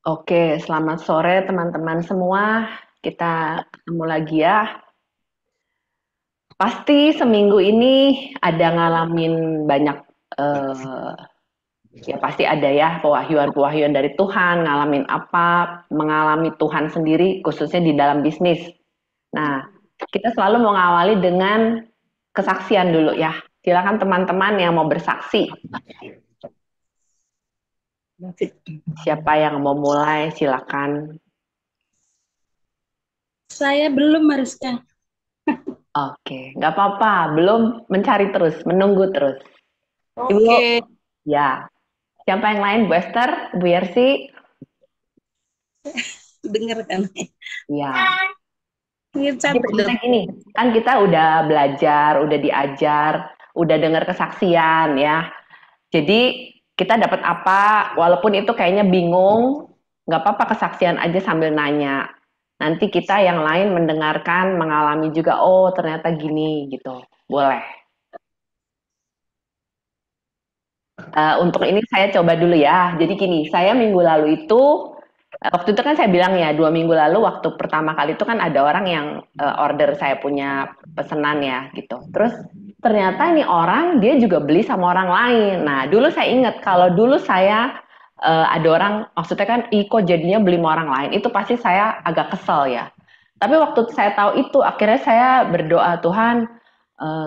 Oke, selamat sore teman-teman semua. Kita ketemu lagi ya. Pasti seminggu ini ada ngalamin banyak, eh, ya pasti ada ya pewahyuan-pewahyuan dari Tuhan, ngalamin apa, mengalami Tuhan sendiri khususnya di dalam bisnis. Nah, kita selalu mau ngawali dengan kesaksian dulu ya. Silakan teman-teman yang mau bersaksi. Siapa yang mau mulai, silakan. Saya belum harusnya. Oke, nggak apa-apa. Belum mencari terus, menunggu terus. Ibu, Oke, ya. Siapa yang lain? Bu Esther, Bu Yersi? dengar kan? Ya. Ini Jadi capek dong. maksudnya gini, kan kita udah belajar, udah diajar, udah dengar kesaksian ya. Jadi kita dapat apa, walaupun itu kayaknya bingung, nggak apa-apa kesaksian aja sambil nanya. Nanti kita yang lain mendengarkan, mengalami juga, oh ternyata gini gitu. Boleh. Untuk ini saya coba dulu ya. Jadi gini, saya minggu lalu itu, waktu itu kan saya bilang ya, 2 minggu lalu waktu pertama kali itu kan ada orang yang order saya punya pesanan ya gitu. Terus ternyata ini orang dia juga beli sama orang lain. Nah dulu saya ingat kalau dulu saya ada orang, maksudnya kan, kok jadinya beli sama orang lain, itu pasti saya agak kesel ya. Tapi waktu saya tahu itu, akhirnya saya berdoa, Tuhan,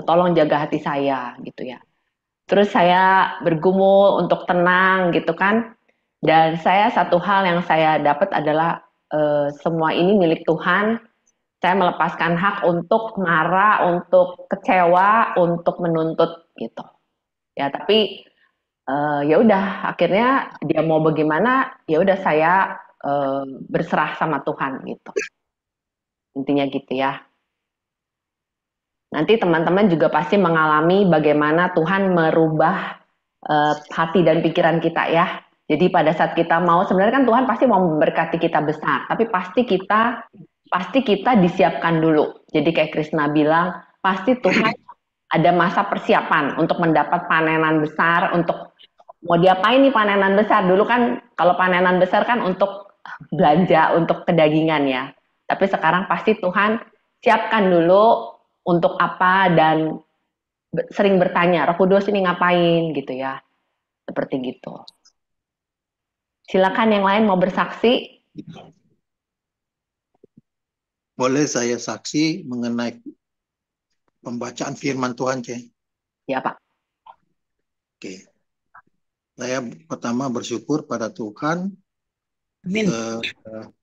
tolong jaga hati saya gitu ya. Terus saya bergumul untuk tenang gitu kan. Dan saya satu hal yang saya dapat adalah semua ini milik Tuhan. Saya melepaskan hak untuk marah, untuk kecewa, untuk menuntut gitu. Ya, tapi ya udah akhirnya dia mau bagaimana, ya udah saya berserah sama Tuhan gitu. Intinya gitu ya. Nanti teman-teman juga pasti mengalami bagaimana Tuhan merubah hati dan pikiran kita ya. Jadi pada saat kita mau, sebenarnya kan Tuhan pasti mau memberkati kita besar, tapi pasti kita disiapkan dulu. Jadi kayak Krisna bilang, pasti Tuhan ada masa persiapan untuk mendapat panenan besar, untuk mau diapain nih panenan besar. Dulu kan kalau panenan besar kan untuk belanja, untuk kedagingan ya. Tapi sekarang pasti Tuhan siapkan dulu untuk apa, dan sering bertanya, Roh Kudus ini ngapain gitu ya. Seperti gitu. Silakan yang lain mau bersaksi. Boleh saya saksi mengenai pembacaan firman Tuhan, Cek? Ya Pak. Oke. Saya pertama bersyukur pada Tuhan. Amin. Eh,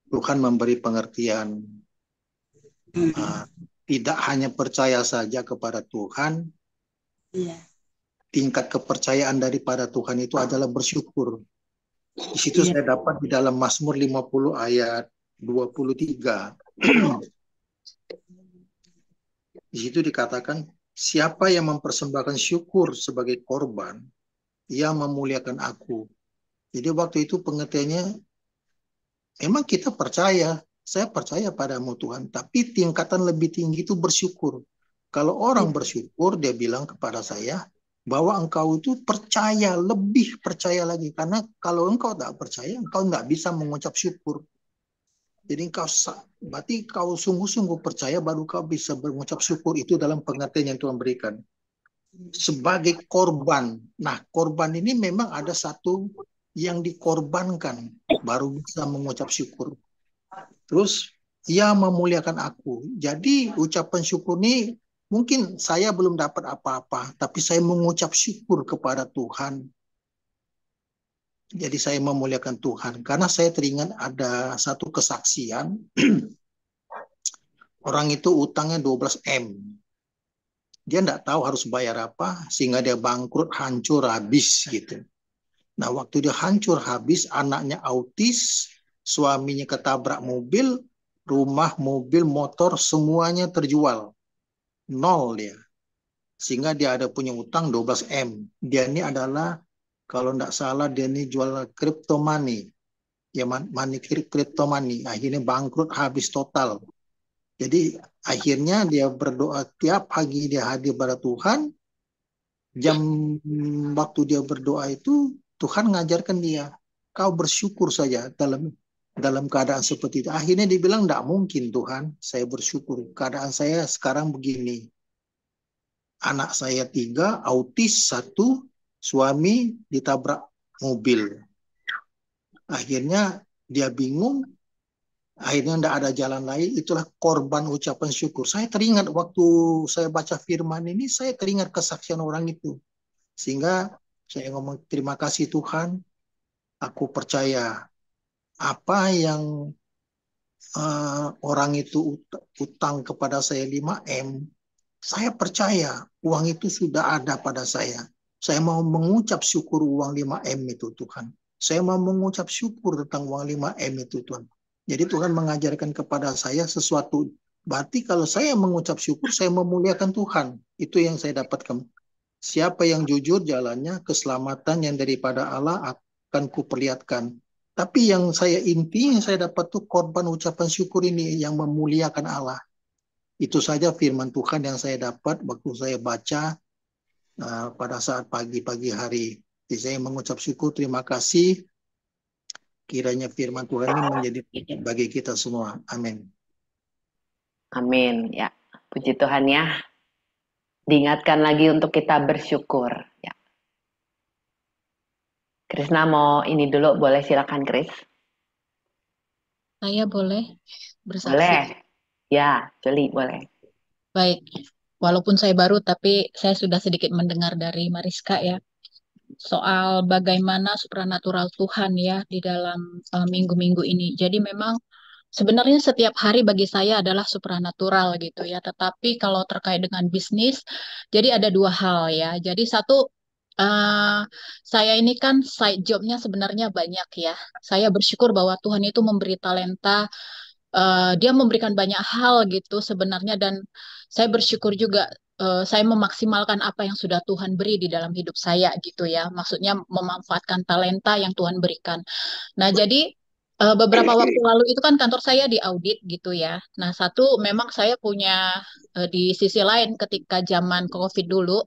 Tuhan memberi pengertian. eh, Tidak hanya percaya saja kepada Tuhan, Iya. tingkat kepercayaan daripada Tuhan itu adalah bersyukur. Di situ Iya. saya dapat di dalam Mazmur 50 ayat 23. Di situ dikatakan, siapa yang mempersembahkan syukur sebagai korban, ia memuliakan aku. Jadi waktu itu pengertiannya, emang kita percaya, saya percaya padamu Tuhan, tapi tingkatan lebih tinggi itu bersyukur. Kalau orang bersyukur, dia bilang kepada saya bahwa engkau itu percaya, lebih percaya lagi. Karena kalau engkau tak percaya, engkau nggak bisa mengucap syukur. Jadi engkau berarti kau sungguh-sungguh percaya baru kau bisa mengucap syukur. Itu dalam pengertian yang Tuhan berikan. Sebagai korban. Nah, korban ini memang ada satu yang dikorbankan baru bisa mengucap syukur. Terus ia memuliakan aku. Jadi ucapan syukur ini mungkin saya belum dapat apa-apa, tapi saya mengucap syukur kepada Tuhan. Jadi saya memuliakan Tuhan karena saya teringat ada satu kesaksian orang itu utangnya 12 M. Dia enggak tahu harus bayar apa sehingga dia bangkrut, hancur, habis gitu. Nah, waktu dia hancur habis, anaknya autis, suaminya ketabrak mobil, rumah, mobil, motor, semuanya terjual. Nol dia. Sehingga dia ada punya utang 12 M. Dia ini adalah, kalau tidak salah, dia ini jual crypto money. Ya, money crypto money. Akhirnya bangkrut, habis total. Jadi, akhirnya dia berdoa tiap pagi dia hadir pada Tuhan. Jam waktu dia berdoa itu, Tuhan ngajarkan dia, kau bersyukur saja dalam dalam keadaan seperti itu. Akhirnya dibilang, tidak mungkin Tuhan, saya bersyukur. Keadaan saya sekarang begini. Anak saya 3, autis 1, suami ditabrak mobil. Akhirnya dia bingung, akhirnya tidak ada jalan lain, itulah korban ucapan syukur. Saya teringat waktu saya baca firman ini, saya teringat kesaksian orang itu. Sehingga saya ngomong, terima kasih Tuhan, aku percaya apa yang orang itu utang kepada saya 5M, saya percaya uang itu sudah ada pada saya. Saya mau mengucap syukur uang 5M itu Tuhan. Saya mau mengucap syukur tentang uang 5M itu Tuhan. Jadi Tuhan mengajarkan kepada saya sesuatu. Berarti kalau saya mengucap syukur, saya memuliakan Tuhan. Itu yang saya dapatkan. Siapa yang jujur jalannya, keselamatan yang daripada Allah akan kuperlihatkan. Tapi yang saya dapat tuh korban ucapan syukur ini yang memuliakan Allah. Itu saja firman Tuhan yang saya dapat waktu saya baca pada saat pagi-pagi hari. Jadi saya mengucap syukur, terima kasih. Kiranya firman Tuhan ini menjadi bagi kita semua. Amin. Amin. Ya, puji Tuhan ya. Diingatkan lagi untuk kita bersyukur. Ya. Krisna mau ini dulu, boleh silakan Kris. Saya boleh bersaksi? Boleh. Ya, Joli boleh. Baik, walaupun saya baru, tapi saya sudah sedikit mendengar dari Mariska ya, soal bagaimana supranatural Tuhan ya di dalam minggu-minggu ini. Jadi memang sebenarnya setiap hari bagi saya adalah supranatural gitu ya. Tetapi kalau terkait dengan bisnis, jadi ada dua hal ya. Jadi satu, saya ini kan side jobnya sebenarnya banyak ya. Saya bersyukur bahwa Tuhan itu memberi talenta, dia memberikan banyak hal gitu sebenarnya, dan saya bersyukur juga saya memaksimalkan apa yang sudah Tuhan beri di dalam hidup saya gitu ya. Maksudnya memanfaatkan talenta yang Tuhan berikan. Nah, jadi beberapa waktu lalu itu kan kantor saya diaudit gitu ya. Nah, satu memang saya punya di sisi lain ketika zaman COVID dulu,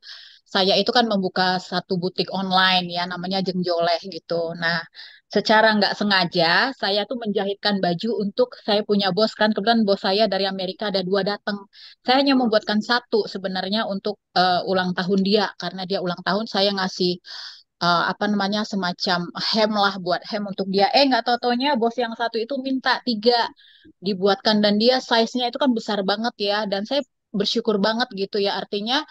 saya itu kan membuka satu butik online ya, namanya Jengjoleh gitu. Nah, secara nggak sengaja saya tuh menjahitkan baju untuk saya punya bos kan. Kebetulan bos saya dari Amerika ada 2 datang. Saya hanya membuatkan satu sebenarnya untuk ulang tahun dia, karena dia ulang tahun saya ngasih apa namanya semacam hem lah, buat hem untuk dia. Nggak tahu-taunya bos yang satu itu minta 3 dibuatkan, dan dia size-nya itu kan besar banget ya, dan saya bersyukur banget gitu ya. Artinya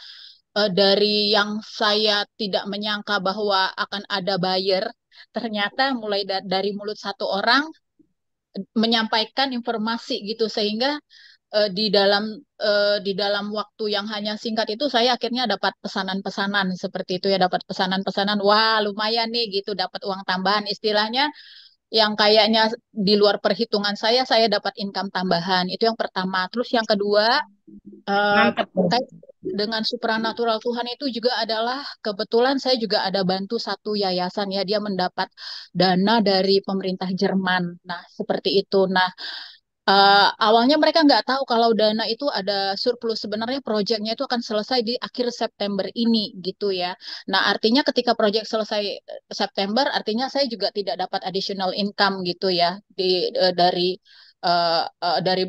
dari yang saya tidak menyangka bahwa akan ada buyer, ternyata mulai dari mulut satu orang menyampaikan informasi gitu, sehingga di dalam waktu yang hanya singkat itu saya akhirnya dapat pesanan-pesanan seperti itu ya, dapat pesanan-pesanan, wah lumayan nih gitu, dapat uang tambahan istilahnya, yang kayaknya di luar perhitungan saya dapat income tambahan. Itu yang pertama. Terus yang kedua, Mantap. terkait dengan supranatural Tuhan itu juga adalah kebetulan saya juga ada bantu satu yayasan ya, dia mendapat dana dari pemerintah Jerman. Nah, seperti itu. Nah, awalnya mereka nggak tahu kalau dana itu ada surplus. Sebenarnya proyeknya itu akan selesai di akhir September ini gitu ya. Nah, artinya ketika proyek selesai September, artinya saya juga tidak dapat additional income gitu ya dari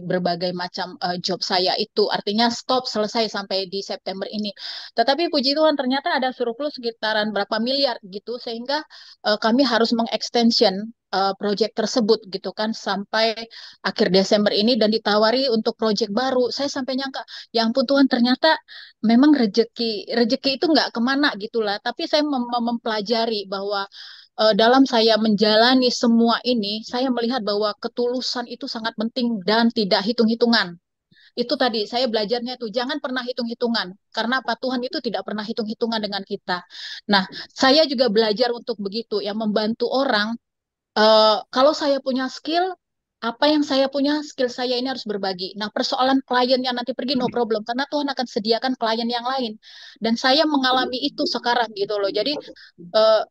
berbagai macam job saya itu. Artinya stop, selesai sampai di September ini. Tetapi puji Tuhan ternyata ada surplus sekitaran berapa miliar gitu, sehingga kami harus mengextension proyek tersebut gitu kan sampai akhir Desember ini, dan ditawari untuk proyek baru. Saya sampai nyangka, ya ampun Tuhan, ternyata memang rezeki itu nggak kemana gitulah. Tapi saya mempelajari bahwa dalam saya menjalani semua ini, saya melihat bahwa ketulusan itu sangat penting dan tidak hitung-hitungan. Itu tadi saya belajarnya tuh, jangan pernah hitung-hitungan. Karena apa? Tuhan itu tidak pernah hitung-hitungan dengan kita. Nah, saya juga belajar untuk begitu, ya, membantu orang. Kalau saya punya skill, apa yang saya punya, skill saya ini harus berbagi. Nah, persoalan klien yang nanti pergi, no problem, karena Tuhan akan sediakan klien yang lain. Dan saya mengalami itu sekarang gitu loh. Jadi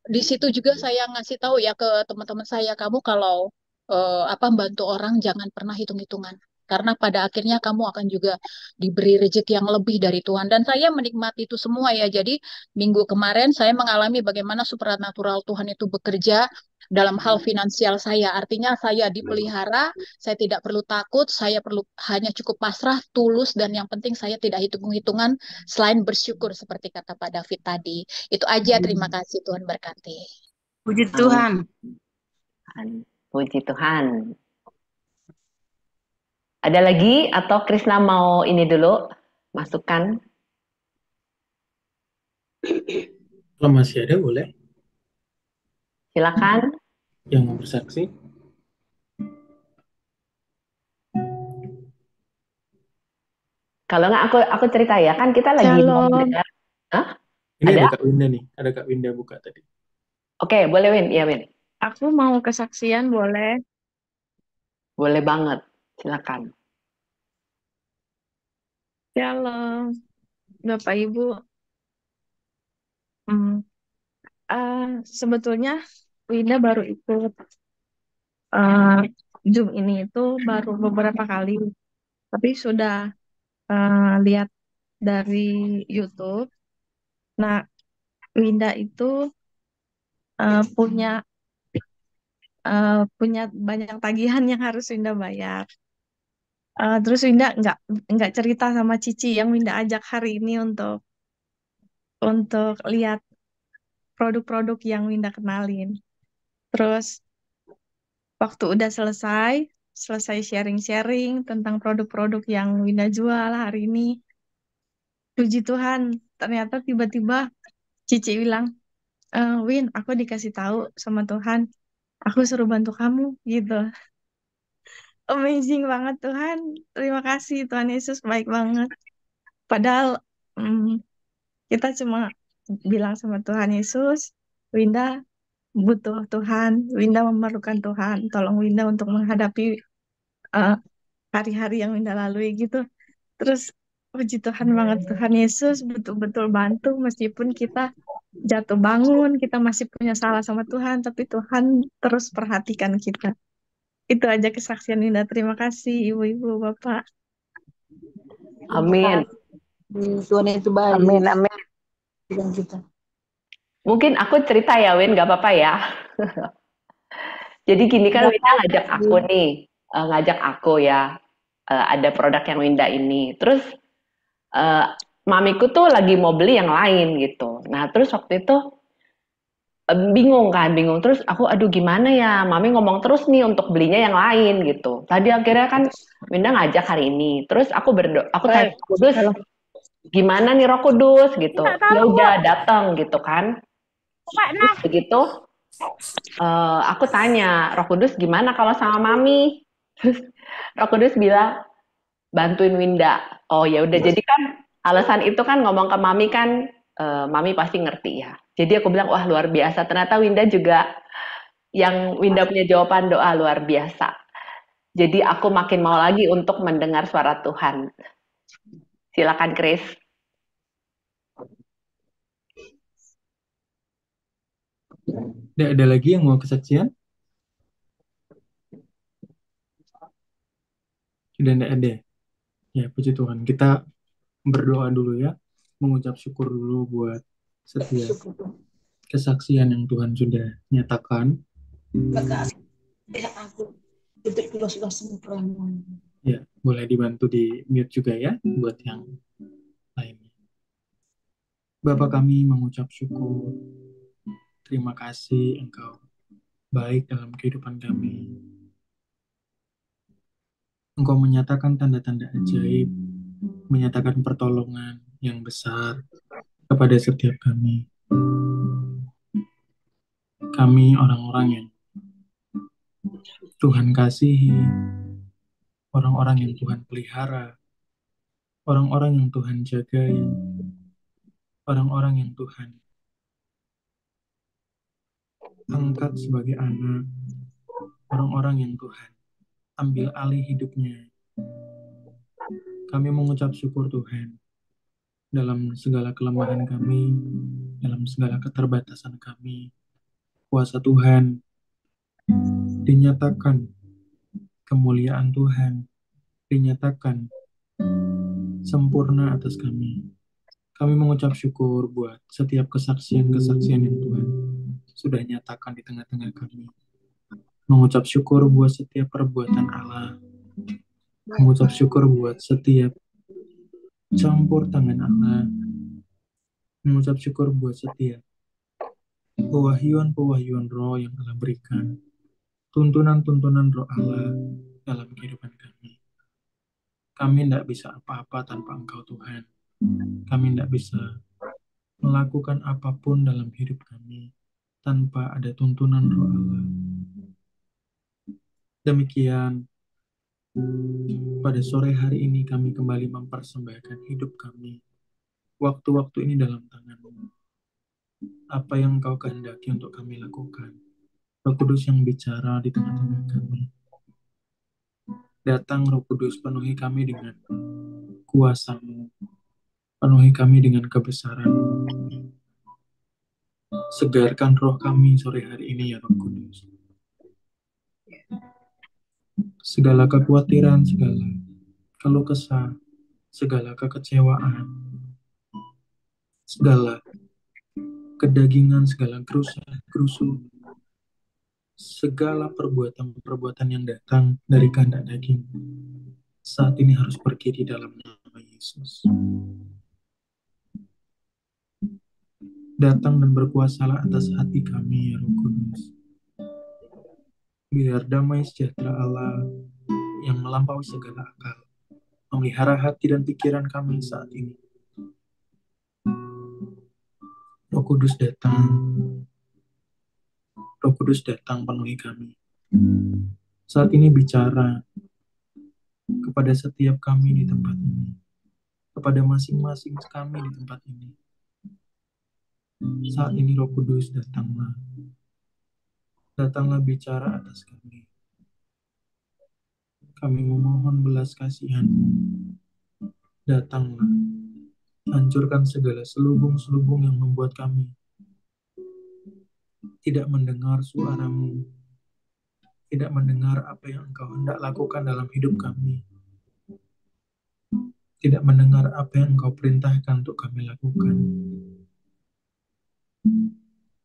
di situ juga saya ngasih tahu ya ke teman-teman saya, kamu kalau apa bantu orang jangan pernah hitung-hitungan. Karena pada akhirnya kamu akan juga diberi rezeki yang lebih dari Tuhan. Dan saya menikmati itu semua ya. Jadi minggu kemarin saya mengalami bagaimana supranatural Tuhan itu bekerja dalam hal finansial saya. Artinya saya dipelihara, saya tidak perlu takut, saya perlu hanya cukup pasrah, tulus, dan yang penting saya tidak hitung-hitungan selain bersyukur seperti kata Pak David tadi. Itu aja, terima kasih, Tuhan berkati. Puji Amin. Tuhan. Puji Tuhan. Ada lagi atau Krisna mau ini dulu masukkan? Kalau masih ada boleh Silakan. yang mau bersaksi. Kalau nggak aku cerita ya, kan kita lagi mau Shalom. dengar. Hah? Ini Ada? ada Kak Winda nih, ada Kak Winda buka tadi. Oke, boleh Win. Iya Win. Aku mau kesaksian, boleh? Boleh banget. Silakan. Shalom, Bapak Ibu. Hmm, sebetulnya Winda baru ikut Zoom ini itu baru beberapa kali, tapi sudah lihat dari YouTube. Nah, Winda itu punya banyak tagihan yang harus Winda bayar. Terus Winda nggak cerita sama Cici yang Winda ajak hari ini untuk lihat produk-produk yang Winda kenalin. Terus waktu udah selesai sharing-sharing tentang produk-produk yang Winda jual hari ini, puji Tuhan, ternyata tiba-tiba Cici bilang, Win, aku dikasih tahu sama Tuhan, aku suruh bantu kamu, gitu. Amazing banget Tuhan, terima kasih Tuhan Yesus, baik banget. Padahal kita cuma bilang sama Tuhan Yesus, Winda butuh Tuhan, Winda memerlukan Tuhan, tolong Winda untuk menghadapi hari-hari yang Winda lalui gitu. Terus puji Tuhan banget, Tuhan Yesus betul-betul bantu meskipun kita jatuh bangun, kita masih punya salah sama Tuhan, tapi Tuhan terus perhatikan kita. Itu aja kesaksian Winda. Terima kasih Ibu-ibu, Bapak. Amin. Tuhan itu baik. Amin, amin. Dengan kita. Mungkin aku cerita ya Win, nggak apa-apa ya. Jadi gini kan Winda ngajak aku nih, ngajak aku ya, ada produk yang Winda ini. Terus mamiku tuh lagi mau beli yang lain gitu. Nah terus waktu itu bingung. Terus aku aduh gimana ya, mami ngomong terus nih untuk belinya yang lain gitu. Tadi akhirnya kan Winda ngajak hari ini. Terus aku berdoa, aku tanya Kudus, gimana nih Roh Kudus gitu. Ya udah datang gitu kan. Begitu aku tanya, Roh Kudus gimana kalau sama mami? Terus Roh Kudus bilang bantuin Winda. Oh ya udah, jadi kan alasan itu kan ngomong ke mami kan, mami pasti ngerti ya. Jadi aku bilang wah luar biasa, ternyata Winda juga yang Winda punya jawaban doa luar biasa. Jadi aku makin mau lagi untuk mendengar suara Tuhan. Silakan Chris. Ada lagi yang mau kesaksian? Sudah tidak ada. Ya, puji Tuhan. Kita berdoa dulu ya. Mengucap syukur dulu buat setiap kesaksian yang Tuhan sudah nyatakan. Ya, boleh dibantu di mute juga ya buat yang lainnya. Bapa kami mengucap syukur. Terima kasih Engkau baik dalam kehidupan kami. Engkau menyatakan tanda-tanda ajaib, menyatakan pertolongan yang besar kepada setiap kami. Kami orang-orang yang Tuhan kasihi, orang-orang yang Tuhan pelihara, orang-orang yang Tuhan jagai, orang-orang yang Tuhan angkat sebagai anak, orang-orang yang Tuhan ambil alih hidupnya. Kami mengucap syukur Tuhan dalam segala kelemahan kami, dalam segala keterbatasan kami. Kuasa Tuhan dinyatakan, kemuliaan Tuhan dinyatakan sempurna atas kami. Kami mengucap syukur buat setiap kesaksian-kesaksian yang Tuhan sudah nyatakan di tengah-tengah kami. Mengucap syukur buat setiap perbuatan Allah. Mengucap syukur buat setiap campur tangan Allah. Mengucap syukur buat setiap pewahyuan-pewahyuan roh yang Allah berikan. Tuntunan-tuntunan roh Allah dalam kehidupan kami. Kami tidak bisa apa-apa tanpa Engkau Tuhan. Kami tidak bisa melakukan apapun dalam hidup kami tanpa ada tuntunan roh Allah. Demikian, pada sore hari ini kami kembali mempersembahkan hidup kami. Waktu-waktu ini dalam tangan-Mu. Apa yang Engkau kehendaki untuk kami lakukan. Roh Kudus yang bicara di tengah-tengah kami. Datang Roh Kudus, penuhi kami dengan kuasa-Mu. Penuhi kami dengan kebesaran-Mu. Segarkan roh kami sore hari ini ya Roh Kudus. Segala kekhawatiran, segala keluh kesah, segala kekecewaan, segala kedagingan, segala gerusu, segala perbuatan-perbuatan yang datang dari kehendak daging, saat ini harus pergi di dalam nama Yesus. Datang dan berkuasalah atas hati kami ya Roh Kudus. Biar damai sejahtera Allah yang melampaui segala akal memelihara hati dan pikiran kami saat ini. Roh Kudus datang. Roh Kudus datang penuhi kami. Saat ini bicara kepada setiap kami di tempat ini. Kepada masing-masing kami di tempat ini. Saat ini Roh Kudus datanglah. Datanglah bicara atas kami. Kami memohon belas kasihan-Mu. Datanglah. Hancurkan segala selubung-selubung yang membuat kami tidak mendengar suara-Mu. Tidak mendengar apa yang Engkau hendak lakukan dalam hidup kami. Tidak mendengar apa yang Engkau perintahkan untuk kami lakukan.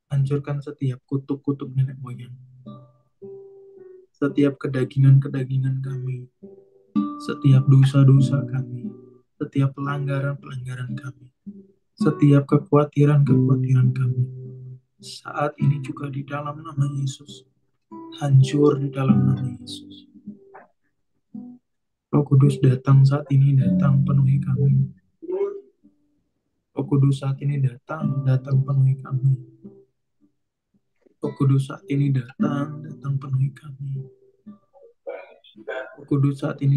Hancurkan setiap kutuk-kutuk nenek moyang. Setiap kedagingan-kedagingan kami. Setiap dosa-dosa kami. Setiap pelanggaran-pelanggaran kami. Setiap kekhawatiran-kekhawatiran kami. Saat ini juga di dalam nama Yesus. Hancur di dalam nama Yesus. Roh Kudus datang saat ini, datang penuhi kami. Roh Kudus saat ini datang penuhi kami. Roh Kudus saat ini datang penuhi kami. Roh Kudus saat ini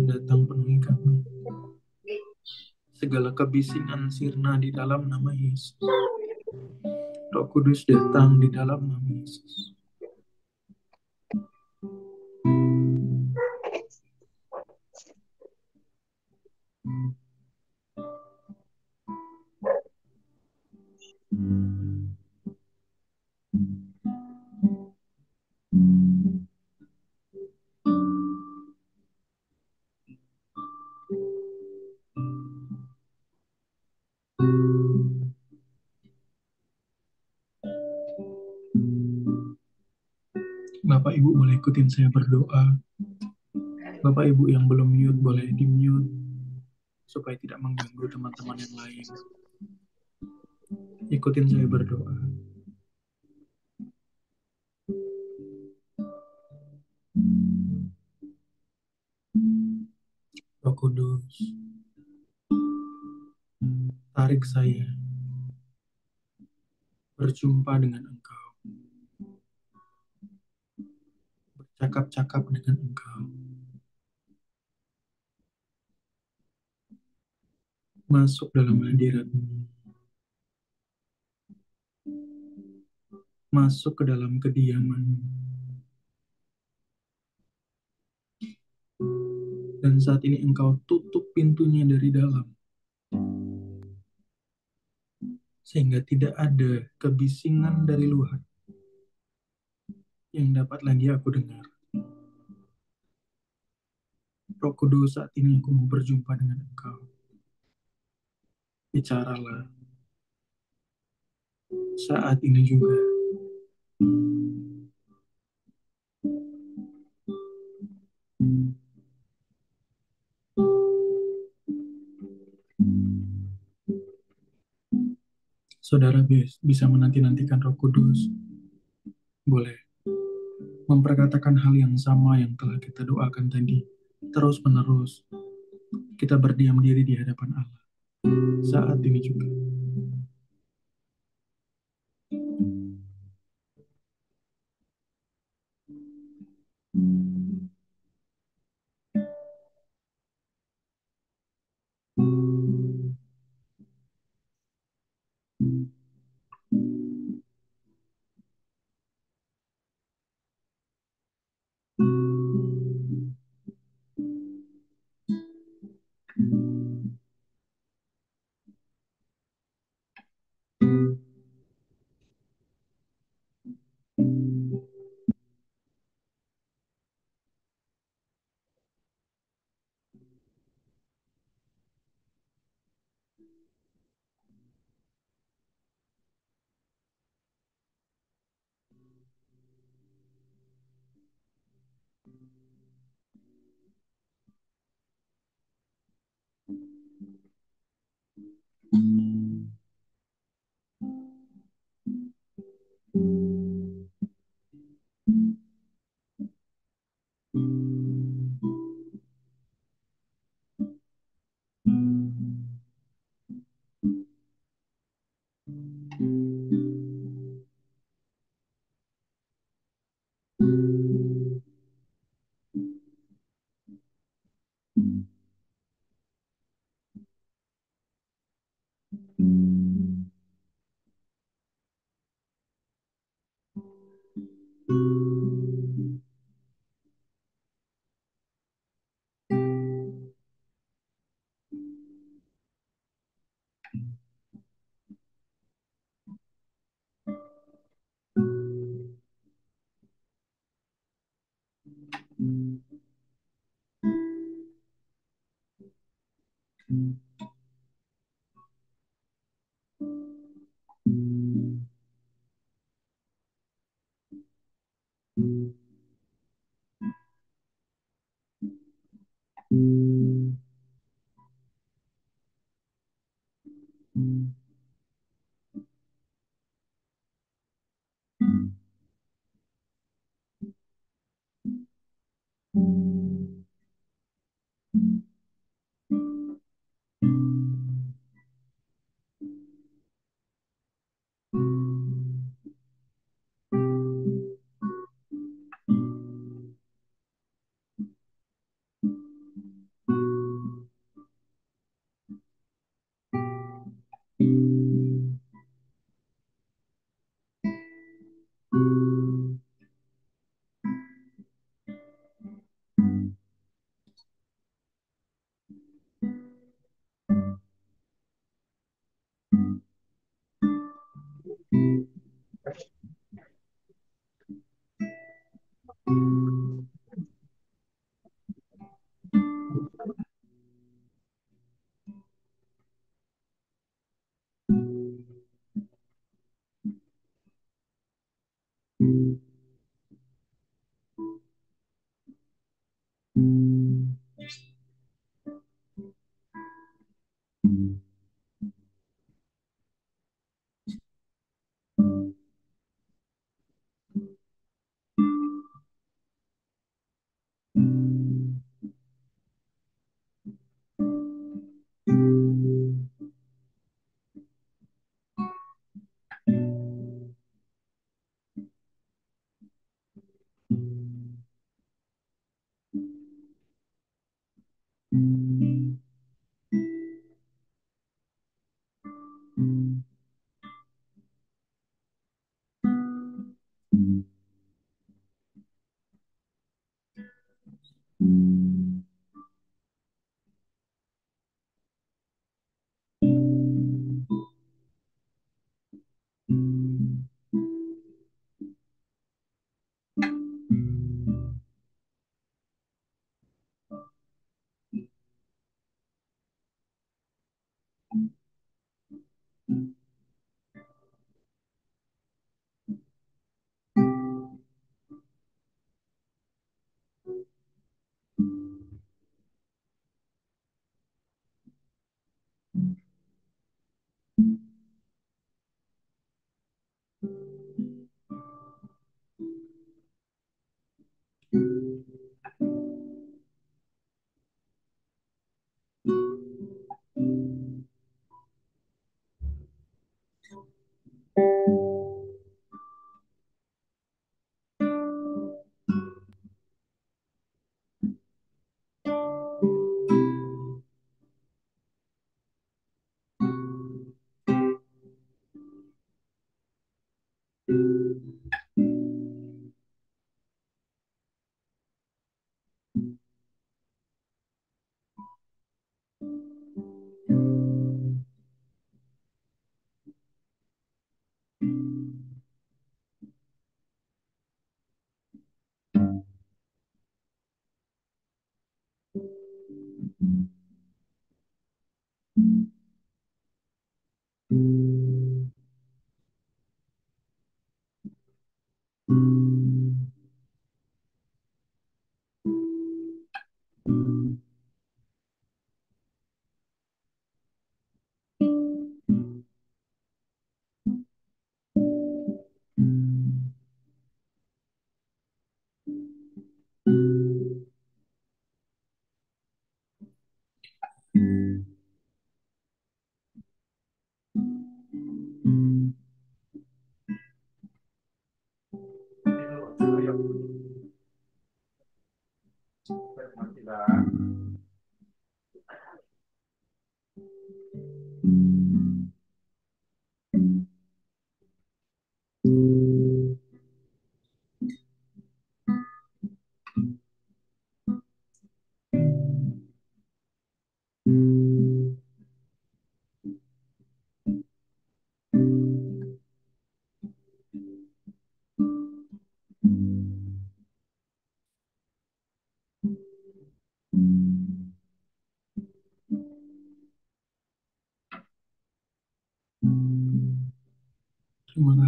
datang penuhi kami. Segala kebisingan sirna di dalam nama Yesus. Roh Kudus datang di dalam nama Yesus. Bapak Ibu boleh ikutin saya berdoa. Bapak Ibu yang belum mute boleh di-mute supaya tidak mengganggu teman-teman yang lain. Ikutin saya berdoa. Roh Kudus, tarik saya berjumpa dengan Engkau. Bercakap-cakap dengan Engkau. Masuk dalam hadirat-Mu. Masuk ke dalam kediaman-Mu. Dan saat ini Engkau tutup pintunya dari dalam. Sehingga tidak ada kebisingan dari luar yang dapat lagi aku dengar. Roh Kudus, saat ini aku mau berjumpa dengan Engkau. Bicaralah saat ini juga. Saudara bisa menanti-nantikan Roh Kudus. Boleh memperkatakan hal yang sama yang telah kita doakan tadi. Terus-menerus kita berdiam diri di hadapan Allah. Saat ini juga.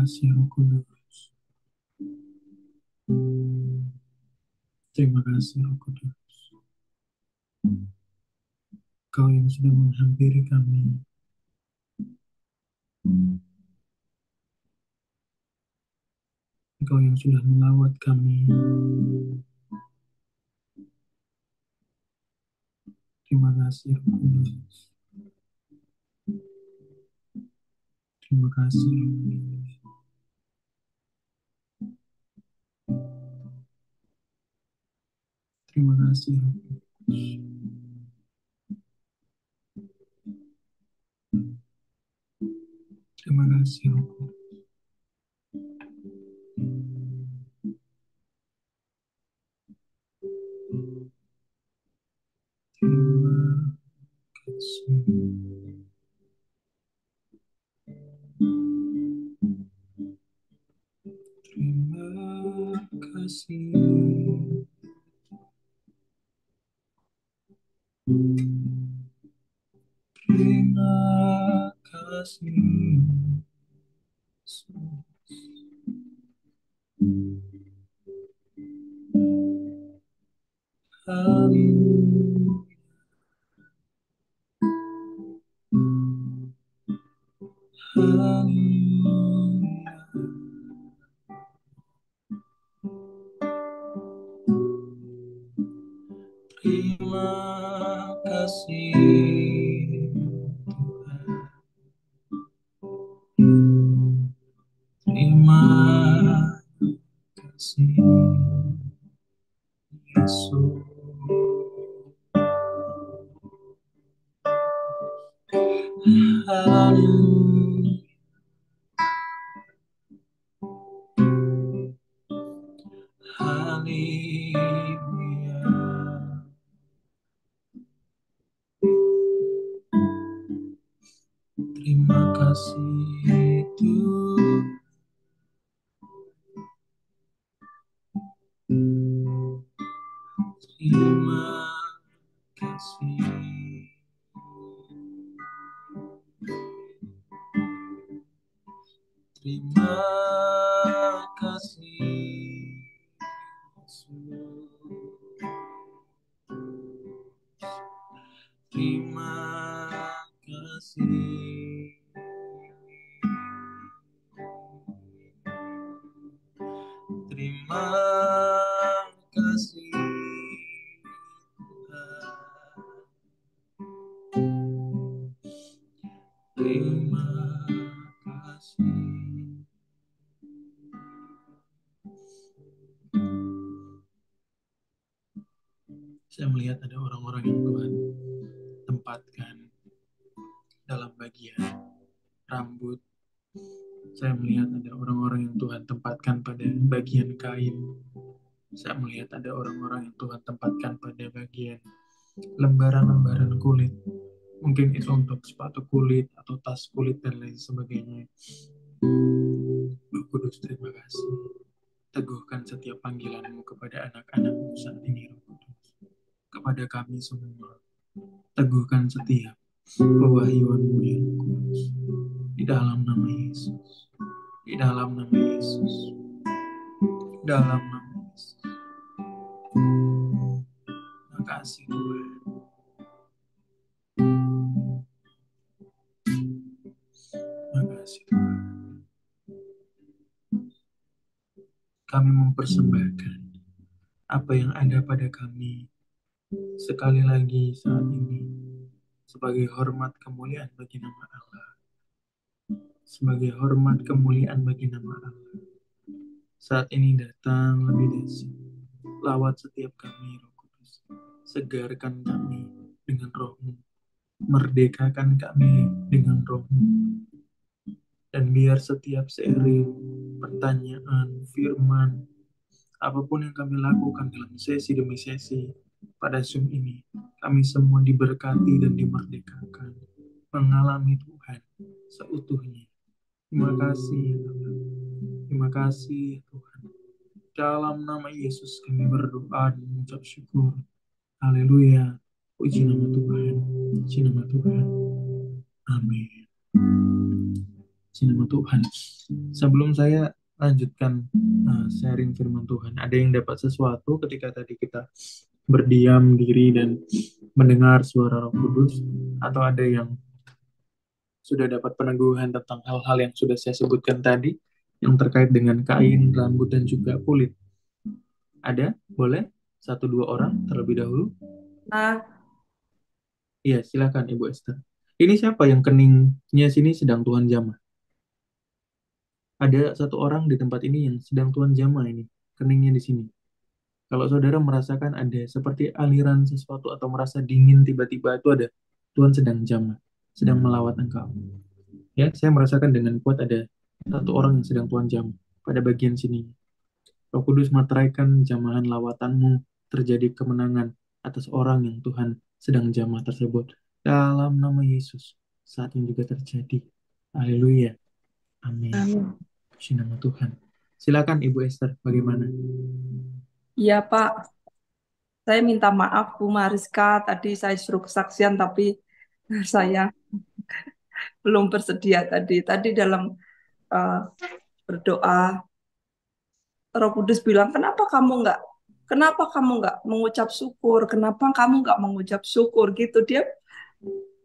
kasih Roh Kudus. Terima kasih Roh Kudus. Kau yang sudah menghampiri kami. Kau yang sudah melawat kami. Terima kasih Roh Kudus. Terima kasih Roh Kudus. Terima kasih Roh Kudus. Terima kasih Roh Kudus. Terima kasih. Terima kasih. Terima kasih. Haleluya. Haleluya. Terima kasih Tuhan. Terima kasih Yesus. Haleluya. Haleluya. Terima kasih Tuhan. Terima kasih. Terima kasih Yesus. Terima kasih. Terima kasih Tuhan. Terima kasih. Saya melihat ada orang-orang yang Tuhan tempatkan dalam bagian rambut. Saya melihat ada orang-orang yang Tuhan tempatkan pada bagian kain. Saya melihat ada orang-orang yang Tuhan tempatkan pada bagian lembaran-lembaran kulit. Mungkin itu untuk sepatu kulit atau tas kulit dan lain sebagainya. Roh Kudus, terima kasih. Teguhkan setiap panggilan-Mu kepada anak-anak-Mu saat ini, Roh Kudus. Kepada kami semua. Teguhkan setiap pewahyuan-Mu, ya Roh Kudus. Di dalam nama Yesus. Di dalam nama Yesus. Di dalam nama Yesus. Terima kasih Tuhan. Terima kasih Tuhan. Kami mempersembahkan apa yang ada pada kami sekali lagi saat ini sebagai hormat kemuliaan bagi nama Allah. Sebagai hormat kemuliaan bagi nama Allah. Saat ini datang lebih dahsyat. Lawat setiap kami, Roh Kudus. Segarkan kami dengan Roh-Mu. Merdekakan kami dengan Roh-Mu. Dan biar setiap seri pertanyaan, firman, apapun yang kami lakukan dalam sesi demi sesi pada Zoom ini, kami semua diberkati dan dimerdekakan. Mengalami Tuhan seutuhnya. Terima kasih ya Tuhan. Terima kasih Tuhan. Dalam nama Yesus kami berdoa dan mengucap syukur. Haleluya. Puji nama Tuhan. Puji nama Tuhan. Amin. Puji nama Tuhan. Sebelum saya lanjutkan sharing firman Tuhan, ada yang dapat sesuatu ketika tadi kita berdiam diri dan mendengar suara Roh Kudus, atau ada yang sudah dapat peneguhan tentang hal-hal yang sudah saya sebutkan tadi, yang terkait dengan kain, rambut, dan juga kulit? Ada? Boleh? 1-2 orang terlebih dahulu. Nah, Iya, silakan Ibu Esther. Ini siapa yang keningnya sini sedang Tuhan jamah? Ada 1 orang di tempat ini yang sedang Tuhan jamah ini, keningnya di sini. Kalau saudara merasakan ada seperti aliran sesuatu atau merasa dingin tiba-tiba, itu ada Tuhan sedang jamah, sedang melawat engkau. Ya, saya merasakan dengan kuat ada 1 orang yang sedang Tuhan jamah pada bagian sini. Roh Kudus materaikan jamahan lawatanmu, terjadi kemenangan atas orang yang Tuhan sedang jamah tersebut. Dalam nama Yesus, saat ini juga terjadi. Haleluya. Amin. Amin. Puji nama Tuhan. Silakan Ibu Esther, bagaimana? iya Pak, saya minta maaf Bu Mariska, tadi saya suruh kesaksian tapi saya belum bersedia tadi. Tadi dalam eh, berdoa, Roh Kudus bilang, kenapa kamu nggak mengucap syukur? Kenapa kamu nggak mengucap syukur? Gitu dia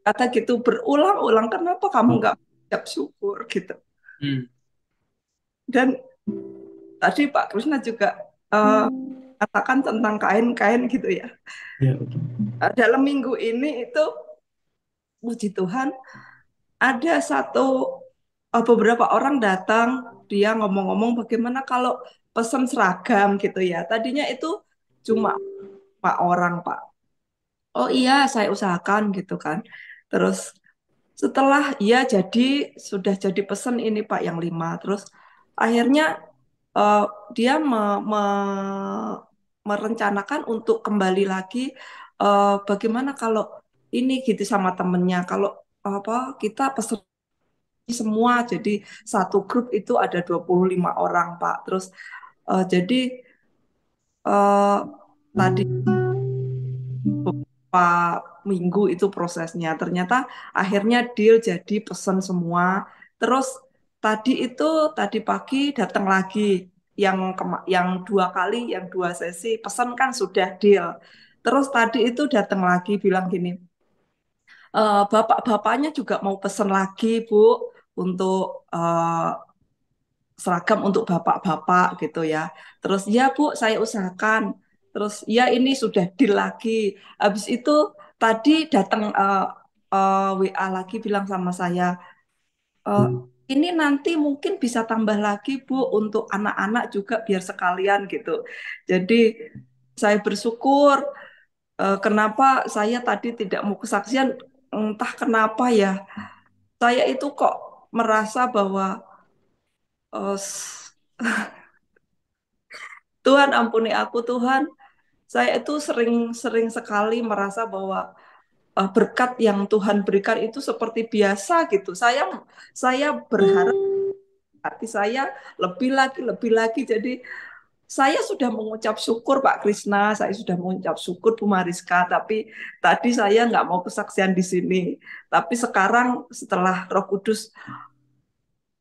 kata gitu berulang-ulang. Kenapa kamu nggak mengucap syukur? Gitu. Dan tadi Pak Krishna juga katakan tentang kain-kain gitu ya. Ya, betul. Dalam minggu ini itu, puji Tuhan, ada beberapa orang datang, dia ngomong-ngomong bagaimana kalau pesan seragam gitu ya. Tadinya itu cuma 4 orang Pak. Oh iya, saya usahakan gitu kan. Terus setelah sudah jadi pesan ini Pak yang 5. Terus akhirnya dia merencanakan untuk kembali lagi, bagaimana kalau ini gitu sama temennya, kalau kita pesan semua, jadi satu grup itu ada 25 orang Pak. Terus jadi tadi beberapa minggu itu prosesnya, ternyata akhirnya deal jadi pesan semua. Terus tadi pagi datang lagi yang 2 kali, yang 2 sesi pesan kan sudah deal. Terus tadi itu datang lagi bilang gini, bapak-bapaknya juga mau pesan lagi Bu untuk seragam untuk bapak-bapak gitu ya. Terus ya Bu, saya usahakan. Terus ya ini sudah deal lagi. Habis itu tadi datang WA lagi bilang sama saya, ini nanti mungkin bisa tambah lagi Bu untuk anak-anak juga biar sekalian gitu. Jadi saya bersyukur. Kenapa saya tadi tidak mau kesaksian, entah kenapa ya. Saya itu kok merasa bahwa Tuhan ampuni aku Tuhan, saya itu sering sekali merasa bahwa berkat yang Tuhan berikan itu seperti biasa gitu. Saya berharap hati saya lebih lagi. Jadi saya sudah mengucap syukur Pak Krishna, saya sudah mengucap syukur Bu Mariska, tapi tadi saya nggak mau kesaksian di sini. Tapi sekarang setelah Roh Kudus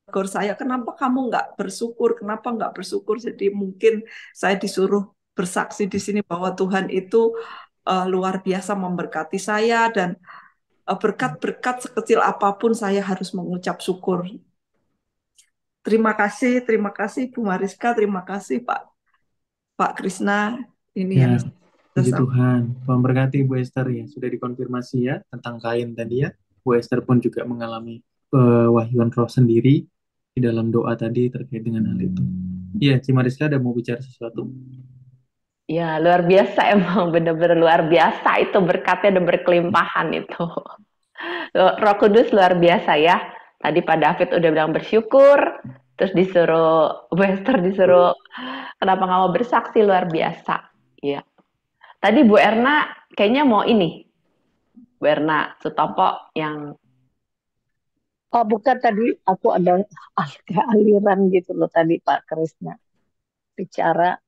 tegur saya, kenapa kamu nggak bersyukur? Kenapa nggak bersyukur? Jadi mungkin saya disuruh bersaksi di sini bahwa Tuhan itu luar biasa memberkati saya, dan berkat-berkat sekecil apapun saya harus mengucap syukur. Terima kasih Bu Mariska, terima kasih Pak Krishna. Ini Ya, yang puji Tuhan. Tuhan berkati Bu Esther ya. Sudah dikonfirmasi ya tentang kain tadi ya. Bu Esther pun juga mengalami wahyuan roh sendiri di dalam doa tadi terkait dengan hal itu. Iya, Cimariska ada mau bicara sesuatu? Ya, luar biasa emang, bener-bener luar biasa itu berkatnya dan berkelimpahan itu. Roh Kudus luar biasa ya. Tadi Pak David udah bilang bersyukur, terus Bu Esther disuruh kenapa nggak mau bersaksi, luar biasa. Ya. Tadi Bu Erna kayaknya mau ini. Bu Erna Sutopo yang Oh bukan, tadi aku ada aliran gitu loh tadi Pak Krisna bicara,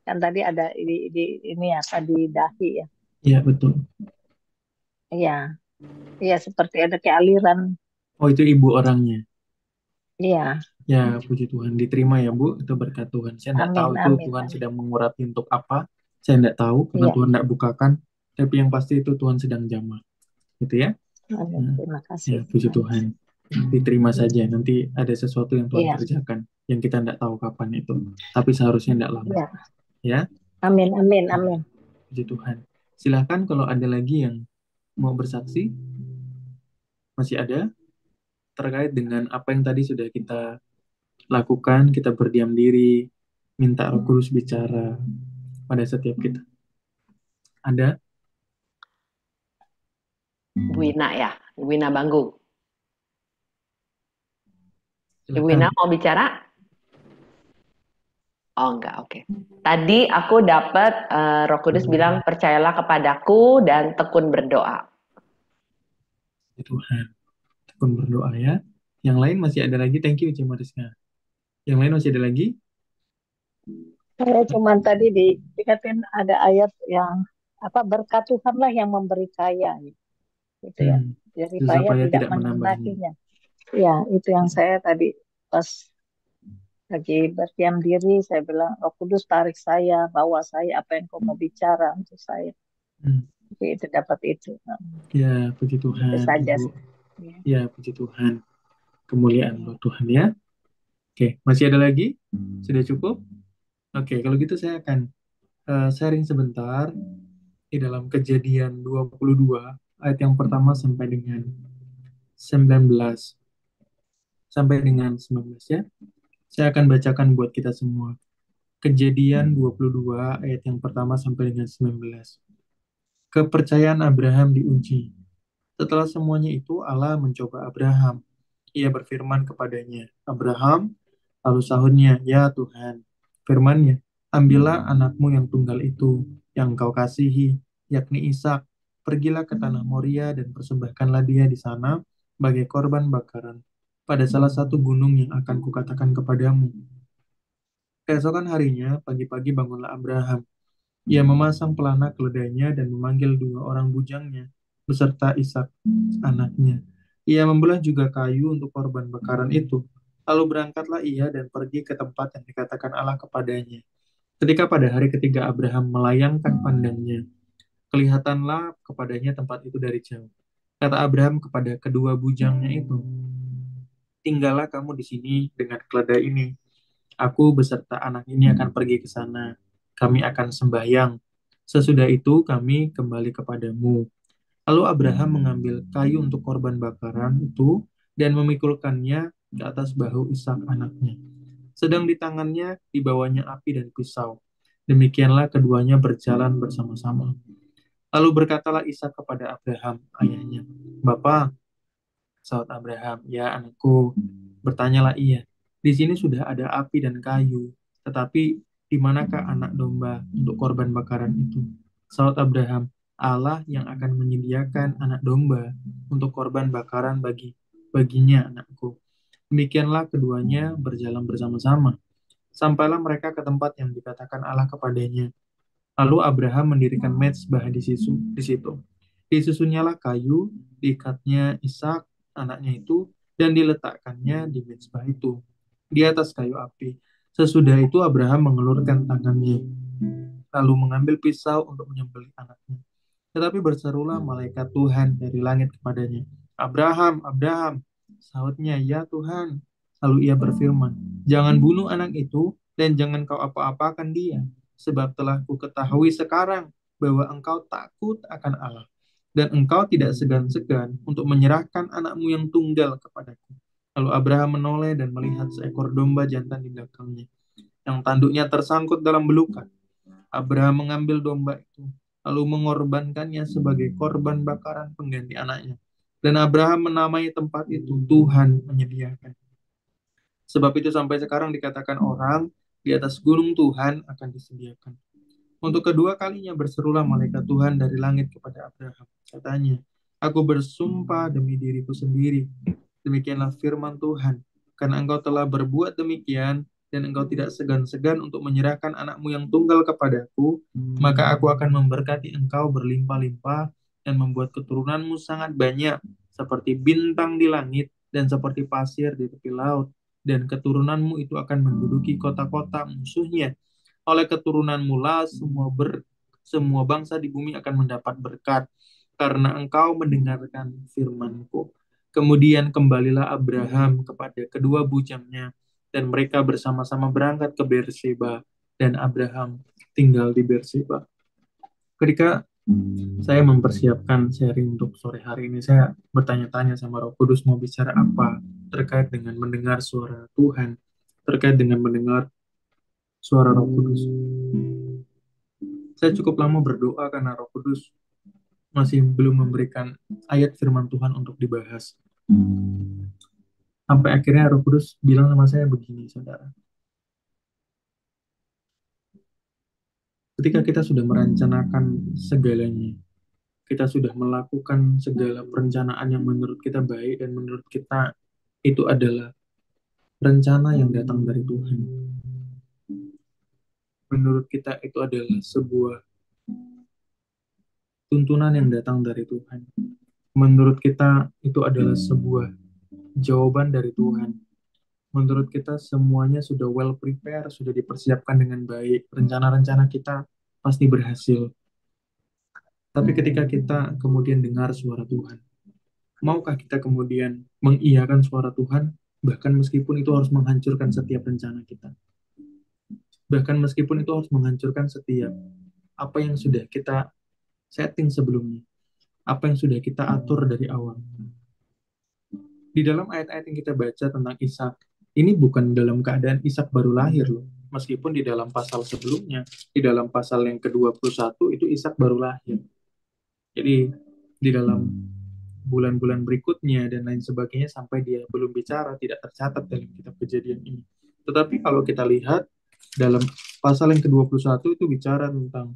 kan tadi ada ini apa di dahi ya. Iya, betul. Iya. Iya, seperti ada kayak aliran. Oh, itu ibu orangnya. Iya. Ya, puji Tuhan. Diterima ya, Bu. Itu berkat Tuhan. Saya tidak tahu Amin, itu amin, Tuhan amin. sedang mengurapi untuk apa. Saya tidak tahu karena Iya, Tuhan tidak bukakan. Tapi yang pasti itu Tuhan sedang jamah. Gitu ya. amin. Nah, Terima ya, kasih puji Tuhan. Tuhan. Diterima saja. Nanti ada sesuatu yang Tuhan Iya, kerjakan. Yang kita tidak tahu kapan itu. Tapi seharusnya tidak lama. iya. Ya, Amin, amin, amin. puji Tuhan. Silahkan kalau ada lagi yang mau bersaksi. Masih ada terkait dengan apa yang tadi sudah kita lakukan. Kita berdiam diri. Minta Roh Kudus bicara pada setiap kita. Ada? Bu Wina ya, Bu Wina Banggung. Ibu Silakan. Wina mau bicara? Oh enggak, oke. Tadi aku dapat Roh Kudus bilang percayalah kepadaku dan tekun berdoa. Puji Tuhan. Tekun berdoa ya. Yang lain masih ada lagi. Thank you, Cik Mariska. Yang lain masih ada lagi? Saya cuman tadi dikatain ada ayat yang berkat Tuhanlah yang memberi kaya gitu ya. Jadi kaya Supaya tidak tidak menambahnya. menambahinya. Ya, itu yang saya tadi pas lagi berdiam diri, saya bilang, Roh Kudus tarik saya, bawa saya, apa yang kau mau bicara untuk saya. Jadi itu dapat itu. Ya, puji Tuhan. Itu saja. Ibu. Ya, puji Tuhan. Kemuliaan buat Tuhan ya. Oke, masih ada lagi? Sudah cukup? Oke, kalau gitu saya akan sharing sebentar di dalam Kejadian 22 ayat yang pertama sampai dengan 19 ya. Saya akan bacakan buat kita semua. Kejadian 22 ayat yang pertama sampai dengan 19. Kepercayaan Abraham diuji. Setelah semuanya itu Allah mencoba Abraham. Ia berfirman kepadanya, Abraham, lalu sahutnya, ya Tuhan. Firman-Nya, ambillah anakmu yang tunggal itu, yang engkau kasihi, yakni Ishak. Pergilah ke tanah Moria dan persembahkanlah dia di sana sebagai korban bakaran pada salah satu gunung yang akan kukatakan kepadamu. Keesokan harinya, pagi-pagi bangunlah Abraham. Ia memasang pelana keledainya dan memanggil 2 orang bujangnya, beserta Ishak, anaknya. Ia membelah juga kayu untuk korban bakaran itu. Lalu berangkatlah ia dan pergi ke tempat yang dikatakan Allah kepadanya. Ketika pada hari ketiga Abraham melayangkan pandangnya, kelihatanlah kepadanya tempat itu dari jauh. Kata Abraham kepada kedua bujangnya itu, tinggallah kamu di sini dengan keledai ini. Aku beserta anak ini akan pergi ke sana. Kami akan sembahyang. Sesudah itu kami kembali kepadamu. Lalu Abraham mengambil kayu untuk korban bakaran itu dan memikulkannya ke atas bahu Ishak anaknya. Sedang di tangannya dibawanya api dan pisau. Demikianlah keduanya berjalan bersama-sama. Lalu berkatalah Ishak kepada Abraham, ayahnya, Bapa, sahut Abraham, ya anakku. Bertanyalah ia, di sini sudah ada api dan kayu, tetapi di manakah anak domba untuk korban bakaran itu? Sahut Abraham, Allah yang akan menyediakan anak domba untuk korban bakaran baginya anakku. Demikianlah keduanya berjalan bersama-sama. Sampailah mereka ke tempat yang dikatakan Allah kepadanya. Lalu Abraham mendirikan mezbah di situ. Disusunyalah kayu, diikatnya Ishak anaknya itu, dan diletakkannya di mezbah itu, di atas kayu api. Sesudah itu Abraham mengelurkan tangannya, lalu mengambil pisau untuk menyembelih anaknya. Tetapi berserulah malaikat Tuhan dari langit kepadanya, Abraham, Abraham. Sahutnya, ya Tuhan. Lalu ia berfirman, jangan bunuh anak itu, dan jangan kau apa-apakan dia, sebab telah kuketahui sekarang bahwa engkau takut akan Allah, dan engkau tidak segan-segan untuk menyerahkan anakmu yang tunggal kepadaku. Lalu Abraham menoleh dan melihat seekor domba jantan di belakangnya, yang tanduknya tersangkut dalam belukan. Abraham mengambil domba itu, lalu mengorbankannya sebagai korban bakaran pengganti anaknya. Dan Abraham menamai tempat itu Tuhan menyediakan. Sebab itu sampai sekarang dikatakan orang, di atas gunung Tuhan akan disediakan. Untuk kedua kalinya berserulah malaikat Tuhan dari langit kepada Abraham. Katanya, aku bersumpah demi diriku sendiri. Demikianlah firman Tuhan. Karena engkau telah berbuat demikian, dan engkau tidak segan-segan untuk menyerahkan anakmu yang tunggal kepadaku, maka aku akan memberkati engkau berlimpah-limpah, dan membuat keturunanmu sangat banyak, seperti bintang di langit, dan seperti pasir di tepi laut, dan keturunanmu itu akan menduduki kota-kota musuhnya. Oleh keturunanmu lah semua bangsa di bumi akan mendapat berkat, karena engkau mendengarkan firman-Ku. Kemudian kembalilah Abraham kepada kedua bujangnya, dan mereka bersama-sama berangkat ke Berseba, dan Abraham tinggal di Berseba. Ketika saya mempersiapkan sharing untuk sore hari ini, saya bertanya-tanya sama Roh Kudus mau bicara apa terkait dengan mendengar suara Tuhan, terkait dengan mendengar suara Roh Kudus. Saya cukup lama berdoa karena Roh Kudus masih belum memberikan ayat firman Tuhan untuk dibahas. Sampai akhirnya Roh Kudus bilang sama saya begini, saudara. Ketika kita sudah merencanakan segalanya, kita sudah melakukan segala perencanaan yang menurut kita baik dan menurut kita itu adalah rencana yang datang dari Tuhan. Menurut kita itu adalah sebuah tuntunan yang datang dari Tuhan. Menurut kita itu adalah sebuah jawaban dari Tuhan. Menurut kita semuanya sudah well prepare, sudah dipersiapkan dengan baik. Rencana-rencana kita pasti berhasil. Tapi ketika kita kemudian dengar suara Tuhan, maukah kita kemudian mengiyakan suara Tuhan, bahkan meskipun itu harus menghancurkan setiap rencana kita? Bahkan meskipun itu harus menghancurkan setiap apa yang sudah kita setting sebelumnya, apa yang sudah kita atur dari awal. Di dalam ayat-ayat yang kita baca tentang Ishak, ini bukan dalam keadaan Ishak baru lahir loh. Meskipun di dalam pasal sebelumnya, di dalam pasal yang ke-21 itu Ishak baru lahir. Jadi di dalam bulan-bulan berikutnya dan lain sebagainya sampai dia belum bicara tidak tercatat dalam kitab Kejadian ini. Tetapi kalau kita lihat dalam pasal yang ke-21 itu bicara tentang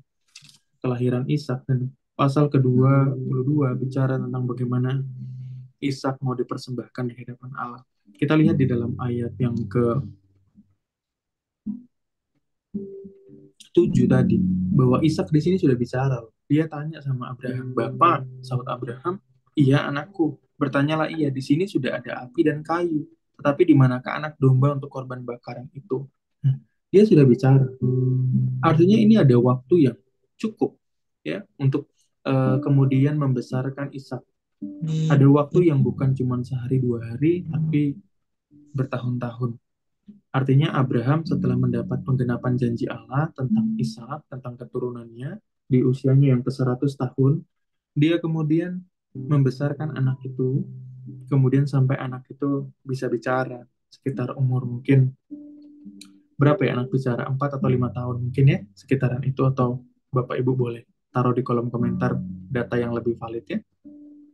kelahiran Ishak, dan pasal ke-22 bicara tentang bagaimana Ishak mau dipersembahkan di hadapan Allah. Kita lihat di dalam ayat yang ke-7 tadi, bahwa Ishak di sini sudah bicara. Dia tanya sama Abraham, "Bapak," sahut Abraham, "Iya anakku." Bertanyalah ia, "Di sini sudah ada api dan kayu, tetapi di manakah anak domba untuk korban bakaran itu?" Dia sudah bicara. Artinya ini ada waktu yang cukup ya untuk kemudian membesarkan Ishak. Ada waktu yang bukan cuma sehari dua hari, tapi bertahun-tahun. Artinya Abraham setelah mendapat penggenapan janji Allah tentang Ishak, tentang keturunannya, di usianya yang ke-100 tahun, dia kemudian membesarkan anak itu, kemudian sampai anak itu bisa bicara, sekitar umur mungkin, berapa ya anak bicara, 4 atau 5 tahun mungkin ya, sekitaran itu, atau Bapak Ibu boleh taruh di kolom komentar data yang lebih valid ya.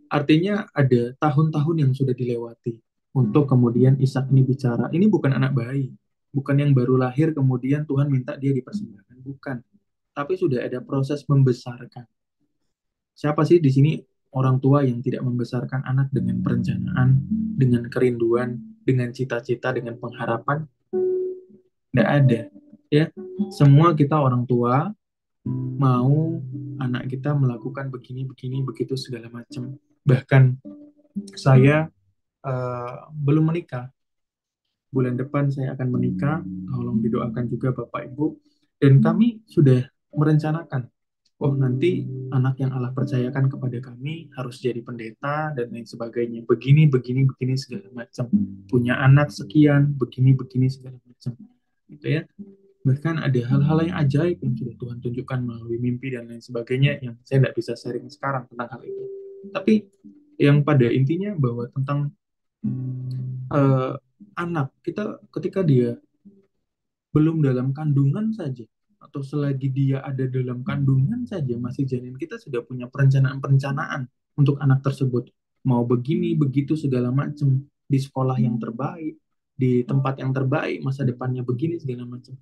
Artinya ada tahun-tahun yang sudah dilewati untuk kemudian Ishak ini bicara. Ini bukan anak bayi, bukan yang baru lahir kemudian Tuhan minta dia dipersembahkan, bukan. Tapi sudah ada proses membesarkan. Siapa sih di sini orang tua yang tidak membesarkan anak dengan perencanaan, dengan kerinduan, dengan cita-cita, dengan pengharapan? Tidak ada. Ya, semua kita orang tua mau anak kita melakukan begini, begitu segala macam. Bahkan saya belum menikah. Bulan depan saya akan menikah. Tolong didoakan juga Bapak Ibu. Dan kami sudah merencanakan, oh nanti anak yang Allah percayakan kepada kami harus jadi pendeta dan lain sebagainya. Begini segala macam. Punya anak sekian, begini segala macam. Gitu ya. Bahkan ada hal-hal yang ajaib yang sudah Tuhan tunjukkan melalui mimpi dan lain sebagainya yang saya tidak bisa sharing sekarang tentang hal itu. Tapi yang pada intinya bahwa tentang anak kita ketika dia belum dalam kandungan saja atau selagi dia ada dalam kandungan saja masih janin, kita sudah punya perencanaan untuk anak tersebut mau begini begitu segala macam, di sekolah yang terbaik, di tempat yang terbaik, masa depannya begini segala macam.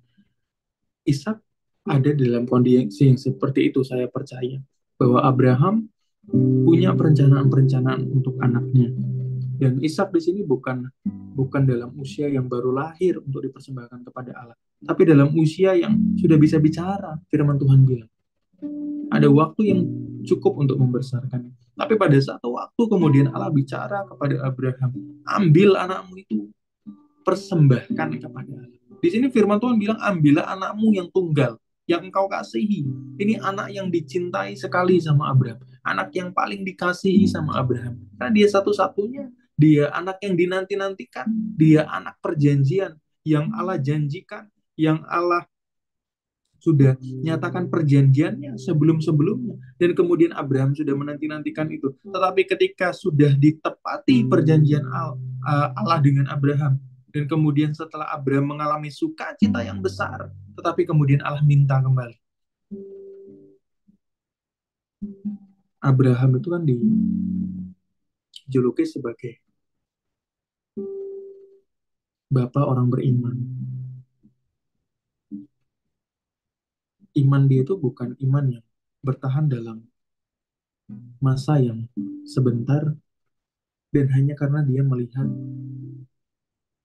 Ishak ada dalam kondisi yang seperti itu. Saya percaya bahwa Abraham punya perencanaan untuk anaknya. Dan Ishak di sini bukan dalam usia yang baru lahir untuk dipersembahkan kepada Allah, tapi dalam usia yang sudah bisa bicara. Firman Tuhan bilang ada waktu yang cukup untuk membesarkan. Tapi pada satu waktu kemudian Allah bicara kepada Abraham, ambil anakmu itu, persembahkan kepada Allah. Di sini firman Tuhan bilang, ambillah anakmu yang tunggal, yang engkau kasihi. Ini anak yang dicintai sekali sama Abraham. Anak yang paling dikasihi sama Abraham. Karena dia satu-satunya. Dia anak yang dinanti-nantikan. Dia anak perjanjian yang Allah janjikan. Yang Allah sudah nyatakan perjanjiannya sebelum-sebelumnya. Dan kemudian Abraham sudah menanti-nantikan itu. Tetapi ketika sudah ditepati perjanjian Allah dengan Abraham, dan kemudian setelah Abraham mengalami sukacita yang besar, tetapi kemudian Allah minta kembali. Abraham itu kan dijuluki sebagai bapak orang beriman. Iman dia itu bukan iman yang bertahan dalam masa yang sebentar dan hanya karena dia melihat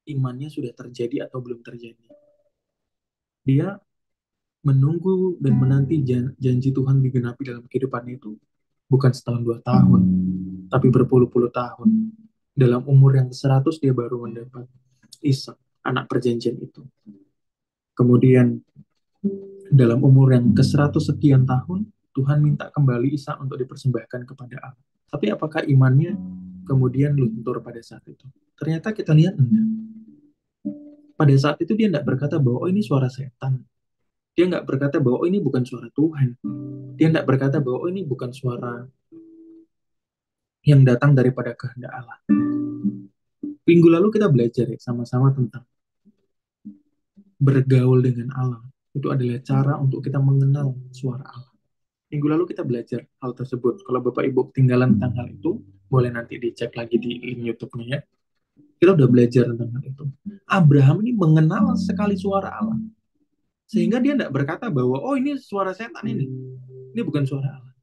imannya sudah terjadi atau belum terjadi. Dia menunggu dan menanti janji Tuhan digenapi dalam kehidupannya itu bukan setahun 2 tahun, tapi berpuluh-puluh tahun. Dalam umur yang 100 dia baru mendapat Ishak, anak perjanjian itu. Kemudian dalam umur yang ke-100 sekian tahun, Tuhan minta kembali Ishak untuk dipersembahkan kepada Allah. Tapi apakah imannya kemudian luntur pada saat itu? Ternyata kita lihat enggak. Pada saat itu dia tidak berkata bahwa ini suara setan. Dia nggak berkata bahwa ini bukan suara Tuhan. Dia nggak berkata bahwa ini bukan suara yang datang daripada kehendak Allah. Minggu lalu kita belajar ya sama-sama tentang bergaul dengan Allah. Itu adalah cara untuk kita mengenal suara Allah. Minggu lalu kita belajar hal tersebut. Kalau Bapak Ibu ketinggalan tentang hal itu, boleh nanti dicek lagi di link YouTube-nya ya. Kita udah belajar tentang hal itu. Abraham ini mengenal sekali suara Allah. Sehingga dia tidak berkata bahwa, oh ini suara setan ini. Ini bukan suara Allah.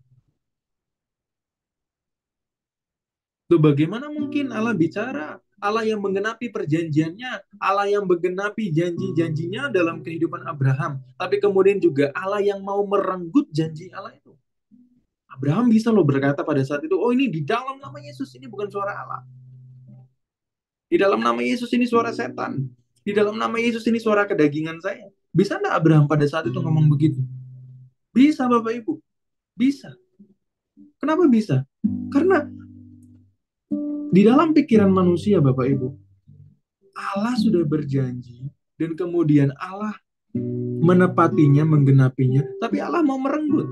Loh, bagaimana mungkin Allah bicara? Allah yang menggenapi perjanjiannya, Allah yang menggenapi janji-janjinya dalam kehidupan Abraham. Tapi kemudian juga Allah yang mau merenggut janji Allah itu. Abraham bisa loh berkata pada saat itu, oh ini di dalam nama Yesus ini bukan suara Allah. Di dalam nama Yesus ini suara setan. Di dalam nama Yesus ini suara kedagingan saya. Bisa nggak Abraham pada saat itu ngomong begitu? Bisa Bapak Ibu. Bisa. Kenapa bisa? Karena di dalam pikiran manusia, Bapak Ibu, Allah sudah berjanji dan kemudian Allah menepatinya, menggenapinya, tapi Allah mau merenggut.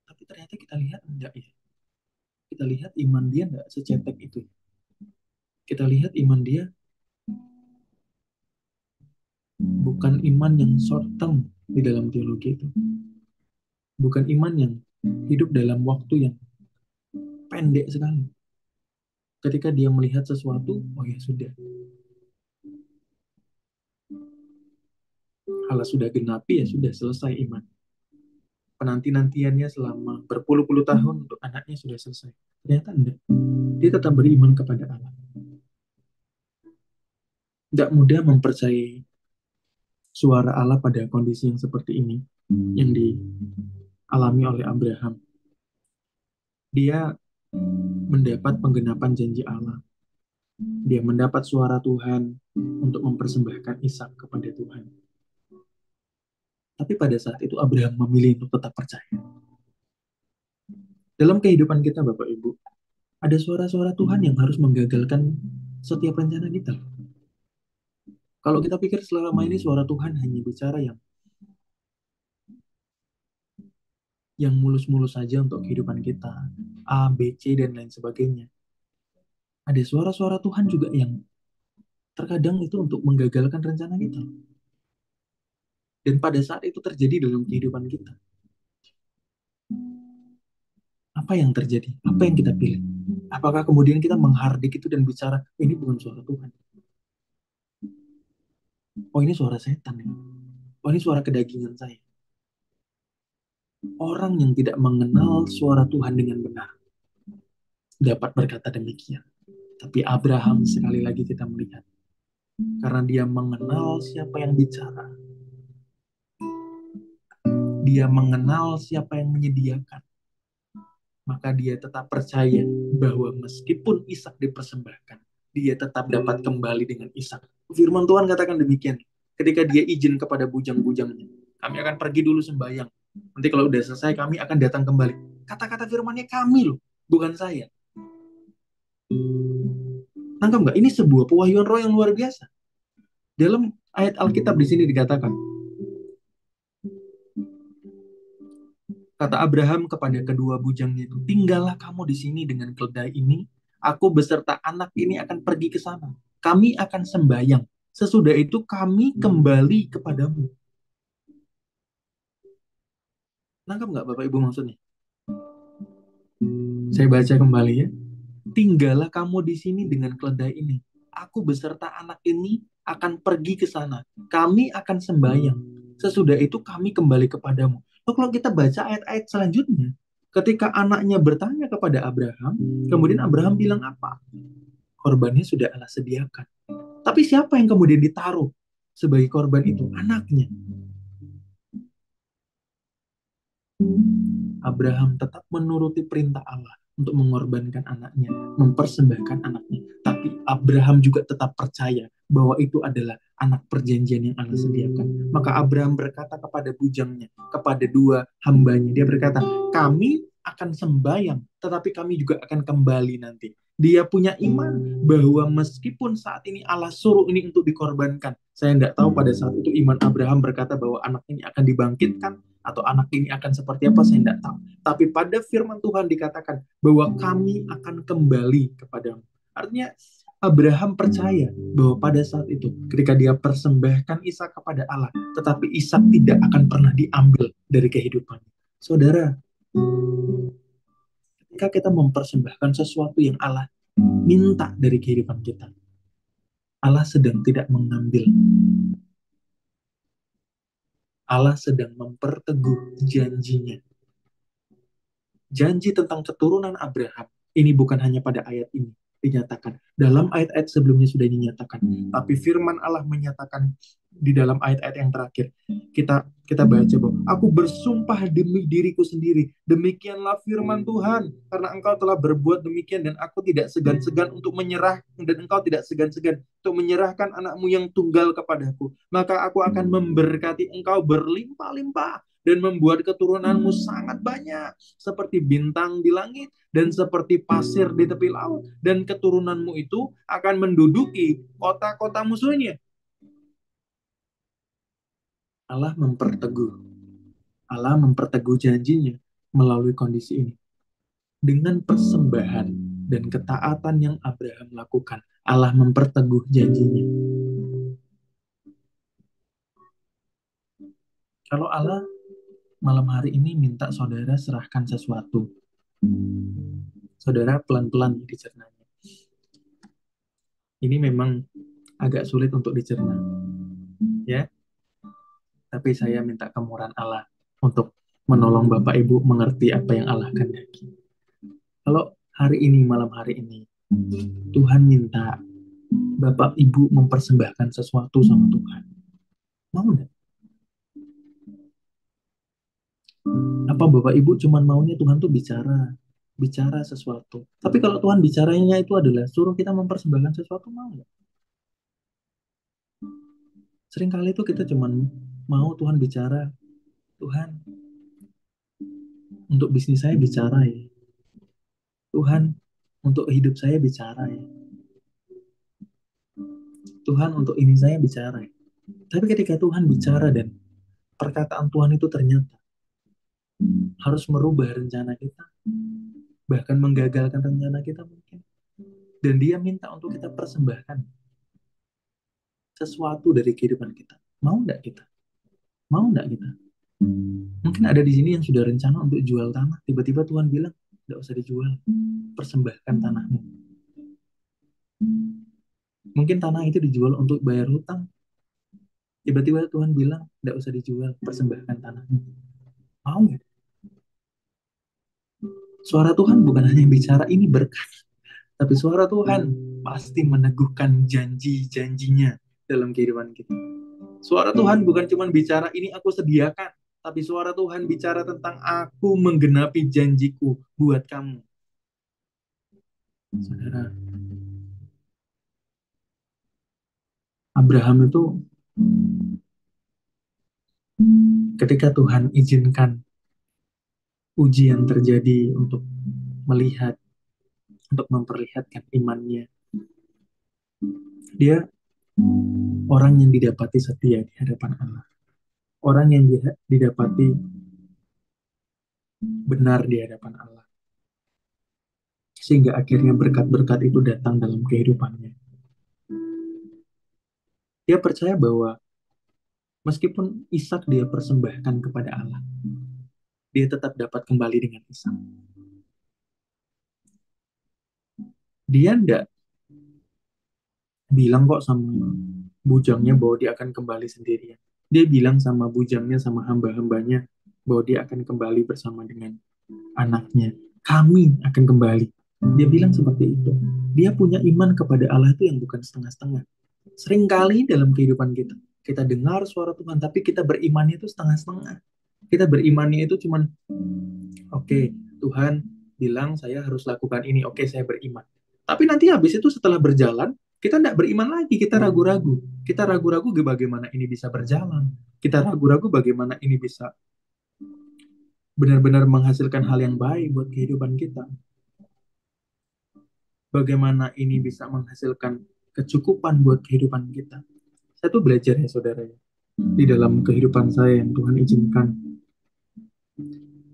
Tapi ternyata kita lihat enggak ya. Kita lihat iman dia enggak secetek itu. Kita lihat iman dia bukan iman yang short term di dalam teologi itu. Bukan iman yang hidup dalam waktu yang pendek sekali. Ketika dia melihat sesuatu, oh ya sudah. Allah sudah genapi, ya sudah selesai iman. Penanti-nantiannya selama berpuluh-puluh tahun untuk anaknya sudah selesai. Ternyata enggak. Dia tetap beriman kepada Allah. Tidak mudah mempercayai suara Allah pada kondisi yang seperti ini, yang dialami oleh Abraham. Dia mendapat penggenapan janji Allah. Dia mendapat suara Tuhan untuk mempersembahkan Ishak kepada Tuhan. Tapi pada saat itu Abraham memilih untuk tetap percaya. Dalam kehidupan kita Bapak Ibu, ada suara-suara Tuhan yang harus menggagalkan setiap rencana kita. Kalau kita pikir selama ini suara Tuhan hanya bicara yang mulus-mulus saja untuk kehidupan kita, A, B, C, dan lain sebagainya. Ada suara-suara Tuhan juga yang terkadang itu untuk menggagalkan rencana kita. Dan pada saat itu terjadi dalam kehidupan kita, apa yang terjadi? Apa yang kita pilih? Apakah kemudian kita menghardik itu dan bicara, ini bukan suara Tuhan. Oh ini suara setan. Oh ini suara kedagingan saya. Orang yang tidak mengenal suara Tuhan dengan benar dapat berkata demikian. Tapi Abraham sekali lagi kita melihat, karena dia mengenal siapa yang bicara, dia mengenal siapa yang menyediakan, maka dia tetap percaya bahwa meskipun Ishak dipersembahkan, dia tetap dapat kembali dengan Ishak. Firman Tuhan katakan demikian. Ketika dia izin kepada bujang-bujangnya, kami akan pergi dulu sembahyang. Nanti kalau udah selesai kami akan datang kembali. Kata-kata firmannya kami loh, bukan saya. Nangkap nggak? Ini sebuah pewahyuan roh yang luar biasa. Dalam ayat Alkitab di sini dikatakan, kata Abraham kepada kedua bujangnya itu, tinggallah kamu di sini dengan keledai ini. Aku beserta anak ini akan pergi ke sana. Kami akan sembahyang. Sesudah itu kami kembali kepadamu. Nangkap nggak Bapak Ibu maksudnya? Saya baca kembali ya. Tinggallah kamu di sini dengan keledai ini. Aku beserta anak ini akan pergi ke sana. Kami akan sembahyang. Sesudah itu kami kembali kepadamu. Lalu kalau kita baca ayat-ayat selanjutnya, ketika anaknya bertanya kepada Abraham, kemudian Abraham bilang apa? Korbannya sudah Allah sediakan. Tapi siapa yang kemudian ditaruh sebagai korban itu? Anaknya. Abraham tetap menuruti perintah Allah untuk mengorbankan anaknya, mempersembahkan anaknya. Tapi Abraham juga tetap percaya bahwa itu adalah anak perjanjian yang Allah sediakan. Maka Abraham berkata kepada bujangnya, kepada dua hambanya, dia berkata, kami akan sembahyang, tetapi kami juga akan kembali nanti. Dia punya iman bahwa meskipun saat ini Allah suruh ini untuk dikorbankan, saya tidak tahu pada saat itu iman Abraham berkata bahwa anak ini akan dibangkitkan, atau anak ini akan seperti apa, saya tidak tahu. Tapi pada firman Tuhan dikatakan bahwa kami akan kembali kepadamu. Artinya Abraham percaya bahwa pada saat itu ketika dia persembahkan Ishak kepada Allah, tetapi Ishak tidak akan pernah diambil dari kehidupannya. Saudara, ketika kita mempersembahkan sesuatu yang Allah minta dari kehidupan kita, Allah sedang tidak mengambil. Allah sedang memperteguh janjinya. Janji tentang keturunan Abraham ini bukan hanya pada ayat ini dinyatakan. Dalam ayat-ayat sebelumnya sudah dinyatakan. Tapi firman Allah menyatakan di dalam ayat-ayat yang terakhir. Kita baca bahwa aku bersumpah demi diriku sendiri. Demikianlah firman Tuhan. Karena engkau telah berbuat demikian dan aku tidak segan-segan untuk menyerah. Dan engkau tidak segan-segan untuk menyerahkan anakmu yang tunggal kepadaku. Maka aku akan memberkati engkau berlimpah-limpah. Dan membuat keturunanmu sangat banyak. Seperti bintang di langit. Dan seperti pasir di tepi laut. Dan keturunanmu itu akan menduduki kota-kota musuhnya. Allah memperteguh janjinya melalui kondisi ini. Dengan persembahan dan ketaatan yang Abraham lakukan, Allah memperteguh janjinya. Kalau Allah malam hari ini minta saudara serahkan sesuatu, saudara pelan-pelan dicernanya. Ini memang agak sulit untuk dicerna, ya. Tapi saya minta kemurahan Allah untuk menolong Bapak Ibu mengerti apa yang Allah kehendaki. Kalau hari ini, malam hari ini, Tuhan minta Bapak Ibu mempersembahkan sesuatu sama Tuhan. Mau nggak? Apa Bapak Ibu cuma maunya Tuhan tuh bicara sesuatu. Tapi kalau Tuhan bicaranya itu adalah suruh kita mempersembahkan sesuatu, mau nggak? Seringkali itu kita cuma mau Tuhan bicara, Tuhan, untuk bisnis saya bicara ya. Tuhan, untuk hidup saya bicara ya. Tuhan, untuk ini saya bicara ya. Tapi ketika Tuhan bicara dan perkataan Tuhan itu ternyata harus merubah rencana kita, bahkan menggagalkan rencana kita mungkin. Dan dia minta untuk kita persembahkan sesuatu dari kehidupan kita. Mau nggak kita? Mau nggak kita? Mungkin ada di sini yang sudah rencana untuk jual tanah. Tiba-tiba Tuhan bilang, nggak usah dijual. Persembahkan tanahmu. Mungkin tanah itu dijual untuk bayar hutang. Tiba-tiba Tuhan bilang, nggak usah dijual. Persembahkan tanahmu. Mau nggak? Suara Tuhan bukan hanya bicara ini berkat. Tapi suara Tuhan pasti meneguhkan janji-janjinya dalam kehidupan kita. Suara Tuhan bukan cuma bicara ini aku sediakan, tapi suara Tuhan bicara tentang aku menggenapi janjiku buat kamu. Saudara, Abraham itu ketika Tuhan izinkan ujian terjadi untuk melihat, untuk memperlihatkan imannya, dia orang yang didapati setia di hadapan Allah, orang yang didapati benar di hadapan Allah, sehingga akhirnya berkat-berkat itu datang dalam kehidupannya. Dia percaya bahwa meskipun Ishak dia persembahkan kepada Allah, dia tetap dapat kembali dengan Ishak. Dia tidak bilang kok sama bujangnya bahwa dia akan kembali sendirian. Dia bilang sama bujangnya, sama hamba-hambanya, bahwa dia akan kembali bersama dengan anaknya. Kami akan kembali. Dia bilang seperti itu. Dia punya iman kepada Allah itu yang bukan setengah-setengah. Seringkali dalam kehidupan kita, kita dengar suara Tuhan, tapi kita berimannya itu setengah-setengah. Kita berimannya itu cuman, oke, Tuhan bilang saya harus lakukan ini, oke, saya beriman. Tapi nanti habis itu setelah berjalan, kita tidak beriman lagi, kita ragu-ragu. Kita ragu-ragu bagaimana ini bisa berjalan. Kita ragu-ragu bagaimana ini bisa benar-benar menghasilkan hal yang baik buat kehidupan kita. Bagaimana ini bisa menghasilkan kecukupan buat kehidupan kita. Saya tuh belajar ya saudara ya, di dalam kehidupan saya yang Tuhan izinkan.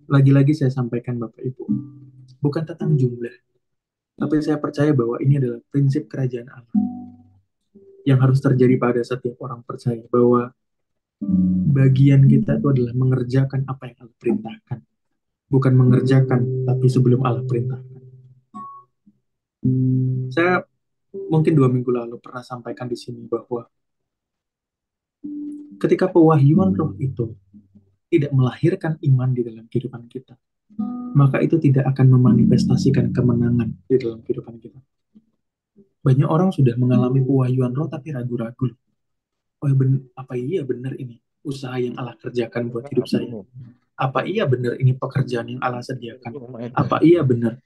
Lagi-lagi saya sampaikan Bapak Ibu, bukan tentang jumlah, tapi saya percaya bahwa ini adalah prinsip kerajaan Allah yang harus terjadi pada setiap orang percaya, bahwa bagian kita itu adalah mengerjakan apa yang Allah perintahkan, bukan mengerjakan tapi sebelum Allah perintahkan. Saya mungkin 2 minggu lalu pernah sampaikan di sini bahwa ketika pewahyuan roh itu tidak melahirkan iman di dalam kehidupan kita, maka itu tidak akan memanifestasikan kemenangan di dalam kehidupan kita. Banyak orang sudah mengalami pewahyuan roh tapi ragu-ragu. Oh, apa iya benar ini usaha yang Allah kerjakan buat hidup saya? Apa iya benar ini pekerjaan yang Allah sediakan? Apa iya benar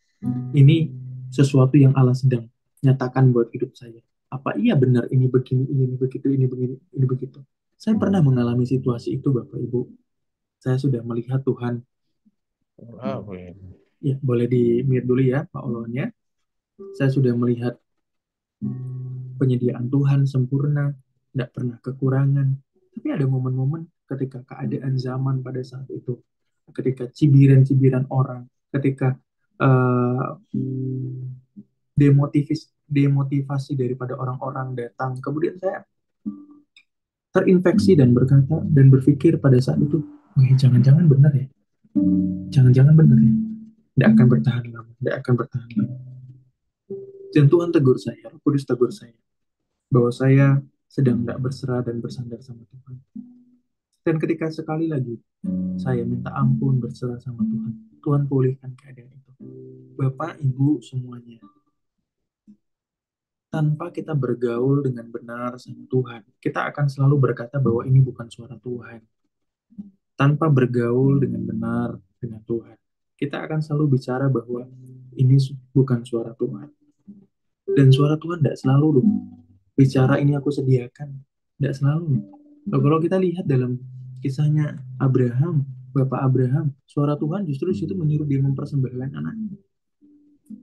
ini sesuatu yang Allah sedang nyatakan buat hidup saya? Apa iya benar ini begini, ini begitu, ini begini, ini begitu? Saya pernah mengalami situasi itu, Bapak Ibu. Saya sudah melihat Tuhan. Ya, boleh di-mute dulu ya, Pak Olonnya. Saya sudah melihat penyediaan Tuhan sempurna, tidak pernah kekurangan. Tapi ada momen-momen ketika keadaan zaman pada saat itu, ketika cibiran-cibiran orang, ketika demotivasi daripada orang-orang datang, kemudian saya terinfeksi dan berkata dan berpikir pada saat itu, jangan-jangan benar ya, jangan-jangan benar ya, tidak akan bertahan lama, tidak akan bertahan lama. Dan Tuhan tegur saya, Roh Kudus tegur saya, bahwa saya sedang tidak berserah dan bersandar sama Tuhan. Dan ketika sekali lagi saya minta ampun, berserah sama Tuhan, Tuhan pulihkan keadaan itu. Bapak, Ibu semuanya, tanpa kita bergaul dengan benar sama Tuhan, kita akan selalu berkata bahwa ini bukan suara Tuhan. Tanpa bergaul dengan benar dengan Tuhan, kita akan selalu bicara bahwa ini bukan suara Tuhan. Dan suara Tuhan tidak selalu loh bicara ini aku sediakan, tidak selalu. Nah, kalau kita lihat dalam kisahnya Abraham, Bapak Abraham, suara Tuhan justru di situ menyuruh dia mempersembahkan anaknya.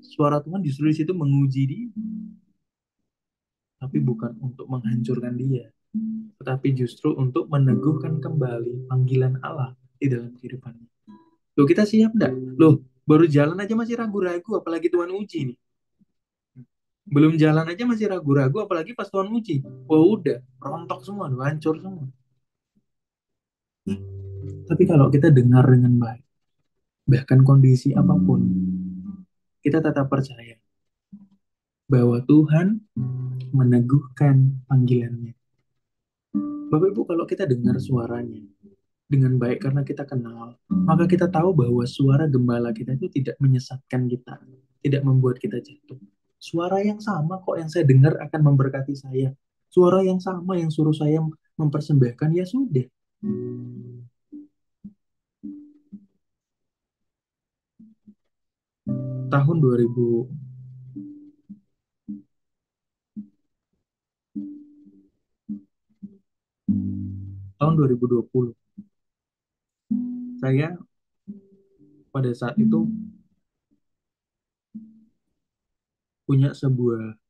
Suara Tuhan justru di situ menguji dia, tapi bukan untuk menghancurkan dia, tetapi justru untuk meneguhkan kembali panggilan Allah di dalam kehidupannya. Loh, kita siap enggak? Loh, baru jalan aja masih ragu-ragu, apalagi Tuhan uji nih. Belum jalan aja masih ragu-ragu, apalagi pas Tuhan uji. Wah, udah, rontok semua, udah hancur semua. Tapi kalau kita dengar dengan baik, bahkan kondisi apapun, kita tetap percaya bahwa Tuhan meneguhkan panggilannya. Bapak Ibu, kalau kita dengar suaranya dengan baik karena kita kenal, maka kita tahu bahwa suara gembala kita itu tidak menyesatkan kita, tidak membuat kita jatuh. Suara yang sama kok yang saya dengar akan memberkati saya. Suara yang sama yang suruh saya mempersembahkan, ya sudah. Tahun 2000 tahun 2020. Saya pada saat itu punya sebuah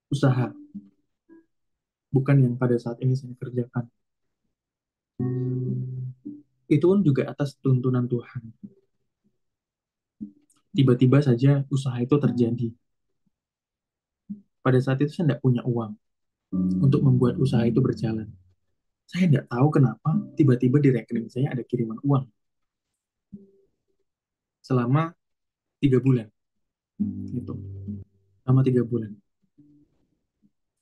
usaha, bukan yang pada saat ini saya kerjakan. Itu pun juga atas tuntunan Tuhan. Tiba-tiba saja usaha itu terjadi. Pada saat itu saya tidak punya uang untuk membuat usaha itu berjalan. Saya tidak tahu kenapa tiba-tiba di rekening saya ada kiriman uang selama 3 bulan. Gitu. Selama 3 bulan.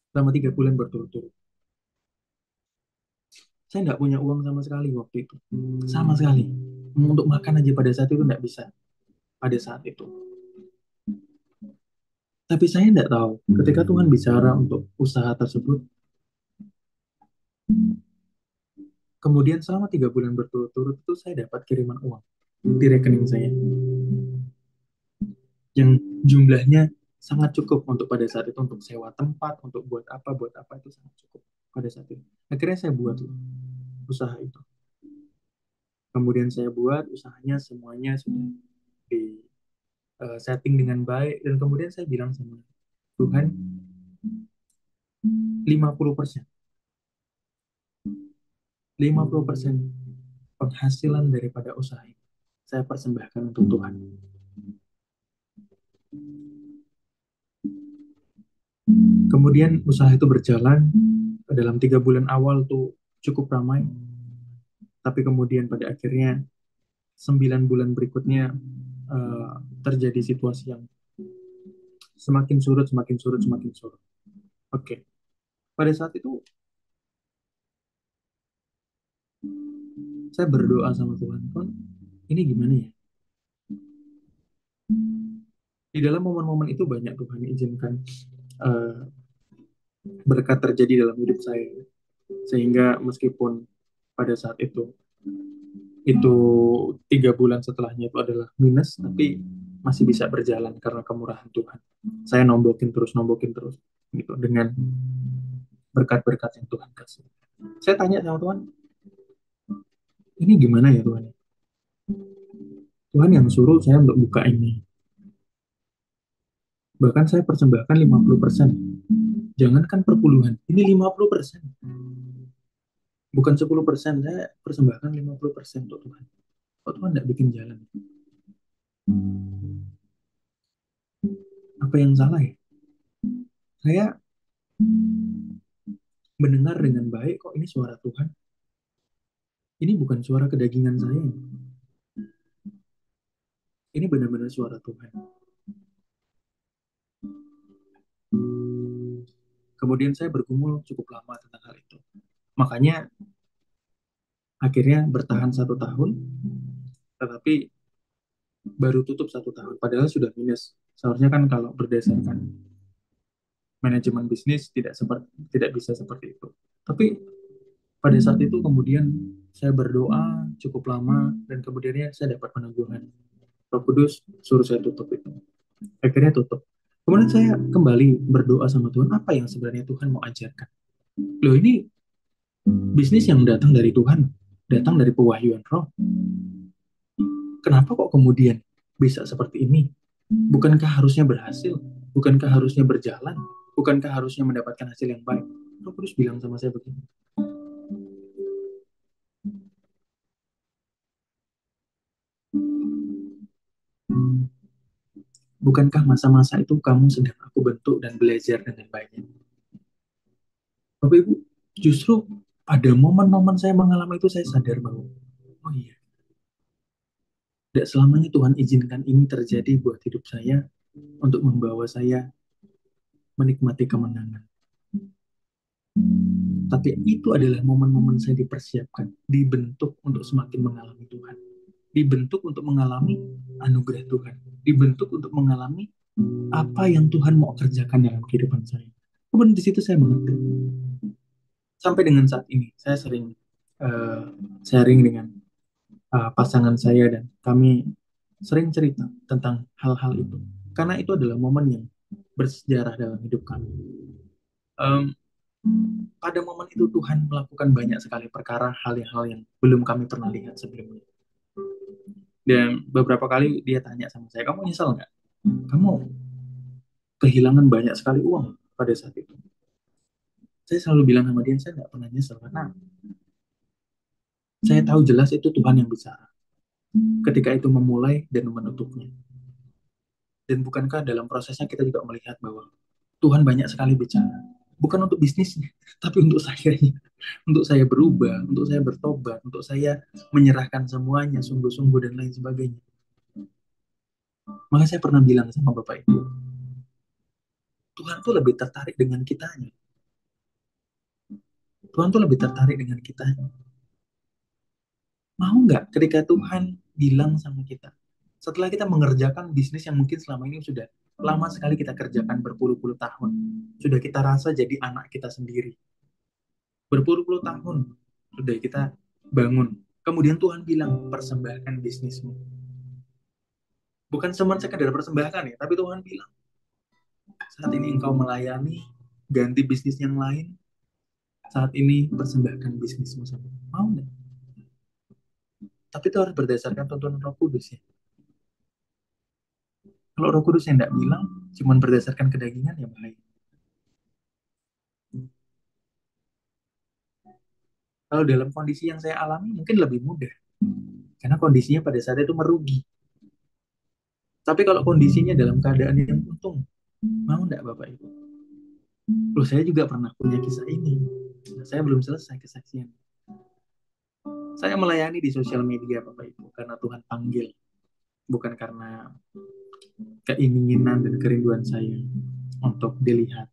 Selama 3 bulan berturut-turut. Saya tidak punya uang sama sekali waktu itu. Sama sekali. Untuk makan aja pada saat itu tidak bisa. Pada saat itu. Tapi saya tidak tahu. Ketika Tuhan bicara untuk usaha tersebut, kemudian selama 3 bulan berturut-turut itu saya dapat kiriman uang di rekening saya. Yang jumlahnya sangat cukup untuk pada saat itu, untuk sewa tempat, untuk buat apa itu sangat cukup pada saat itu. Akhirnya saya buat usaha itu. Kemudian saya buat usahanya, semuanya sudah di setting dengan baik, dan kemudian saya bilang sama Tuhan, 50% penghasilan daripada usaha ini saya persembahkan untuk Tuhan. Kemudian usaha itu berjalan. Dalam 3 bulan awal tuh cukup ramai, tapi kemudian pada akhirnya 9 bulan berikutnya terjadi situasi yang semakin surut. Oke. Pada saat itu saya berdoa sama Tuhan, ini gimana ya? Di dalam momen-momen itu banyak Tuhan izinkan berkat terjadi dalam hidup saya, sehingga meskipun pada saat itu 3 bulan setelahnya itu adalah minus, tapi masih bisa berjalan karena kemurahan Tuhan. Saya nombokin terus gitu, dengan berkat-berkat yang Tuhan kasih. Saya tanya sama Tuhan, ini gimana ya Tuhan? Tuhan yang suruh saya untuk buka ini. Bahkan saya persembahkan 50%. Jangankan perpuluhan, ini 50%. Bukan 10%, saya persembahkan 50% untuk Tuhan. Kok Tuhan tidak bikin jalan? Apa yang salah ya? Saya mendengar dengan baik, kok ini suara Tuhan. Ini bukan suara kedagingan saya. Ini benar-benar suara Tuhan. Kemudian saya bergumul cukup lama tentang hal itu. Makanya akhirnya bertahan 1 tahun, tetapi baru tutup 1 tahun. Padahal sudah minus. Seharusnya kan kalau berdasarkan manajemen bisnis tidak bisa seperti itu. Tapi pada saat itu kemudian saya berdoa cukup lama, dan kemudiannya saya dapat peneguhan. Roh Kudus suruh saya tutup itu. Akhirnya tutup. Kemudian saya kembali berdoa sama Tuhan, apa yang sebenarnya Tuhan mau ajarkan? Loh, ini bisnis yang datang dari Tuhan, datang dari pewahyuan roh. Kenapa kok kemudian bisa seperti ini? Bukankah harusnya berhasil? Bukankah harusnya berjalan? Bukankah harusnya mendapatkan hasil yang baik? Roh Kudus bilang sama saya begini. Bukankah masa-masa itu kamu sedang aku bentuk dan belajar dengan baiknya? Bapak Ibu, justru pada momen-momen saya mengalami itu, saya sadar bahwa, oh iya, tidak selamanya Tuhan izinkan ini terjadi buat hidup saya untuk membawa saya menikmati kemenangan. Tapi itu adalah momen-momen saya dipersiapkan, dibentuk untuk semakin mengalami Tuhan. Dibentuk untuk mengalami anugerah Tuhan. Dibentuk untuk mengalami apa yang Tuhan mau kerjakan dalam kehidupan saya. Kemudian di situ saya mengerti. Sampai dengan saat ini, saya sering sharing dengan pasangan saya, dan kami sering cerita tentang hal-hal itu. Karena itu adalah momen yang bersejarah dalam hidup kami. pada momen itu Tuhan melakukan banyak sekali perkara, hal-hal yang belum kami pernah lihat sebelumnya. Dan beberapa kali dia tanya sama saya, kamu nyesel nggak? Kamu kehilangan banyak sekali uang pada saat itu. Saya selalu bilang sama dia, saya nggak pernah nyesel karena saya tahu jelas itu Tuhan yang bicara. Ketika itu memulai dan menutupnya. Dan bukankah dalam prosesnya kita juga melihat bahwa Tuhan banyak sekali bicara. Bukan untuk bisnisnya, tapi untuk saya. Untuk saya berubah, untuk saya bertobat, untuk saya menyerahkan semuanya sungguh-sungguh dan lain sebagainya. Maka saya pernah bilang sama Bapak Ibu, Tuhan tuh lebih tertarik dengan kitanya. Tuhan tuh lebih tertarik dengan kitanya. Mau nggak ketika Tuhan bilang sama kita, setelah kita mengerjakan bisnis yang mungkin selama ini sudah lama sekali kita kerjakan berpuluh-puluh tahun, sudah kita rasa jadi anak kita sendiri, berpuluh-puluh tahun sudah kita bangun, kemudian Tuhan bilang persembahkan bisnismu, bukan cuma sekedar persembahkan ya, tapi Tuhan bilang saat ini engkau melayani, ganti bisnis yang lain, saat ini persembahkan bisnismu sama. Mau nggak? Tapi itu harus berdasarkan tuntunan Roh Kudus ya. Kalau Roh Kudus yang tidak bilang, cuma berdasarkan kedagingan ya bahaya. Kalau dalam kondisi yang saya alami mungkin lebih mudah. Karena kondisinya pada saat itu merugi. Tapi kalau kondisinya dalam keadaan yang untung, mau enggak Bapak Ibu? Loh, saya juga pernah punya kisah ini. Saya belum selesai kesaksian. Saya melayani di sosial media Bapak Ibu karena Tuhan panggil. Bukan karena keinginan dan kerinduan saya untuk dilihat.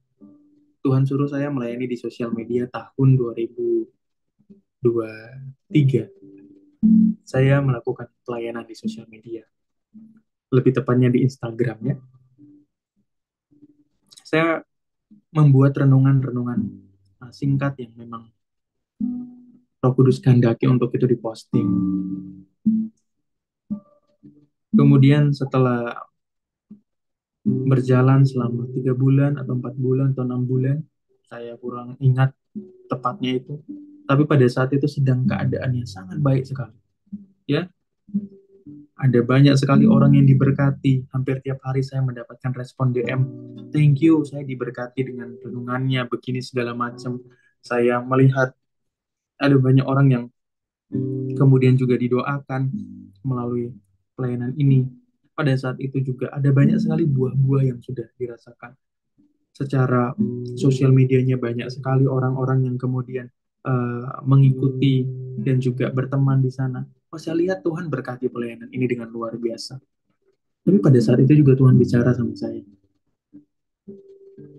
Tuhan suruh saya melayani di sosial media tahun 2023. Saya melakukan pelayanan di sosial media. Lebih tepatnya di Instagram ya. Saya membuat renungan-renungan singkat yang memang Roh Kudus kehendaki untuk itu diposting. Kemudian setelah berjalan selama 3 bulan atau 4 bulan atau 6 bulan, saya kurang ingat tepatnya itu. Tapi pada saat itu sedang keadaan yang sangat baik sekali. Ya, ada banyak sekali orang yang diberkati. Hampir tiap hari saya mendapatkan respon DM. Thank you, saya diberkati dengan renungannya, begini segala macam. Saya melihat ada banyak orang yang kemudian juga didoakan melalui pelayanan ini. Pada saat itu juga ada banyak sekali buah-buah yang sudah dirasakan. Secara sosial medianya banyak sekali orang-orang yang kemudian mengikuti dan juga berteman di sana. Saya lihat Tuhan berkati pelayanan ini dengan luar biasa. Tapi pada saat itu juga Tuhan bicara sama saya.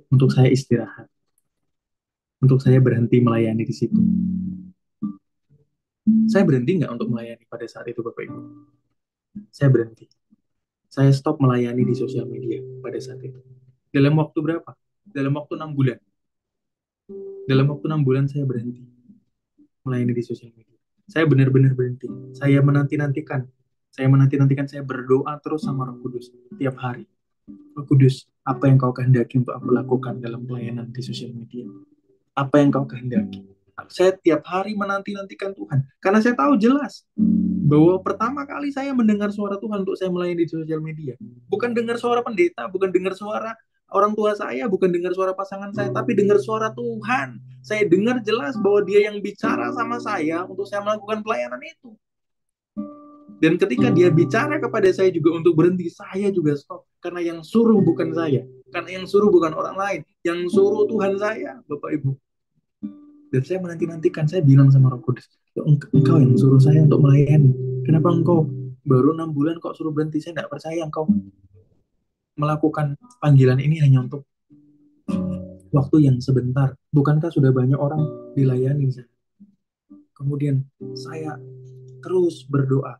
Untuk saya istirahat. Untuk saya berhenti melayani di situ. Saya berhenti nggak untuk melayani pada saat itu Bapak Ibu? Saya berhenti. Saya stop melayani di sosial media pada saat itu. Dalam waktu berapa? Dalam waktu 6 bulan. Dalam waktu 6 bulan saya berhenti melayani di sosial media. Saya benar-benar berhenti. Saya menanti-nantikan. Saya berdoa terus sama Roh Kudus tiap hari. Roh Kudus, apa yang kau kehendaki untuk aku lakukan dalam pelayanan di sosial media? Apa yang kau kehendaki? Saya tiap hari menanti-nantikan Tuhan. Karena saya tahu jelas bahwa pertama kali saya mendengar suara Tuhan untuk saya melayani di sosial media. Bukan dengar suara pendeta, bukan dengar suara orang tua saya, bukan dengar suara pasangan saya, tapi dengar suara Tuhan. Saya dengar jelas bahwa Dia yang bicara sama saya untuk saya melakukan pelayanan itu. Dan ketika Dia bicara kepada saya juga untuk berhenti, saya juga stop. Karena yang suruh bukan saya. Karena yang suruh bukan orang lain. Yang suruh Tuhan saya, Bapak Ibu. Dan saya menanti-nantikan, saya bilang sama Roh Kudus, engkau yang suruh saya untuk melayani. Kenapa engkau baru 6 bulan kok suruh berhenti? Saya tidak percaya engkau melakukan panggilan ini hanya untuk waktu yang sebentar. Bukankah sudah banyak orang dilayani? Kemudian saya terus berdoa.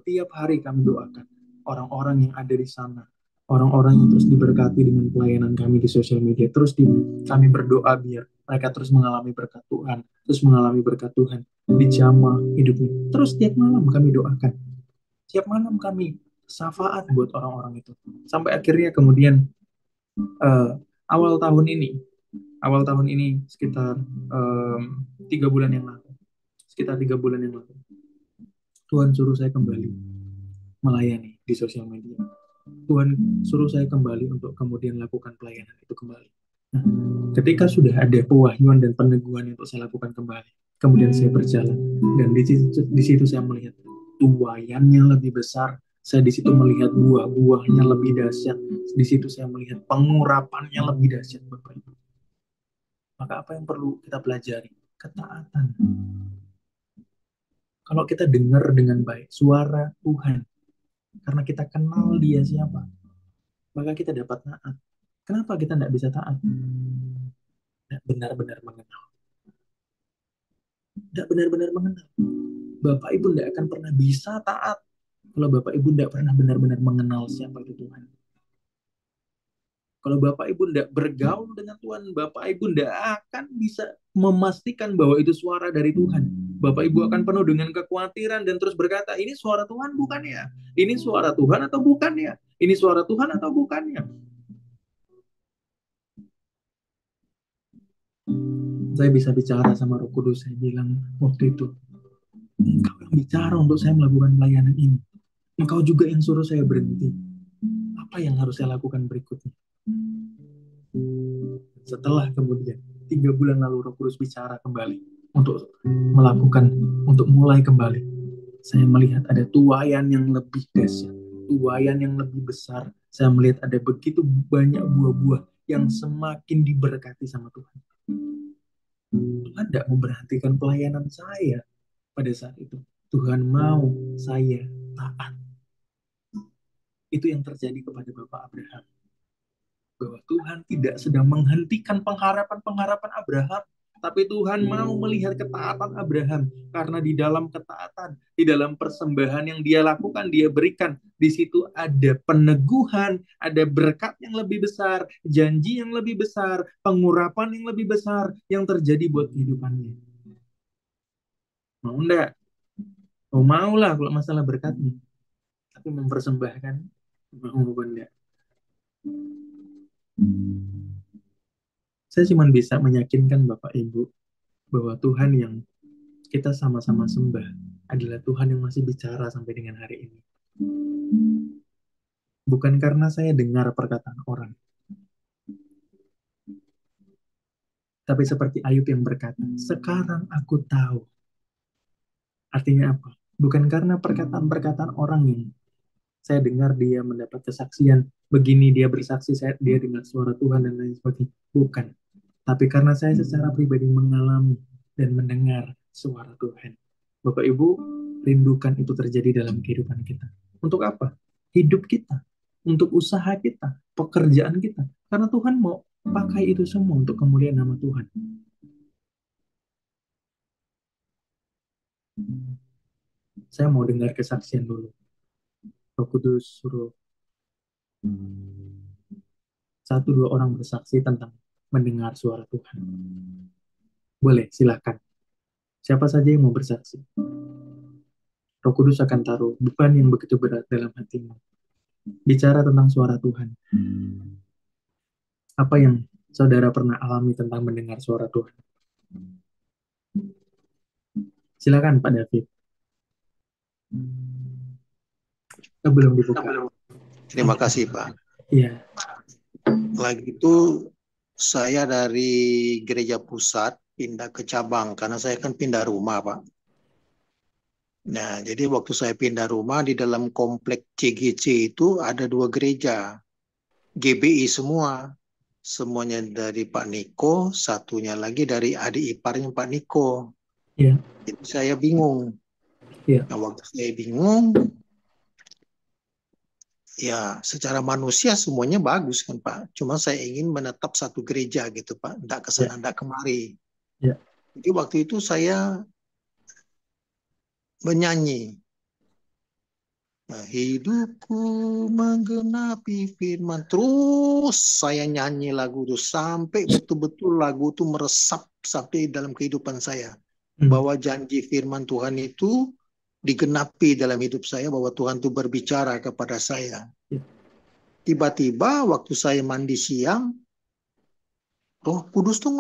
Tiap hari kami doakan orang-orang yang ada di sana. Orang-orang yang terus diberkati dengan pelayanan kami di sosial media. Kami berdoa biar mereka terus mengalami berkat Tuhan. Terus mengalami berkat Tuhan. Dijamah hidupnya. Terus tiap malam kami doakan. Tiap malam kami syafaat buat orang-orang itu. Sampai akhirnya kemudian awal tahun ini awal tahun ini sekitar 3 bulan yang lalu. Sekitar 3 bulan yang lalu. Tuhan suruh saya kembali melayani di sosial media. Tuhan suruh saya kembali untuk kemudian lakukan pelayanan itu kembali. Nah, ketika sudah ada pewahyuan dan peneguhan untuk saya lakukan kembali, kemudian saya berjalan, dan di situ saya melihat tuaiannya lebih besar. Saya di situ melihat buah-buahnya lebih dahsyat. Di situ saya melihat pengurapannya lebih dahsyat, Bapak Ibu. Maka apa yang perlu kita pelajari? Ketaatan. Kalau kita dengar dengan baik suara Tuhan, karena kita kenal Dia siapa, maka kita dapat taat. Kenapa kita tidak bisa taat? Tidak benar-benar mengenal. Tidak benar-benar mengenal. Bapak Ibu tidak akan pernah bisa taat kalau Bapak Ibu tidak pernah benar-benar mengenal siapa itu Tuhan. Kalau Bapak Ibu tidak bergaul dengan Tuhan, Bapak Ibu tidak akan bisa memastikan bahwa itu suara dari Tuhan. Bapak Ibu akan penuh dengan kekhawatiran dan terus berkata, ini suara Tuhan bukan ya? Ini suara Tuhan atau bukan ya? Ini suara Tuhan atau bukan ya? Saya bisa bicara sama Roh Kudus, saya bilang waktu itu, Engkau yang bicara untuk saya melakukan pelayanan ini. Engkau juga yang suruh saya berhenti. Apa yang harus saya lakukan berikutnya? Setelah kemudian 3 bulan lalu Roh Kudus bicara kembali untuk mulai kembali. Saya melihat ada tuaian yang lebih dahsyat, tuaian yang lebih besar. Saya melihat ada begitu banyak buah-buah yang semakin diberkati sama Tuhan. Tuhan tidak memberhentikan pelayanan saya pada saat itu. Tuhan mau saya taat. Itu yang terjadi kepada Bapak Abraham. Bahwa Tuhan tidak sedang menghentikan pengharapan-pengharapan Abraham, tapi Tuhan mau melihat ketaatan Abraham. Karena di dalam ketaatan, di dalam persembahan yang dia lakukan, dia berikan, di situ ada peneguhan, ada berkat yang lebih besar, janji yang lebih besar, pengurapan yang lebih besar yang terjadi buat kehidupannya. Mau enggak? Oh, maulah kalau masalah berkatnya. Tapi mempersembahkan, mau enggak? Saya cuma bisa meyakinkan Bapak Ibu bahwa Tuhan yang kita sama-sama sembah adalah Tuhan yang masih bicara sampai dengan hari ini. Bukan karena saya dengar perkataan orang, tapi seperti Ayub yang berkata, sekarang aku tahu. Artinya apa? Bukan karena perkataan-perkataan orang yang saya dengar dia mendapat kesaksian, begini dia bersaksi, dia dengar suara Tuhan dan lain sebagainya. Bukan. Tapi karena saya secara pribadi mengalami dan mendengar suara Tuhan. Bapak Ibu, rindukan itu terjadi dalam kehidupan kita. Untuk apa? Hidup kita. Untuk usaha kita. Pekerjaan kita. Karena Tuhan mau pakai itu semua untuk kemuliaan nama Tuhan. Saya mau dengar kesaksian dulu. Roh Kudus suruh 1-2 orang bersaksi tentang mendengar suara Tuhan. Boleh, silakan. Siapa saja yang mau bersaksi. Roh Kudus akan taruh beban yang begitu berat dalam hatimu. Bicara tentang suara Tuhan. Apa yang saudara pernah alami tentang mendengar suara Tuhan? Silakan Pak David. Belum dibuka. Terima kasih Pak. Iya. Lagi itu saya dari gereja pusat pindah ke cabang karena saya kan pindah rumah Pak. Nah, jadi waktu saya pindah rumah di dalam komplek CGC itu ada 2 gereja. GBI semua. Semuanya dari Pak Niko, satunya lagi dari adik iparnya Pak Niko. Iya. Jadi saya bingung. Iya. Nah, waktu saya bingung, ya secara manusia semuanya bagus kan Pak. Cuma saya ingin menetap satu gereja gitu Pak. Nggak ke sana, nggak kemari. Ya. Jadi waktu itu saya menyanyi. Nah, hidupku menggenapi firman. Terus saya nyanyi lagu itu sampai betul-betul lagu itu meresap sampai dalam kehidupan saya. Bahwa janji firman Tuhan itu digenapi dalam hidup saya, bahwa Tuhan itu berbicara kepada saya. Tiba-tiba waktu saya mandi siang, Roh Kudus tuh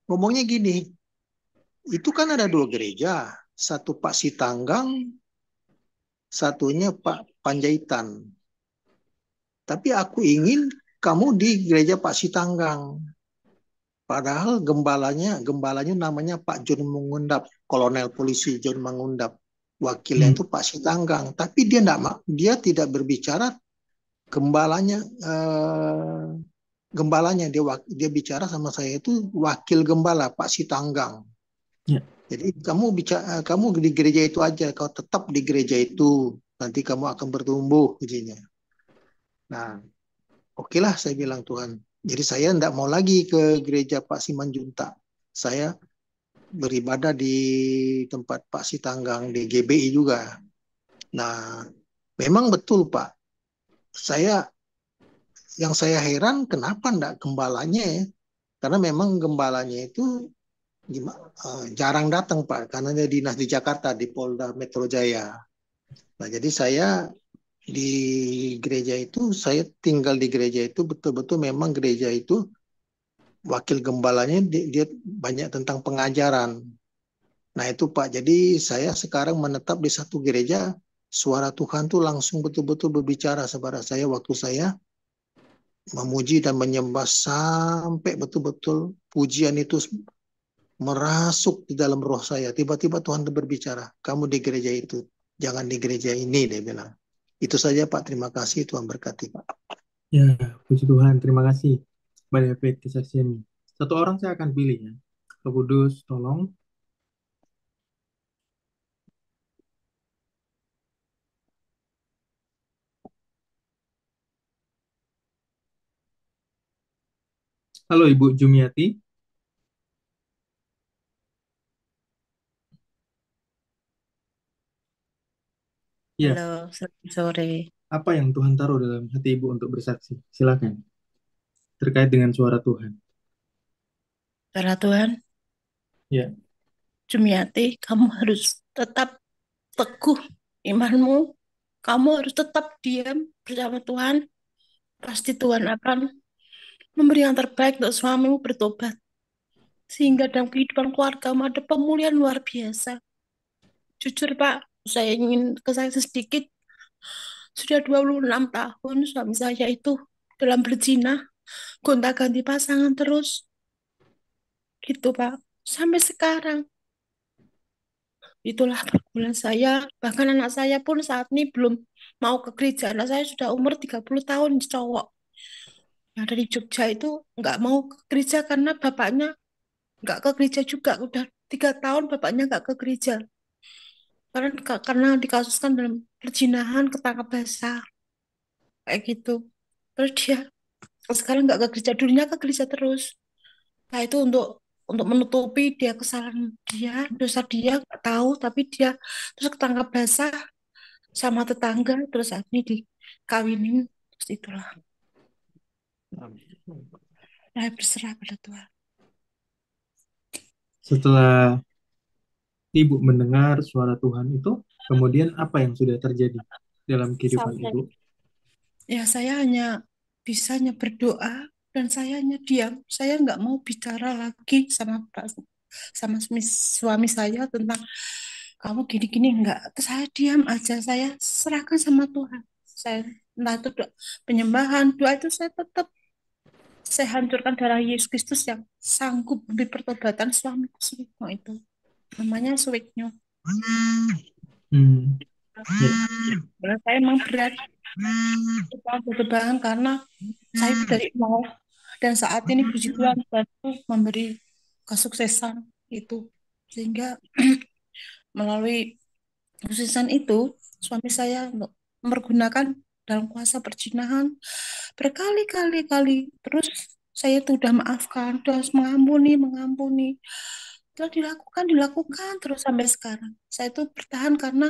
ngomongnya gini, itu kan ada dua gereja, satu Pak Sitanggang, satunya Pak Panjaitan. Tapi aku ingin kamu di gereja Pak Sitanggang. Padahal gembalanya namanya Pak John Mangundap, kolonel polisi John Mangundap. Wakilnya itu Pak Sitanggang. Tapi dia tidak berbicara gembalanya dia bicara sama saya itu wakil gembala Pak Sitanggang. Ya. Jadi kamu di gereja itu aja, kau tetap di gereja itu, nanti kamu akan bertumbuh gajinya. Nah, oke lah saya bilang Tuhan. Jadi saya tidak mau lagi ke gereja Pak Simanjuntak. Saya beribadah di tempat Pak Sitanggang di GBI juga. Nah, memang betul Pak. Yang saya heran kenapa enggak gembalanya ya? Karena memang gembalanya itu jarang datang Pak, karena dia dinas di Jakarta di Polda Metro Jaya. Nah, jadi saya di gereja itu, saya tinggal di gereja itu betul-betul memang gereja itu wakil gembalanya dia banyak tentang pengajaran. Nah itu Pak, jadi saya sekarang menetap di satu gereja, suara Tuhan tuh langsung betul-betul berbicara kepada saya waktu saya memuji dan menyembah sampai betul-betul pujian itu merasuk di dalam roh saya. Tiba-tiba Tuhan berbicara, kamu di gereja itu, jangan di gereja ini, dia bilang. Itu saja Pak, terima kasih, Tuhan berkati Pak. Ya, puji Tuhan, terima kasih pada kesaksiannya. Satu orang saya akan pilih ya. Roh Kudus, tolong. Halo Ibu Jumiati. Ya, Halo, selamat sore. apa yang Tuhan taruh dalam hati Ibu untuk bersaksi? Silakan. Terkait dengan suara Tuhan. Suara Tuhan, Ya. Jumiati, kamu harus tetap teguh imanmu. Kamu harus tetap diam bersama Tuhan. Pasti Tuhan akan memberi yang terbaik untuk suamimu bertobat. Sehingga dalam kehidupan keluargamu ada pemulihan luar biasa. Jujur Pak, saya ingin kesaksian sedikit. Sudah 26 tahun suami saya itu dalam berzina, gonta-ganti pasangan terus. Gitu Pak, sampai sekarang. Itulah pergumulan saya. Bahkan anak saya pun saat ini belum mau ke gereja. Anak saya sudah umur 30 tahun, cowok. Yang dari Jogja itu nggak mau ke gereja karena bapaknya nggak ke gereja juga. Udah 3 tahun bapaknya nggak ke gereja. Karena dikasuskan dalam perzinahan, ketangkap basah. Kayak gitu. Terus dia sekarang nggak ke gereja. Dulunya ke gereja terus. Nah itu untuk menutupi dia kesalahan dia, dosa dia nggak tahu, tapi dia terus ketangkap basah sama tetangga, terus saat ini dikawinin, terus itulah. Saya berserah pada Tuhan. Setelah Ibu mendengar suara Tuhan itu, kemudian apa yang sudah terjadi dalam kehidupan Sampai Ibu? ya saya hanya bisanya berdoa dan saya hanya diam. Saya nggak mau bicara lagi sama suami saya tentang kamu gini-gini enggak. Terus saya diam aja, saya serahkan sama Tuhan. Saya entah itu penyembahan, doa itu saya hancurkan darah Yesus Kristus yang sanggup memberi pertobatan suamiku Suwikno itu. Namanya Suwikno. Benar saya memang berat berkembang karena saya dari nol dan saat ini puji Tuhan bantu memberi kesuksesan itu sehingga melalui kesuksesan itu suami saya mempergunakan dalam kuasa perzinahan berkali-kali terus saya itu udah maafkan, udah mengampuni telah dilakukan terus sampai sekarang. Saya itu bertahan karena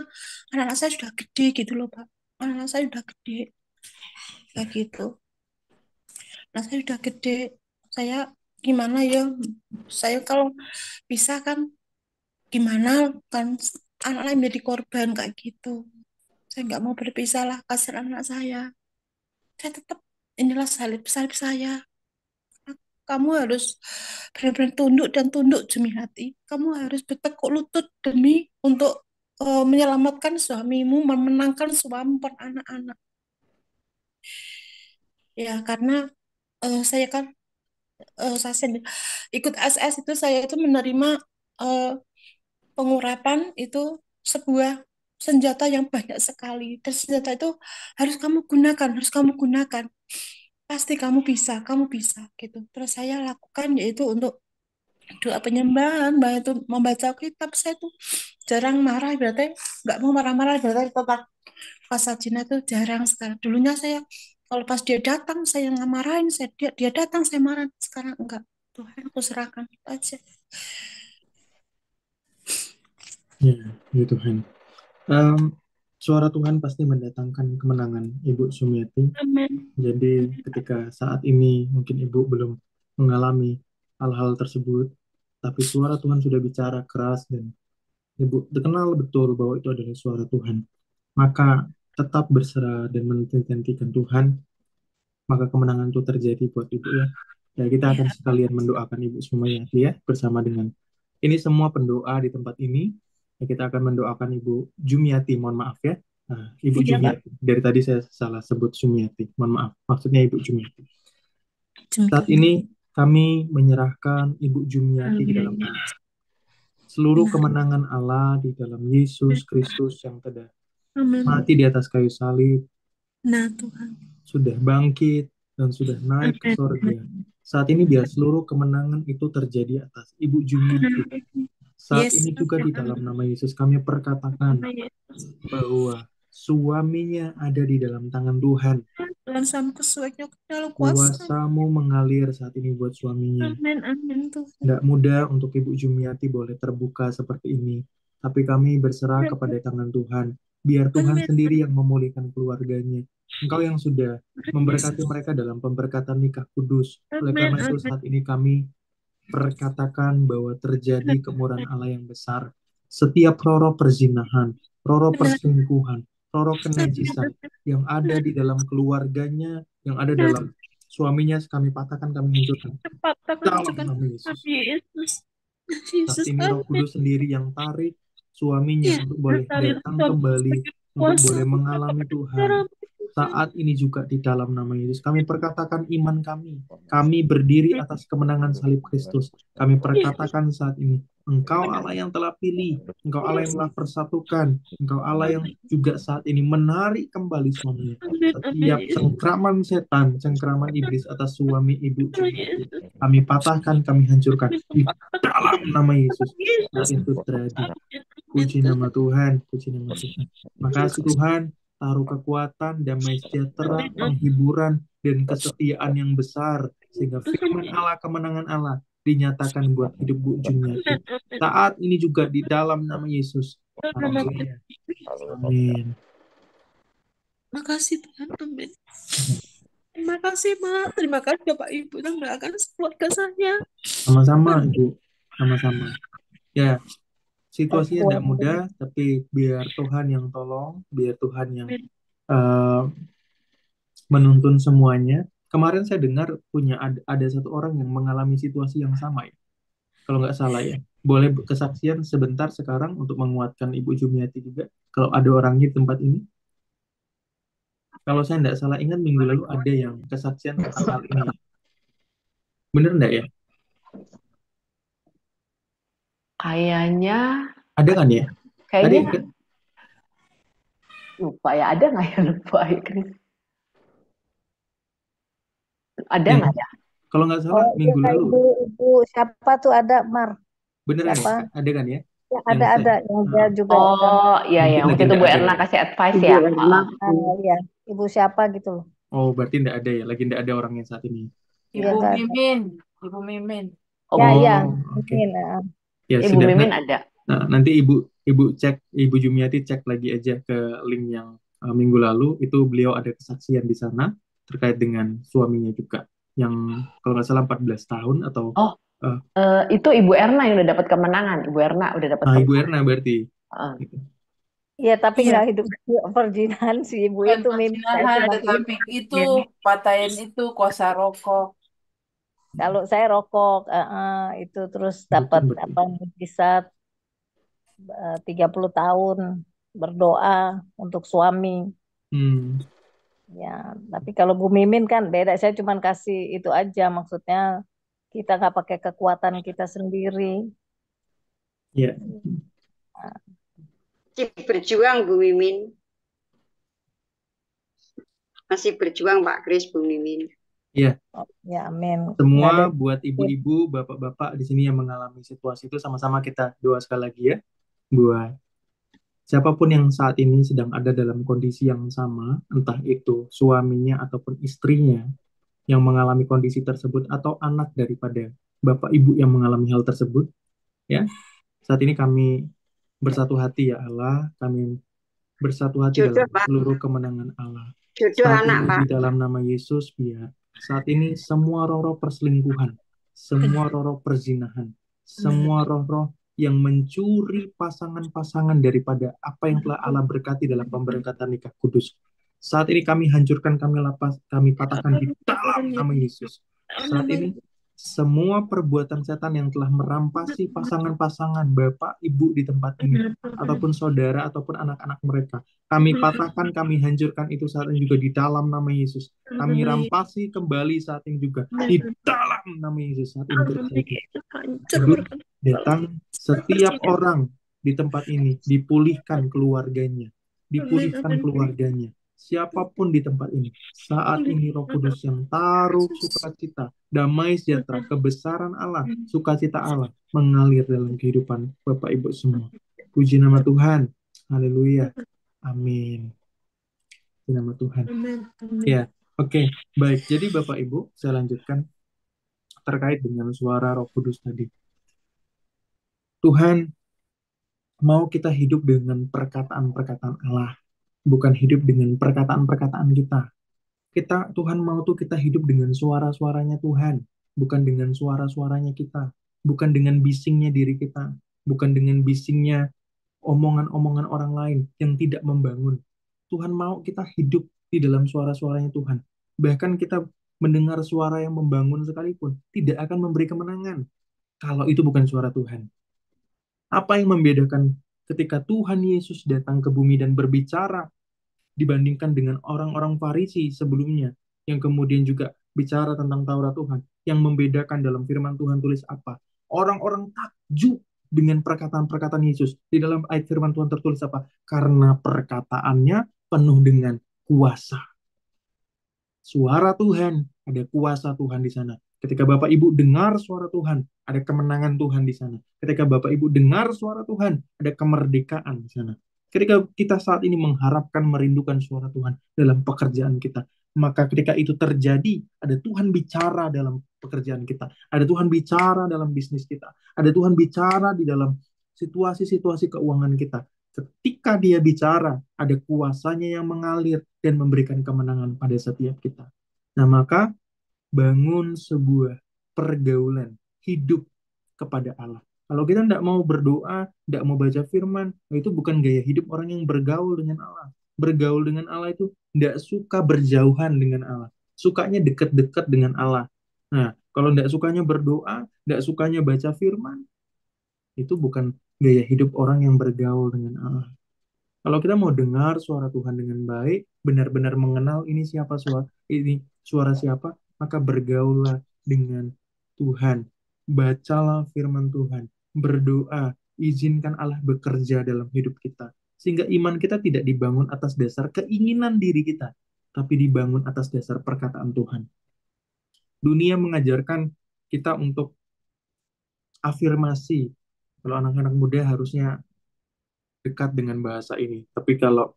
anak-anak saya sudah gede gitu loh Pak, anak-anak saya sudah gede kayak gitu. Nah saya sudah gede, saya gimana ya, saya kalau bisa kan gimana kan anak lain menjadi korban kayak gitu. Saya nggak mau berpisah lah, kasihan anak saya tetap inilah salib saya. Kamu harus benar-benar tunduk dan tunduk Jumiati. Kamu harus bertekuk lutut demi untuk menyelamatkan suamimu, memenangkan suami dan anak-anak. Ya, karena saya kan ikut SS itu saya itu menerima eh, pengurapan itu sebuah senjata yang banyak sekali. Dan senjata itu harus kamu gunakan. Pasti kamu bisa gitu. Terus saya lakukan yaitu untuk doa penyembahan, itu membaca kitab. Saya tuh jarang marah, berarti nggak mau marah-marah, berarti tentang Pasajina itu jarang sekarang. Dulunya saya kalau pas dia datang saya nggak marahin, dia datang saya marah. Sekarang enggak. Tuhan aku serahkan itu aja. Ya, ya Tuhan. Suara Tuhan pasti mendatangkan kemenangan Ibu Sumiati. Amin. Jadi ketika saat ini mungkin Ibu belum mengalami hal-hal tersebut, tapi suara Tuhan sudah bicara keras dan Ibu kenal betul bahwa itu adalah suara Tuhan. Maka tetap berserah dan menantikan Tuhan, maka kemenangan itu terjadi buat Ibu ya. Ya, kita akan sekalian mendoakan Ibu Sumiati ya, bersama dengan ini semua pendoa di tempat ini. Ya, kita akan mendoakan Ibu Jumiati, mohon maaf ya. Nah, Ibu Jumiati, dari tadi saya salah sebut Sumiati, mohon maaf. Maksudnya Ibu Jumiati. Saat ini kami menyerahkan Ibu Jumiati di dalam tangan. Seluruh kemenangan Allah di dalam Yesus Kristus yang telah mati di atas kayu salib, Nah Tuhan, sudah bangkit dan sudah naik ke surga. Saat ini biar seluruh kemenangan itu terjadi atas Ibu Jumiati. Saat ini juga di dalam nama Yesus kami perkatakan bahwa suaminya ada di dalam tangan Tuhan. Kuasamu mengalir saat ini buat suaminya. Tidak mudah untuk Ibu Jumiati boleh terbuka seperti ini. Tapi kami berserah kepada tangan Tuhan. Biar Tuhan sendiri yang memulihkan keluarganya. Engkau yang sudah memberkati mereka dalam pemberkatan nikah kudus. Oleh karena itu saat ini kami perkatakan bahwa terjadi kemurahan Allah yang besar. Setiap roro perzinahan, roro perselingkuhan, roro kenajisan yang ada di dalam keluarganya, yang ada dalam suaminya, kami patahkan, kami hancurkan. Dalam nama Yesus. Saat ini Roh Kudus sendiri yang tarik suaminya untuk boleh datang kembali, untuk boleh mengalami Tuhan. Saat ini juga di dalam nama Yesus, kami perkatakan iman kami. Kami berdiri atas kemenangan salib Kristus. Kami perkatakan saat ini, Engkau Allah yang telah pilih, Engkau Allah yang telah persatukan, Engkau Allah yang juga saat ini menarik kembali suaminya. Setiap cengkraman setan, cengkraman iblis atas suami Ibu Jumiati, kami patahkan, kami hancurkan di dalam nama Yesus. Saat itu terjadi. Puji nama Tuhan, puji nama Tuhan. Makasih Tuhan, taruh kekuatan, damai sejahtera, penghiburan, dan kesetiaan yang besar, sehingga firman Allah, kemenangan Allah, dinyatakan buat hidup Bu Jumiati. Saat ini juga di dalam nama Yesus. Amin. Amin. Makasih Tuhan, amin. Terima kasih Ma, terima kasih Bapak Ibu yang mendoakan keluarga saya. Sama-sama Ibu, sama-sama. Ya, situasinya tidak mudah, tapi biar Tuhan yang tolong, biar Tuhan yang menuntun semuanya. Kemarin saya dengar ada satu orang yang mengalami situasi yang sama ya, kalau nggak salah ya. Boleh kesaksian sebentar sekarang untuk menguatkan Ibu Jumiati juga, kalau ada orangnya di tempat ini. Kalau saya nggak salah ingat minggu lalu ada yang kesaksian tentang hal ini. Bener nggak ya? Kayaknya ada kan ya? Kayaknya ada, kan? Lupa ya, ada nggak ya? Lupa ya, Chris. Ada nggak ya? Kalau nggak salah minggu lalu. Ibu siapa tuh ada Mar? Beneran siapa? Ada kan ya? Ya, ada yang dia juga. Oh iya ya, waktu itu Bu Erna kasih advice ya. Iya, Ibu siapa gitu loh. Oh berarti nggak ada ya, lagi nggak ada orangnya saat ini. Ibu Mimin, Ibu Mimin. Oh ya, okay. Mimin. Ya, Ibu sudah, Mimin ada. Nah, nanti Ibu cek, Ibu Jumiati cek lagi aja ke link yang minggu lalu, itu beliau ada kesaksian di sana terkait dengan suaminya juga, yang kalau nggak salah 14 tahun atau itu Ibu Erna yang udah dapat kemenangan. Ibu Erna udah dapat Ibu Erna berarti. Iya, tapi nggak hidup perjinahan si ibu itu Perjinahan, tetapi itu patahin itu kuasa rokok. Kalau saya rokok, itu terus dapat Betul, apa betul. mukjizat 30 tahun berdoa untuk suami. Hmm, Ya, tapi kalau Bu Mimin kan beda. Saya cuma kasih itu aja, maksudnya kita nggak pakai kekuatan kita sendiri. ya. Masih berjuang Bu Mimin. Masih berjuang Pak Kris, Bu Mimin. Ya, Oh, ya, amin. Nggak ada semua yang buat sakit. ibu-ibu, bapak-bapak di sini yang mengalami situasi itu sama-sama kita doa sekali lagi ya. Buat siapapun yang saat ini sedang ada dalam kondisi yang sama, entah itu suaminya ataupun istrinya yang mengalami kondisi tersebut atau anak daripada bapak ibu yang mengalami hal tersebut, ya. Saat ini kami bersatu hati ya Allah, kami bersatu hati Jodoh dalam Pak, seluruh kemenangan Allah. jodoh Saat anak ini Pak. di dalam nama Yesus, biar saat ini semua roh-roh perselingkuhan, semua roh-roh perzinahan, semua roh-roh yang mencuri pasangan-pasangan daripada apa yang telah Allah berkati dalam pemberkatan nikah kudus. Saat ini kami hancurkan, kami patahkan di dalam nama Yesus. Saat ini semua perbuatan setan yang telah merampasi pasangan-pasangan bapak ibu di tempat ini ataupun saudara ataupun anak-anak mereka, kami patahkan, kami hancurkan itu saat ini juga di dalam nama Yesus. Kami rampasi kembali saat ini juga di dalam nama Yesus. Saat ini terjadi. Hidup datang setiap orang di tempat ini dipulihkan keluarganya, dipulihkan keluarganya. Siapapun di tempat ini, saat ini Roh Kudus yang taruh sukacita, damai sejahtera, kebesaran Allah, sukacita Allah mengalir dalam kehidupan Bapak Ibu semua. Puji nama Tuhan. Haleluya. Amin. Puji nama Tuhan. Ya, oke. Baik, jadi Bapak Ibu, saya lanjutkan terkait dengan suara Roh Kudus tadi. Tuhan mau kita hidup dengan perkataan-perkataan Allah, bukan hidup dengan perkataan-perkataan kita. Tuhan mau tuh kita hidup dengan suara-suaranya Tuhan, bukan dengan suara-suaranya kita, bukan dengan bisingnya diri kita, bukan dengan bisingnya omongan-omongan orang lain yang tidak membangun. Tuhan mau kita hidup di dalam suara-suaranya Tuhan. Bahkan kita mendengar suara yang membangun sekalipun, tidak akan memberi kemenangan kalau itu bukan suara Tuhan. Apa yang membedakan ketika Tuhan Yesus datang ke bumi dan berbicara dibandingkan dengan orang-orang Farisi sebelumnya yang kemudian juga bicara tentang Taurat Tuhan? Yang membedakan dalam firman Tuhan tulis apa? Orang-orang takjub dengan perkataan-perkataan Yesus. Di dalam ayat firman Tuhan tertulis apa? Karena perkataannya penuh dengan kuasa. Suara Tuhan, ada kuasa Tuhan di sana. Ketika Bapak Ibu dengar suara Tuhan, ada kemenangan Tuhan di sana. Ketika Bapak Ibu dengar suara Tuhan, ada kemerdekaan di sana. Ketika kita saat ini mengharapkan, merindukan suara Tuhan dalam pekerjaan kita, maka ketika itu terjadi, ada Tuhan bicara dalam pekerjaan kita, ada Tuhan bicara dalam bisnis kita, ada Tuhan bicara di dalam situasi-situasi keuangan kita. Ketika dia bicara, ada kuasanya yang mengalir dan memberikan kemenangan pada setiap kita. Nah, maka bangun sebuah pergaulan hidup kepada Allah. Kalau kita tidak mau berdoa, tidak mau baca firman, itu bukan gaya hidup orang yang bergaul dengan Allah. Bergaul dengan Allah itu tidak suka berjauhan dengan Allah. Sukanya dekat-dekat dengan Allah. Nah, kalau tidak sukanya berdoa, tidak sukanya baca firman, itu bukan gaya hidup orang yang bergaul dengan Allah. Kalau kita mau dengar suara Tuhan dengan baik, benar-benar mengenal ini suara siapa, maka bergaullah dengan Tuhan. Bacalah firman Tuhan, berdoa, izinkan Allah bekerja dalam hidup kita. Sehingga iman kita tidak dibangun atas dasar keinginan diri kita, tapi dibangun atas dasar perkataan Tuhan. Dunia mengajarkan kita untuk afirmasi. Kalau anak-anak muda harusnya dekat dengan bahasa ini. Tapi kalau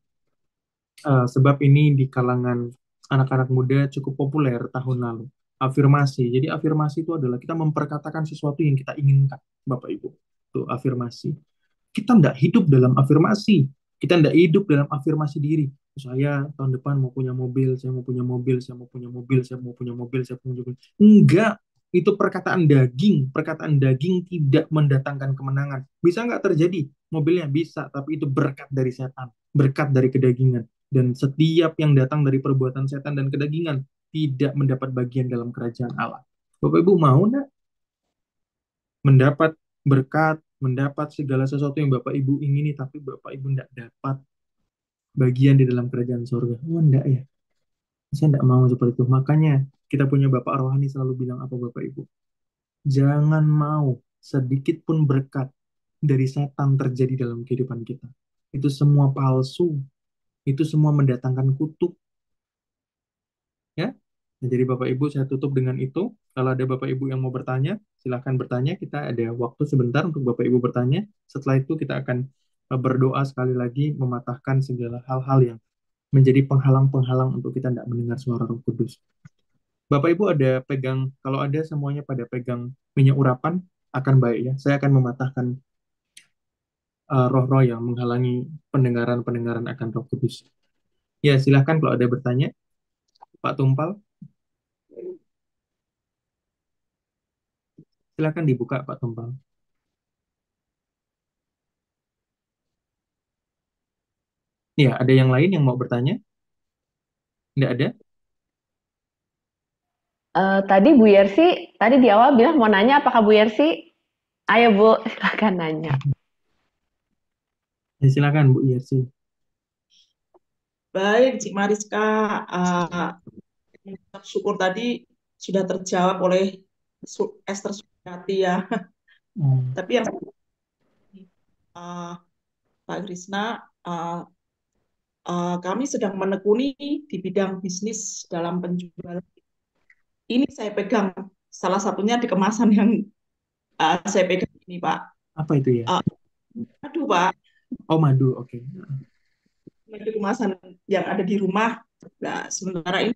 sebab ini di kalangan anak-anak muda cukup populer tahun lalu. Afirmasi. Jadi afirmasi itu adalah kita memperkatakan sesuatu yang kita inginkan, Bapak Ibu. Itu afirmasi. Kita tidak hidup dalam afirmasi. Kita tidak hidup dalam afirmasi diri. Saya tahun depan mau punya mobil, saya mau punya mobil, saya mau punya mobil, saya mau punya mobil, saya punya mobil. Enggak. Itu perkataan daging. Perkataan daging tidak mendatangkan kemenangan. Bisa nggak terjadi? Mobilnya bisa, tapi itu berkat dari setan. Berkat dari kedagingan. Dan setiap yang datang dari perbuatan setan dan kedagingan tidak mendapat bagian dalam kerajaan Allah. Bapak Ibu mau enggak mendapat berkat, mendapat segala sesuatu yang Bapak Ibu ingini, tapi Bapak Ibu enggak dapat bagian di dalam kerajaan surga? Oh, enggak ya. Saya enggak mau seperti itu. Makanya kita punya Bapak rohani selalu bilang apa Bapak Ibu? Jangan mau sedikit pun berkat dari setan terjadi dalam kehidupan kita. Itu semua palsu. Itu semua mendatangkan kutuk. Ya. Nah, jadi Bapak Ibu saya tutup dengan itu. Kalau ada Bapak Ibu yang mau bertanya, silahkan bertanya. Kita ada waktu sebentar untuk Bapak Ibu bertanya. Setelah itu kita akan berdoa sekali lagi mematahkan segala hal-hal yang menjadi penghalang-penghalang untuk kita tidak mendengar suara Roh Kudus. Bapak Ibu ada pegang, kalau ada semuanya pada pegang minyak urapan, akan baik ya. Saya akan mematahkan roh-roh yang menghalangi pendengaran-pendengaran akan Roh Kudus. Ya, silahkan kalau ada bertanya. Pak Tumpal. Silahkan dibuka Pak Tumpal. Ya, ada yang lain yang mau bertanya? Tidak ada? Tadi Bu Yersi, tadi di awal bilang mau nanya, apakah Bu Yersi? Ayo Bu, silakan nanya. Ya, silakan Bu Yersi. Baik, Cik Mariska, syukur tadi sudah terjawab oleh Esther Suryati ya. Tapi yang Pak Krisna, kami sedang menekuni di bidang bisnis dalam penjualan. Ini saya pegang salah satunya di kemasan yang saya pegang ini, Pak. Apa itu ya? Madu, Pak. Oh, madu, oke. Madu kemasan yang ada di rumah. Nah, sementara ini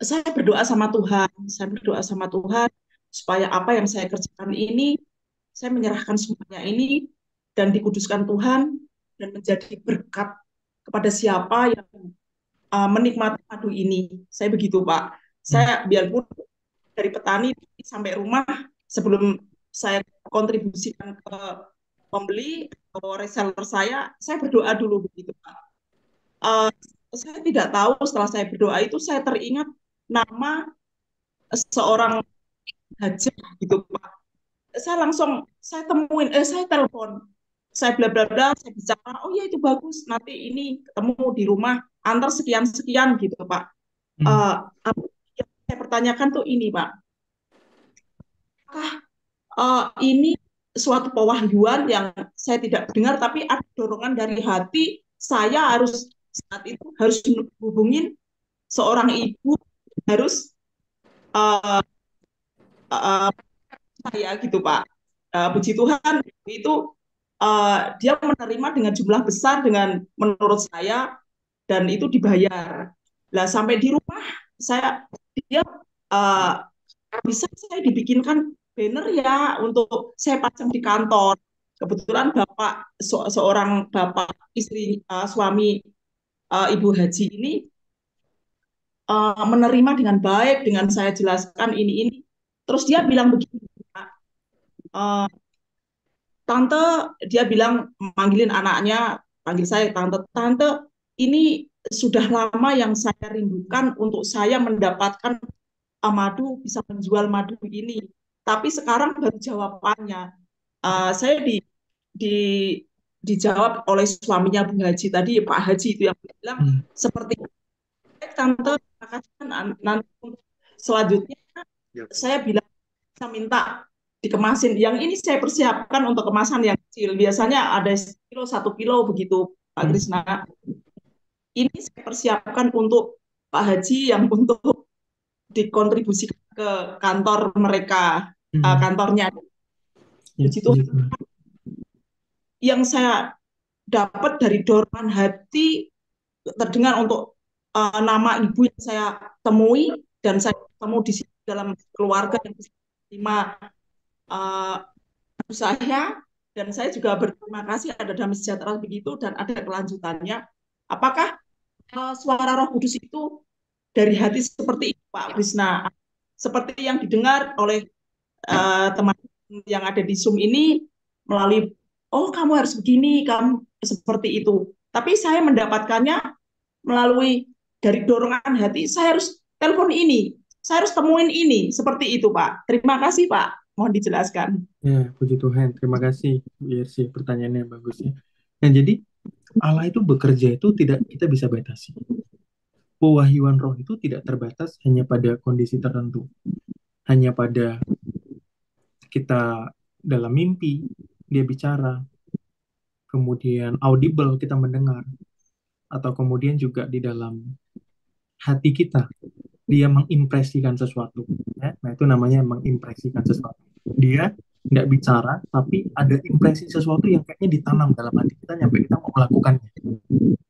saya berdoa sama Tuhan supaya apa yang saya kerjakan ini, saya menyerahkan semuanya ini dan dikuduskan Tuhan dan menjadi berkat kepada siapa yang menikmati madu ini. Saya begitu, Pak. Saya biarpun dari petani sampai rumah, sebelum saya kontribusikan ke pembeli atau reseller saya berdoa dulu begitu, Pak. Saya tidak tahu setelah saya berdoa itu saya teringat nama seorang hajah gitu, Pak. Saya telepon, saya bla bla bla, saya bicara, oh ya itu bagus, nanti ini ketemu di rumah, antar sekian gitu, Pak. Apa yang saya pertanyakan tuh ini, Pak, apakah ini suatu pewahyuan yang saya tidak dengar, tapi ada dorongan dari hati, saya harus saat itu harus hubungin seorang ibu, harus saya gitu, Pak. Puji Tuhan itu dia menerima dengan jumlah besar dengan menurut saya dan itu dibayar. Lah sampai di rumah dia bisa saya dibikinkan banner ya untuk saya pasang di kantor. Kebetulan bapak seorang bapak istri suami Ibu Haji ini menerima dengan baik dengan saya jelaskan ini. Terus dia bilang begini, Tante, dia bilang manggilin anaknya, panggil saya tante, ini sudah lama yang saya rindukan untuk saya mendapatkan madu, bisa menjual madu ini. Tapi sekarang baru jawabannya. Saya dijawab oleh suaminya Bu Haji tadi, Pak Haji itu yang bilang seperti tante, nanti selanjutnya saya bilang saya minta dikemasin. Yang ini saya persiapkan untuk kemasan yang kecil. Biasanya ada 1 kilo begitu, Pak Krisna. Ini saya persiapkan untuk Pak Haji yang untuk dikontribusikan ke kantor mereka, kantornya. Begitu. Yang saya dapat dari dorongan hati terdengar untuk nama ibu yang saya temui dan saya ketemu di sini dalam keluarga yang menerima saya, dan saya juga berterima kasih ada damai sejahtera begitu dan ada kelanjutannya. Apakah suara Roh Kudus itu dari hati seperti itu, Pak Krisna? Seperti yang didengar oleh teman yang ada di Zoom ini melalui, oh kamu harus begini, kamu seperti itu. Tapi saya mendapatkannya melalui dari dorongan hati, saya harus telepon ini, saya harus temuin ini. Seperti itu, Pak. Terima kasih, Pak. Mohon dijelaskan. Ya, puji Tuhan. Terima kasih, Bu Yersi. Pertanyaannya bagus ya. Nah, jadi Allah itu bekerja itu tidak kita bisa batasi. Pewahyuan roh itu tidak terbatas hanya pada kondisi tertentu. Hanya pada kita dalam mimpi, dia bicara, kemudian audible kita mendengar, atau kemudian juga di dalam hati kita, dia mengimpresikan sesuatu. Ya? Nah, itu namanya mengimpresikan sesuatu. Dia nggak bicara, tapi ada impresi sesuatu yang kayaknya ditanam dalam hati kita, sampai kita mau melakukannya.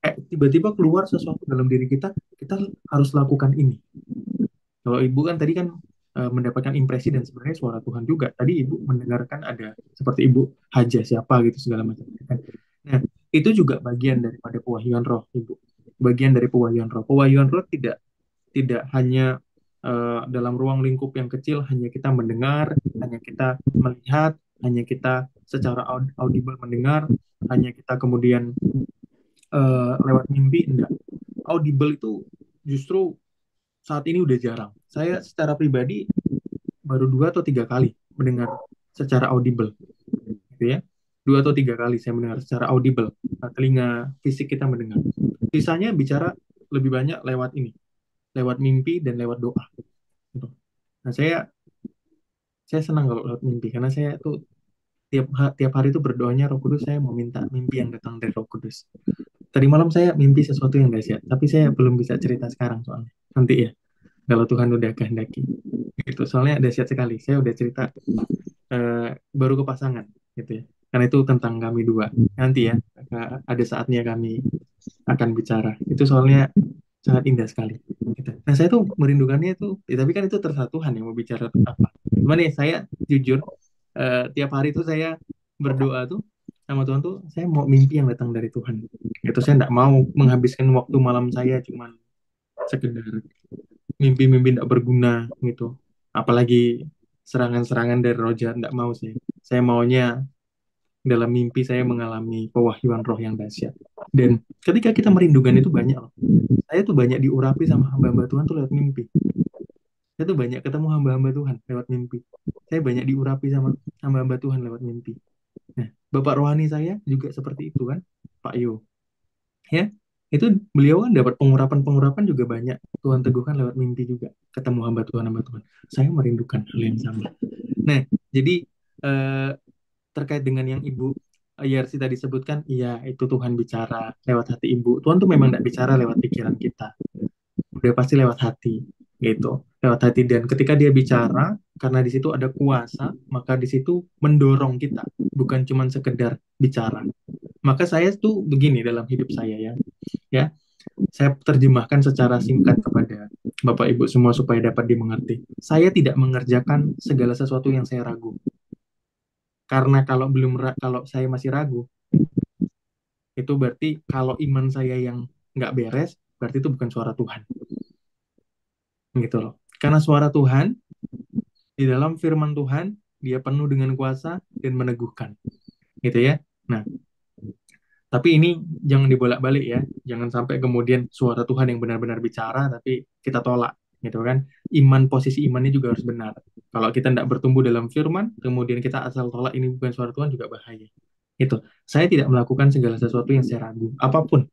Kayak tiba-tiba keluar sesuatu dalam diri kita, kita harus lakukan ini. Kalau ibu kan tadi kan mendapatkan impresi dan sebenarnya suara Tuhan juga. Tadi ibu mendengarkan ada seperti ibu haja siapa gitu segala macam. Kan? Nah, itu juga bagian daripada pewahyuan roh, ibu. Bagian dari pewahyuan roh. Pewahyuan roh tidak hanya dalam ruang lingkup yang kecil, hanya kita mendengar, hanya kita melihat, hanya kita secara audible mendengar, hanya kita kemudian lewat mimpi, enggak. Audible itu justru saat ini udah jarang. Saya secara pribadi baru 2 atau 3 kali mendengar secara audible, gitu ya. 2 atau 3 kali saya mendengar secara audible. Telinga fisik kita mendengar. Sisanya bicara lebih banyak lewat ini, lewat mimpi dan lewat doa. Gitu. Nah, saya senang kalau lewat mimpi karena saya tuh tiap hari itu berdoanya Roh Kudus, saya mau minta mimpi yang datang dari Roh Kudus. Tadi malam saya mimpi sesuatu yang dahsyat, tapi saya belum bisa cerita sekarang soalnya. Nanti ya, kalau Tuhan udah kehendaki. Gitu. Soalnya dahsyat sekali. Saya udah cerita baru ke pasangan, gitu ya. Karena itu tentang kami dua. Nanti ya, ada saatnya kami akan bicara. Itu soalnya sangat indah sekali. Gitu. Nah, saya tuh merindukannya itu, ya, tapi kan itu terserah Tuhan yang mau bicara apa. Cuman nih, saya jujur, tiap hari tuh saya berdoa tuh sama Tuhan tuh, saya mau mimpi yang datang dari Tuhan. Gitu, saya nggak mau menghabiskan waktu malam saya cuman sekedar mimpi-mimpi tidak berguna gitu. Apalagi serangan-serangan dari roh jahat, nggak mau sih. Saya maunya dalam mimpi saya mengalami pewahyuan roh yang dahsyat. Dan ketika kita merindukan itu banyak loh. Saya tuh banyak diurapi sama hamba-hamba Tuhan tuh lewat mimpi. Saya tuh banyak ketemu hamba-hamba Tuhan lewat mimpi. Saya banyak diurapi sama hamba-hamba Tuhan lewat mimpi. Nah, Bapak rohani saya juga seperti itu kan, Pak Yo. Ya, itu beliau kan dapat pengurapan juga banyak. Tuhan teguhkan lewat mimpi juga. Ketemu hamba Tuhan. Saya merindukan hal yang sama. Nah, jadi terkait dengan yang Ibu Yersi tadi sebutkan, iya itu Tuhan bicara lewat hati Ibu. Tuhan tuh memang tidak bicara lewat pikiran kita. Udah pasti lewat hati, gitu. Lewat hati, dan ketika dia bicara, karena di situ ada kuasa, maka di situ mendorong kita, bukan cuma sekedar bicara. Maka saya tuh begini dalam hidup saya ya. Saya terjemahkan secara singkat kepada Bapak Ibu semua supaya dapat dimengerti. Saya tidak mengerjakan segala sesuatu yang saya ragu. Karena kalau saya masih ragu, itu berarti kalau iman saya yang nggak beres, berarti itu bukan suara Tuhan. Gitu loh. Karena suara Tuhan, di dalam firman Tuhan, dia penuh dengan kuasa dan meneguhkan. Gitu ya. Nah, tapi ini jangan dibolak-balik ya. Jangan sampai kemudian suara Tuhan yang benar-benar bicara, tapi kita tolak. Gitu kan. Posisi imannya juga harus benar. Kalau kita tidak bertumbuh dalam firman, kemudian kita asal tolak ini bukan suara Tuhan, juga bahaya. Itu. Saya tidak melakukan segala sesuatu yang saya ragu. Apapun.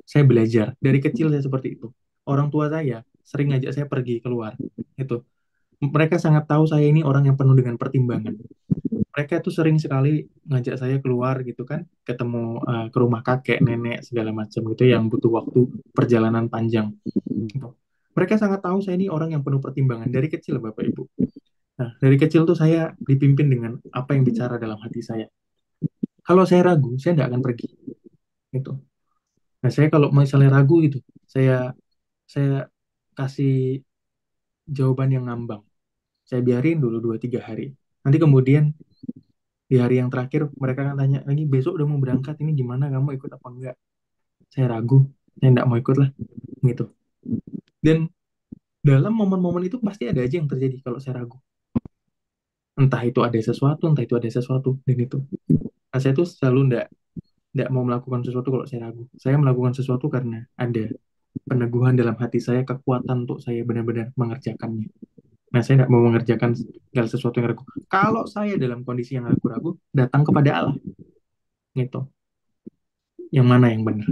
Saya belajar. Dari kecil saya seperti itu. Orang tua saya sering ngajak saya pergi keluar. Itu. Mereka sangat tahu saya ini orang yang penuh dengan pertimbangan. Mereka tuh sering sekali ngajak saya keluar gitu kan, ketemu ke rumah kakek, nenek, segala macam gitu yang butuh waktu perjalanan panjang. Gitu. Mereka sangat tahu saya ini orang yang penuh pertimbangan dari kecil, Bapak Ibu. Nah, dari kecil tuh saya dipimpin dengan apa yang bicara dalam hati saya. Kalau saya ragu, saya tidak akan pergi. Gitu. Nah, saya kalau misalnya ragu gitu, saya kasih jawaban yang ngambang. Saya biarin dulu 2-3 hari. Nanti kemudian di hari yang terakhir mereka akan tanya, ini besok udah mau berangkat, ini gimana, kamu ikut apa enggak? Saya ragu, saya enggak mau ikut lah. Gitu. Dan dalam momen-momen itu pasti ada aja yang terjadi kalau saya ragu. Entah itu ada sesuatu, dan itu. Nah, saya tuh selalu enggak mau melakukan sesuatu kalau saya ragu. Saya melakukan sesuatu karena ada peneguhan dalam hati saya, kekuatan untuk saya benar-benar mengerjakannya. Nah, saya tidak mau mengerjakan segala sesuatu yang ragu. Kalau saya dalam kondisi yang ragu-ragu, datang kepada Allah. Gitu. Yang mana yang benar?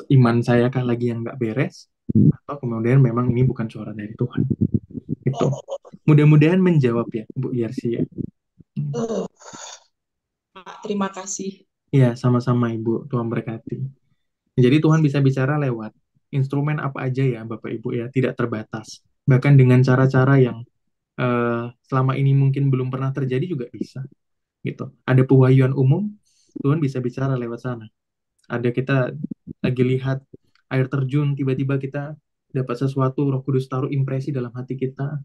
Iman saya kah lagi yang nggak beres? Atau kemudian memang ini bukan suara dari Tuhan? Itu. Mudah-mudahan menjawab ya, Bu Yarsi ya. Pak, terima kasih. Iya, sama-sama Ibu. Tuhan berkati. Jadi Tuhan bisa bicara lewat instrumen apa aja ya, Bapak Ibu ya, tidak terbatas. Bahkan dengan cara-cara yang selama ini mungkin belum pernah terjadi juga bisa. Gitu. Ada pewahyuan umum, Tuhan bisa bicara lewat sana. Ada kita lagi lihat air terjun, tiba-tiba kita dapat sesuatu, Roh Kudus taruh impresi dalam hati kita.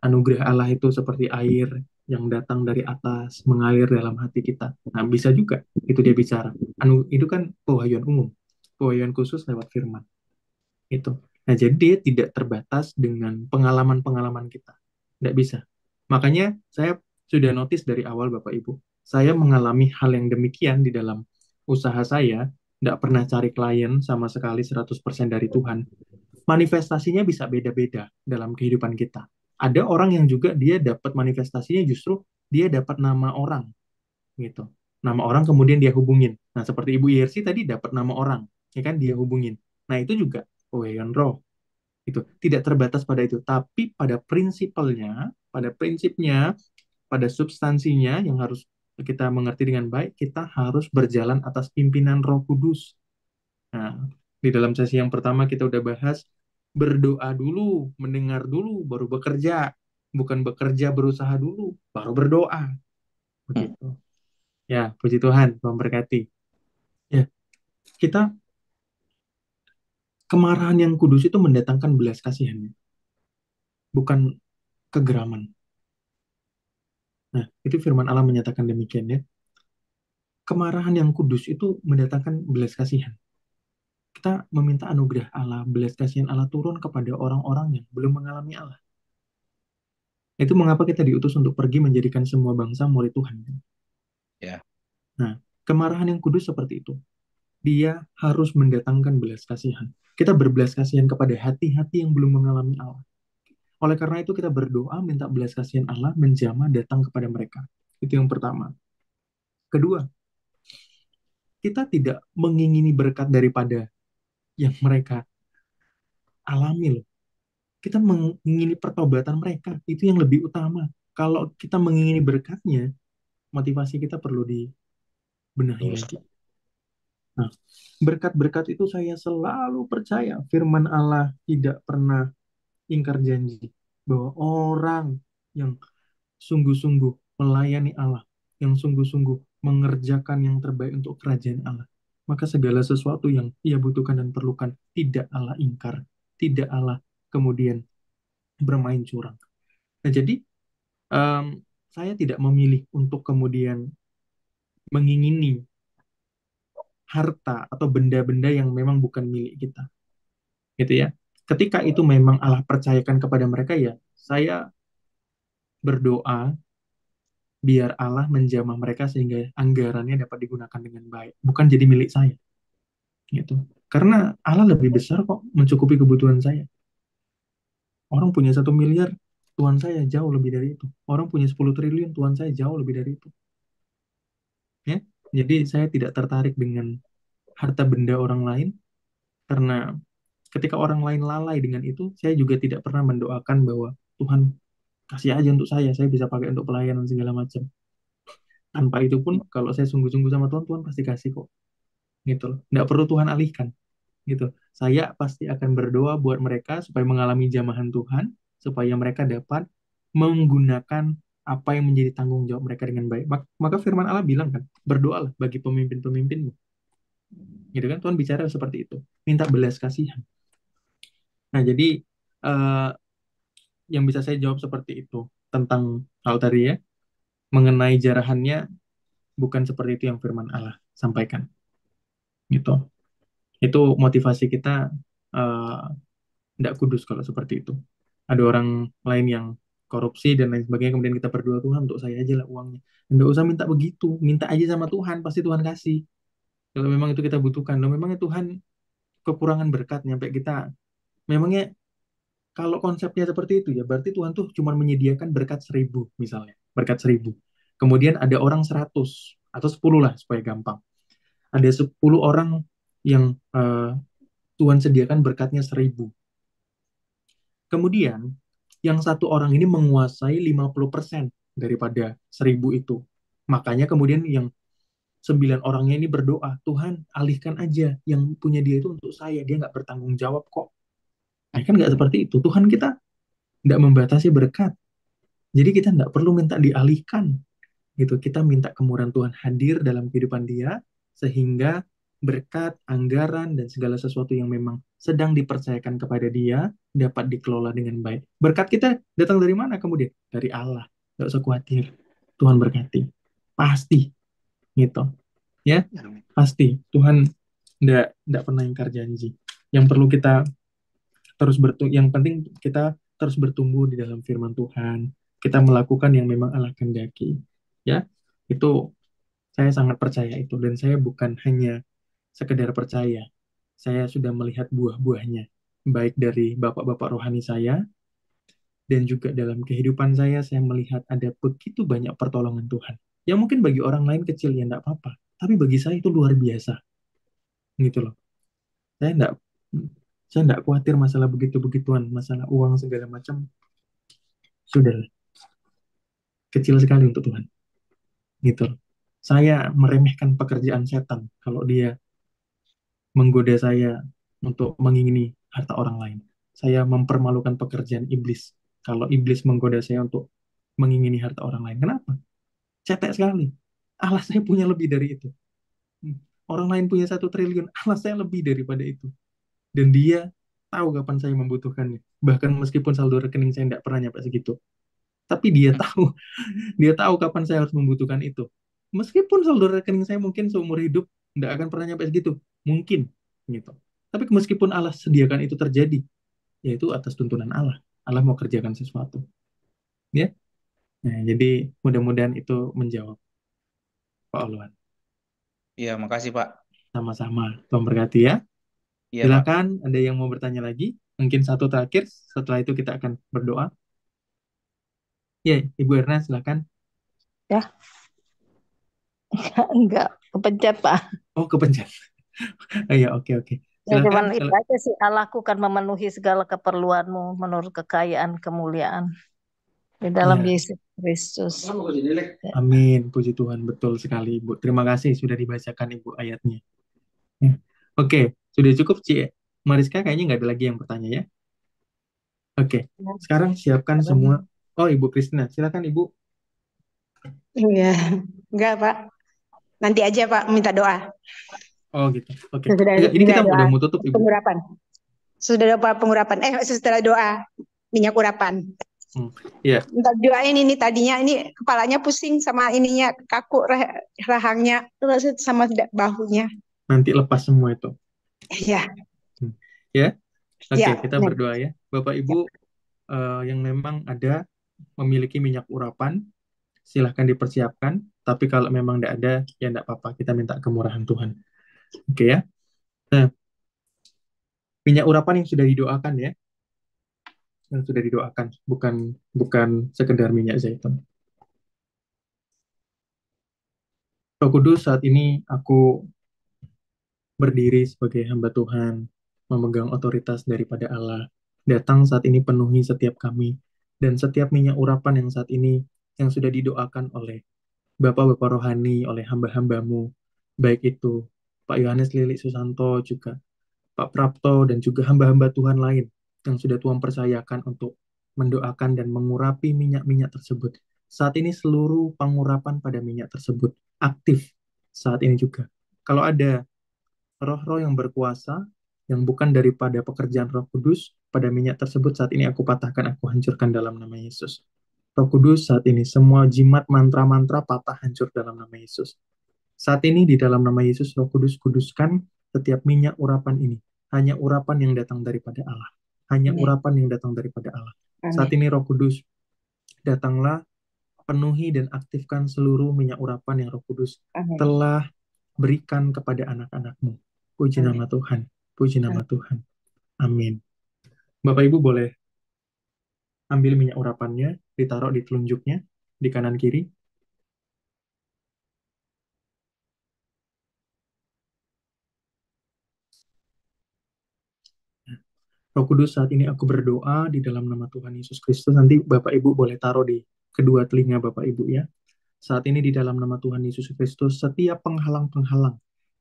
Anugerah Allah itu seperti air yang datang dari atas, mengalir dalam hati kita. Nah, bisa juga itu dia bicara. Itu kan pewahyuan umum, pewahyuan khusus lewat firman. Itu. Nah, jadi dia tidak terbatas dengan pengalaman-pengalaman kita. Tidak bisa. Makanya saya sudah notice dari awal Bapak Ibu, saya mengalami hal yang demikian di dalam usaha saya, tidak pernah cari klien sama sekali 100% dari Tuhan. Manifestasinya bisa beda-beda dalam kehidupan kita. Ada orang yang juga dia dapat manifestasinya justru dia dapat nama orang, gitu. Nama orang kemudian dia hubungin. Nah, seperti Ibu Yersi tadi dapat nama orang, ya kan dia hubungin. Nah, itu juga pewahyuan roh. Itu tidak terbatas pada itu, tapi pada prinsipnya, pada substansinya yang harus kita mengerti dengan baik, kita harus berjalan atas pimpinan Roh Kudus. Nah, di dalam sesi yang pertama kita udah bahas berdoa dulu, mendengar dulu, baru bekerja. Bukan bekerja berusaha dulu, baru berdoa. Begitu. Ya, puji Tuhan, memberkati. Ya, kita kemarahan yang kudus itu mendatangkan belas kasihan, bukan kegeraman. Nah, itu firman Allah menyatakan demikian ya. Kemarahan yang kudus itu mendatangkan belas kasihan. Kita meminta anugerah Allah, belas kasihan Allah turun kepada orang-orang yang belum mengalami Allah. Itu mengapa kita diutus untuk pergi menjadikan semua bangsa murid Tuhan. Ya. Nah, kemarahan yang kudus seperti itu. Dia harus mendatangkan belas kasihan. Kita berbelas kasihan kepada hati-hati yang belum mengalami Allah. Oleh karena itu kita berdoa minta belas kasihan Allah menjamah datang kepada mereka. Itu yang pertama. Kedua, kita tidak mengingini berkat daripada yang mereka alami loh. Kita mengingini pertobatan mereka. Itu yang lebih utama. Kalau kita mengingini berkatnya, motivasi kita perlu dibenahi lagi. Nah, berkat-berkat itu saya selalu percaya firman Allah tidak pernah ingkar janji bahwa orang yang sungguh-sungguh melayani Allah, yang sungguh-sungguh mengerjakan yang terbaik untuk kerajaan Allah, maka segala sesuatu yang ia butuhkan dan perlukan tidak Allah ingkar, tidak Allah kemudian bermain curang. Nah, jadi saya tidak memilih untuk kemudian mengingini harta atau benda-benda yang memang bukan milik kita, gitu ya. Ketika itu memang Allah percayakan kepada mereka, ya saya berdoa biar Allah menjamah mereka sehingga anggarannya dapat digunakan dengan baik, bukan jadi milik saya, gitu. Karena Allah lebih besar kok mencukupi kebutuhan saya. Orang punya 1 miliar, Tuhan saya jauh lebih dari itu. Orang punya 10 triliun, Tuhan saya jauh lebih dari itu. Ya, jadi saya tidak tertarik dengan harta benda orang lain, karena ketika orang lain lalai dengan itu, saya juga tidak pernah mendoakan bahwa Tuhan kasih aja untuk saya bisa pakai untuk pelayanan segala macam. Tanpa itu pun, kalau saya sungguh-sungguh sama Tuhan, Tuhan pasti kasih kok. Gitu loh. Nggak perlu Tuhan alihkan. Gitu. Saya pasti akan berdoa buat mereka supaya mengalami jamahan Tuhan, supaya mereka dapat menggunakan apa yang menjadi tanggung jawab mereka dengan baik. Maka firman Allah bilang kan, berdoalah bagi pemimpin-pemimpinmu. Gitu kan, Tuhan bicara seperti itu. Minta belas kasihan. Nah, jadi yang bisa saya jawab seperti itu tentang hal tadi ya, mengenai jarahannya bukan seperti itu yang firman Allah sampaikan. Gitu. Itu motivasi kita tidak kudus kalau seperti itu. Ada orang lain yang korupsi dan lain sebagainya, kemudian kita berdoa, Tuhan untuk saya aja lah uangnya. Tidak usah minta begitu, minta aja sama Tuhan, pasti Tuhan kasih. Kalau memang itu kita butuhkan, kalau memangnya Tuhan kekurangan berkat nyampe kita. Memangnya kalau konsepnya seperti itu ya, berarti Tuhan tuh cuma menyediakan berkat 1000 misalnya, berkat 1000. Kemudian ada orang 100 atau 10 lah supaya gampang. Ada 10 orang yang Tuhan sediakan berkatnya 1000. Kemudian yang satu orang ini menguasai 50% daripada 1000 itu. Makanya kemudian yang 9 orangnya ini berdoa, Tuhan alihkan aja yang punya dia itu untuk saya, dia nggak bertanggung jawab kok. Nah, kan nggak seperti itu. Tuhan kita nggak membatasi berkat. Jadi kita nggak perlu minta dialihkan. Gitu. Kita minta kemurahan Tuhan hadir dalam kehidupan dia, sehingga berkat, anggaran, dan segala sesuatu yang memang sedang dipercayakan kepada dia dapat dikelola dengan baik. Berkat kita datang dari mana kemudian? Dari Allah. Nggak usah khawatir. Tuhan berkati. Pasti. Gitu. Ya, pasti. Tuhan nggak pernah ingkar janji. Yang perlu kita yang penting kita terus bertumbuh di dalam firman Tuhan. Kita melakukan yang memang Allah kehendaki. Ya, itu saya sangat percaya itu, dan saya bukan hanya sekedar percaya. Saya sudah melihat buah-buahnya, baik dari bapak-bapak rohani saya, dan juga dalam kehidupan saya melihat ada begitu banyak pertolongan Tuhan. Yang mungkin bagi orang lain kecil, ya enggak apa-apa. Tapi bagi saya itu luar biasa. Gitu loh. Saya enggak khawatir masalah begitu-begituan, masalah uang segala macam. Sudah kecil sekali untuk Tuhan. Gitu loh. Saya meremehkan pekerjaan setan kalau dia menggoda saya untuk mengingini harta orang lain. Saya mempermalukan pekerjaan iblis kalau iblis menggoda saya untuk mengingini harta orang lain. Kenapa? Cetek sekali. Allah saya punya lebih dari itu. Orang lain punya 1 triliun, Allah saya lebih daripada itu. Dan dia tahu kapan saya membutuhkannya. Bahkan meskipun saldo rekening saya tidak pernah nyampe segitu. Tapi dia tahu kapan saya harus membutuhkan itu. Meskipun saldo rekening saya mungkin seumur hidup tidak akan pernah nyampe segitu. Mungkin. Gitu. Tapi meskipun Allah sediakan itu terjadi, yaitu atas tuntunan Allah. Allah mau kerjakan sesuatu. Ya. Nah, jadi mudah-mudahan itu menjawab Pak Oluan. Iya, makasih Pak. Sama-sama. Tuhan berkati ya. Iya, Silakan, ada yang mau bertanya lagi? Mungkin satu terakhir, setelah itu kita akan berdoa. Ya, Ibu Erna, silakan. Ya. Enggak, kepencet Pak. Oh, kepencet. Ya, oke. Ya, Silakan. cuman itu aja sih, Allahku kan memenuhi segala keperluanmu menurut kekayaan kemuliaan di dalam Ya. Yesus Kristus. Amin, puji Tuhan, betul sekali Ibu. Terima kasih sudah dibacakan Ibu ayatnya. Ya. Oke, sudah cukup Ci Mariska, kayaknya nggak ada lagi yang bertanya ya. Oke, sekarang siapkan semua. Oh, Ibu Kristina, silakan Ibu. Iya, enggak Pak. Nanti aja Pak minta doa. Oh gitu, oke. Ini kita udah mau tutup Ibu. Pengurapan. Sudah doa pengurapan. Setelah doa minyak urapan. Iya. Minta doain ini tadinya ini kepalanya pusing sama ininya kaku rahangnya terus sama bahunya. Nanti lepas semua itu. Iya. Ya. Oke, Ya, kita berdoa ya. Bapak Ibu yang memang ada memiliki minyak urapan, silahkan dipersiapkan. Tapi kalau memang tidak ada, ya tidak apa-apa. Kita minta kemurahan Tuhan. Oke ya. Nah, minyak urapan yang sudah didoakan ya. Yang sudah didoakan, bukan sekedar minyak zaitun. Roh Kudus, saat ini aku berdiri sebagai hamba Tuhan, memegang otoritas daripada Allah. Datang saat ini penuhi setiap kami, dan setiap minyak urapan yang saat ini yang sudah didoakan oleh Bapak-Bapak rohani, oleh hamba-hambamu, baik itu Pak Yohanes Lili Susanto, juga Pak Prapto, dan juga hamba-hamba Tuhan lain yang sudah Tuhan percayakan untuk mendoakan dan mengurapi minyak-minyak tersebut. Saat ini seluruh pengurapan pada minyak tersebut aktif saat ini juga. Kalau ada roh-roh yang berkuasa, yang bukan daripada pekerjaan Roh Kudus, pada minyak tersebut saat ini aku patahkan, aku hancurkan dalam nama Yesus. Roh Kudus, saat ini semua jimat mantra-mantra patah hancur dalam nama Yesus. Saat ini di dalam nama Yesus, Roh Kudus, kuduskan setiap minyak urapan ini. Hanya urapan yang datang daripada Allah. Hanya urapan yang datang daripada Allah. Saat ini Roh Kudus, datanglah, penuhi dan aktifkan seluruh minyak urapan yang Roh Kudus telah berikan kepada anak-anak-Mu. Puji nama Tuhan. Puji nama Tuhan. Amin. Bapak Ibu boleh ambil minyak urapannya, ditaruh di telunjuknya, di kanan kiri. Roh Kudus, saat ini aku berdoa di dalam nama Tuhan Yesus Kristus. Nanti Bapak Ibu boleh taruh di kedua telinga Bapak Ibu ya. Saat ini di dalam nama Tuhan Yesus Kristus, setiap penghalang-penghalang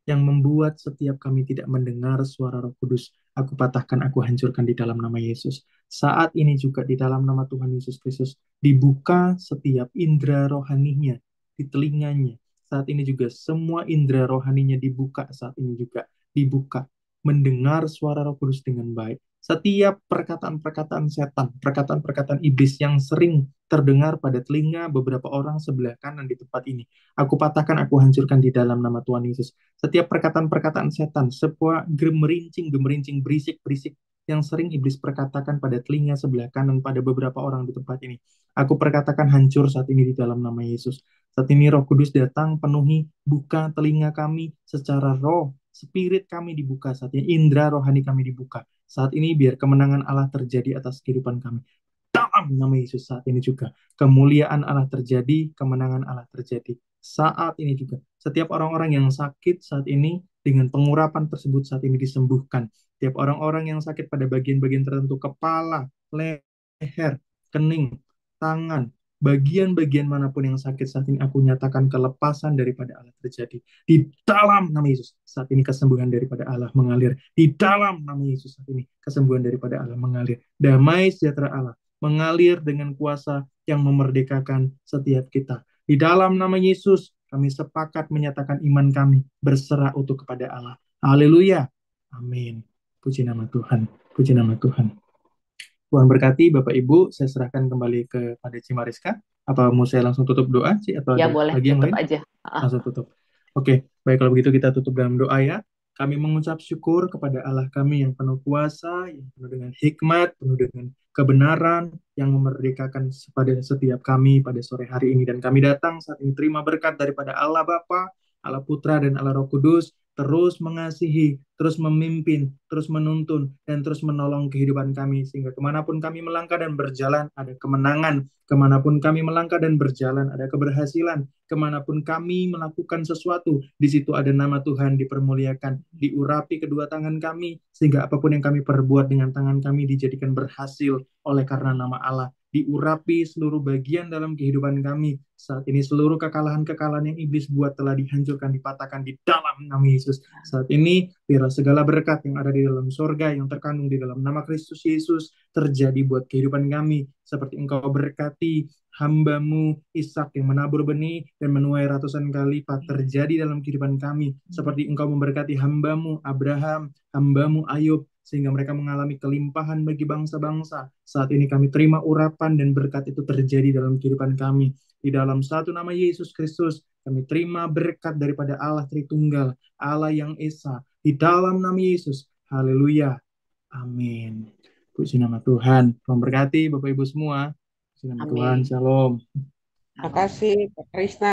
yang membuat setiap kami tidak mendengar suara Roh Kudus, aku patahkan, aku hancurkan di dalam nama Yesus. Saat ini juga di dalam nama Tuhan Yesus Kristus, dibuka setiap indera rohaninya di telinganya. Saat ini juga semua indera rohaninya dibuka, saat ini juga dibuka, mendengar suara Roh Kudus dengan baik. Setiap perkataan-perkataan setan, perkataan-perkataan iblis yang sering terdengar pada telinga beberapa orang sebelah kanan di tempat ini, aku patahkan, aku hancurkan di dalam nama Tuhan Yesus. Setiap perkataan-perkataan setan, sebuah gemerincing berisik-berisik yang sering iblis perkatakan pada telinga sebelah kanan pada beberapa orang di tempat ini, aku perkatakan hancur saat ini di dalam nama Yesus. Saat ini Roh Kudus datang, penuhi, buka telinga kami secara roh, spirit kami dibuka saat ini, indera rohani kami dibuka. Saat ini biar kemenangan Allah terjadi atas kehidupan kami. Dalam nama Yesus saat ini juga. Kemuliaan Allah terjadi, kemenangan Allah terjadi. Saat ini juga. Setiap orang-orang yang sakit saat ini, dengan pengurapan tersebut saat ini disembuhkan. Setiap orang-orang yang sakit pada bagian-bagian tertentu, kepala, leher, kening, tangan, bagian-bagian manapun yang sakit saat ini, aku nyatakan kelepasan daripada Allah terjadi. Di dalam nama Yesus, saat ini kesembuhan daripada Allah mengalir. Di dalam nama Yesus, saat ini kesembuhan daripada Allah mengalir. Damai sejahtera Allah mengalir dengan kuasa yang memerdekakan setiap kita. Di dalam nama Yesus, kami sepakat menyatakan iman kami berserah utuh kepada Allah. Haleluya. Amin. Puji nama Tuhan. Puji nama Tuhan. Tuhan berkati Bapak Ibu, saya serahkan kembali kepada Cimariska. Apa mau saya langsung tutup doa sih atau Ya ada boleh, lagi yang tutup lain? aja. Langsung tutup. Oke, baik kalau begitu kita tutup dalam doa ya. Kami mengucap syukur kepada Allah kami yang penuh kuasa, yang penuh dengan hikmat, penuh dengan kebenaran, yang memerdekakan pada setiap kami pada sore hari ini. Dan kami datang saat ini terima berkat daripada Allah Bapa, Allah Putra, dan Allah Roh Kudus, terus mengasihi, terus memimpin, terus menuntun, dan terus menolong kehidupan kami, sehingga kemanapun kami melangkah dan berjalan, ada kemenangan, kemanapun kami melangkah dan berjalan, ada keberhasilan, kemanapun kami melakukan sesuatu, di situ ada nama Tuhan dipermuliakan, diurapi kedua tangan kami, sehingga apapun yang kami perbuat dengan tangan kami dijadikan berhasil oleh karena nama Allah. Diurapi seluruh bagian dalam kehidupan kami. Saat ini seluruh kekalahan-kekalahan yang iblis buat telah dihancurkan, dipatahkan di dalam nama Yesus. Saat ini biarlah segala berkat yang ada di dalam sorga, yang terkandung di dalam nama Kristus Yesus, terjadi buat kehidupan kami. Seperti Engkau berkati hamba-Mu Ishak yang menabur benih dan menuai ratusan kali lipat, terjadi dalam kehidupan kami. Seperti Engkau memberkati hamba-Mu Abraham, hamba-Mu Ayub, sehingga mereka mengalami kelimpahan bagi bangsa-bangsa. Saat ini kami terima urapan dan berkat itu terjadi dalam kehidupan kami. Di dalam satu nama Yesus Kristus, kami terima berkat daripada Allah Tritunggal, Allah yang Esa. Di dalam nama Yesus, haleluya, amin. Puji nama Tuhan. Memberkati Bapak Ibu semua. Puji nama Tuhan, shalom. Terima kasih, Pak Krisna.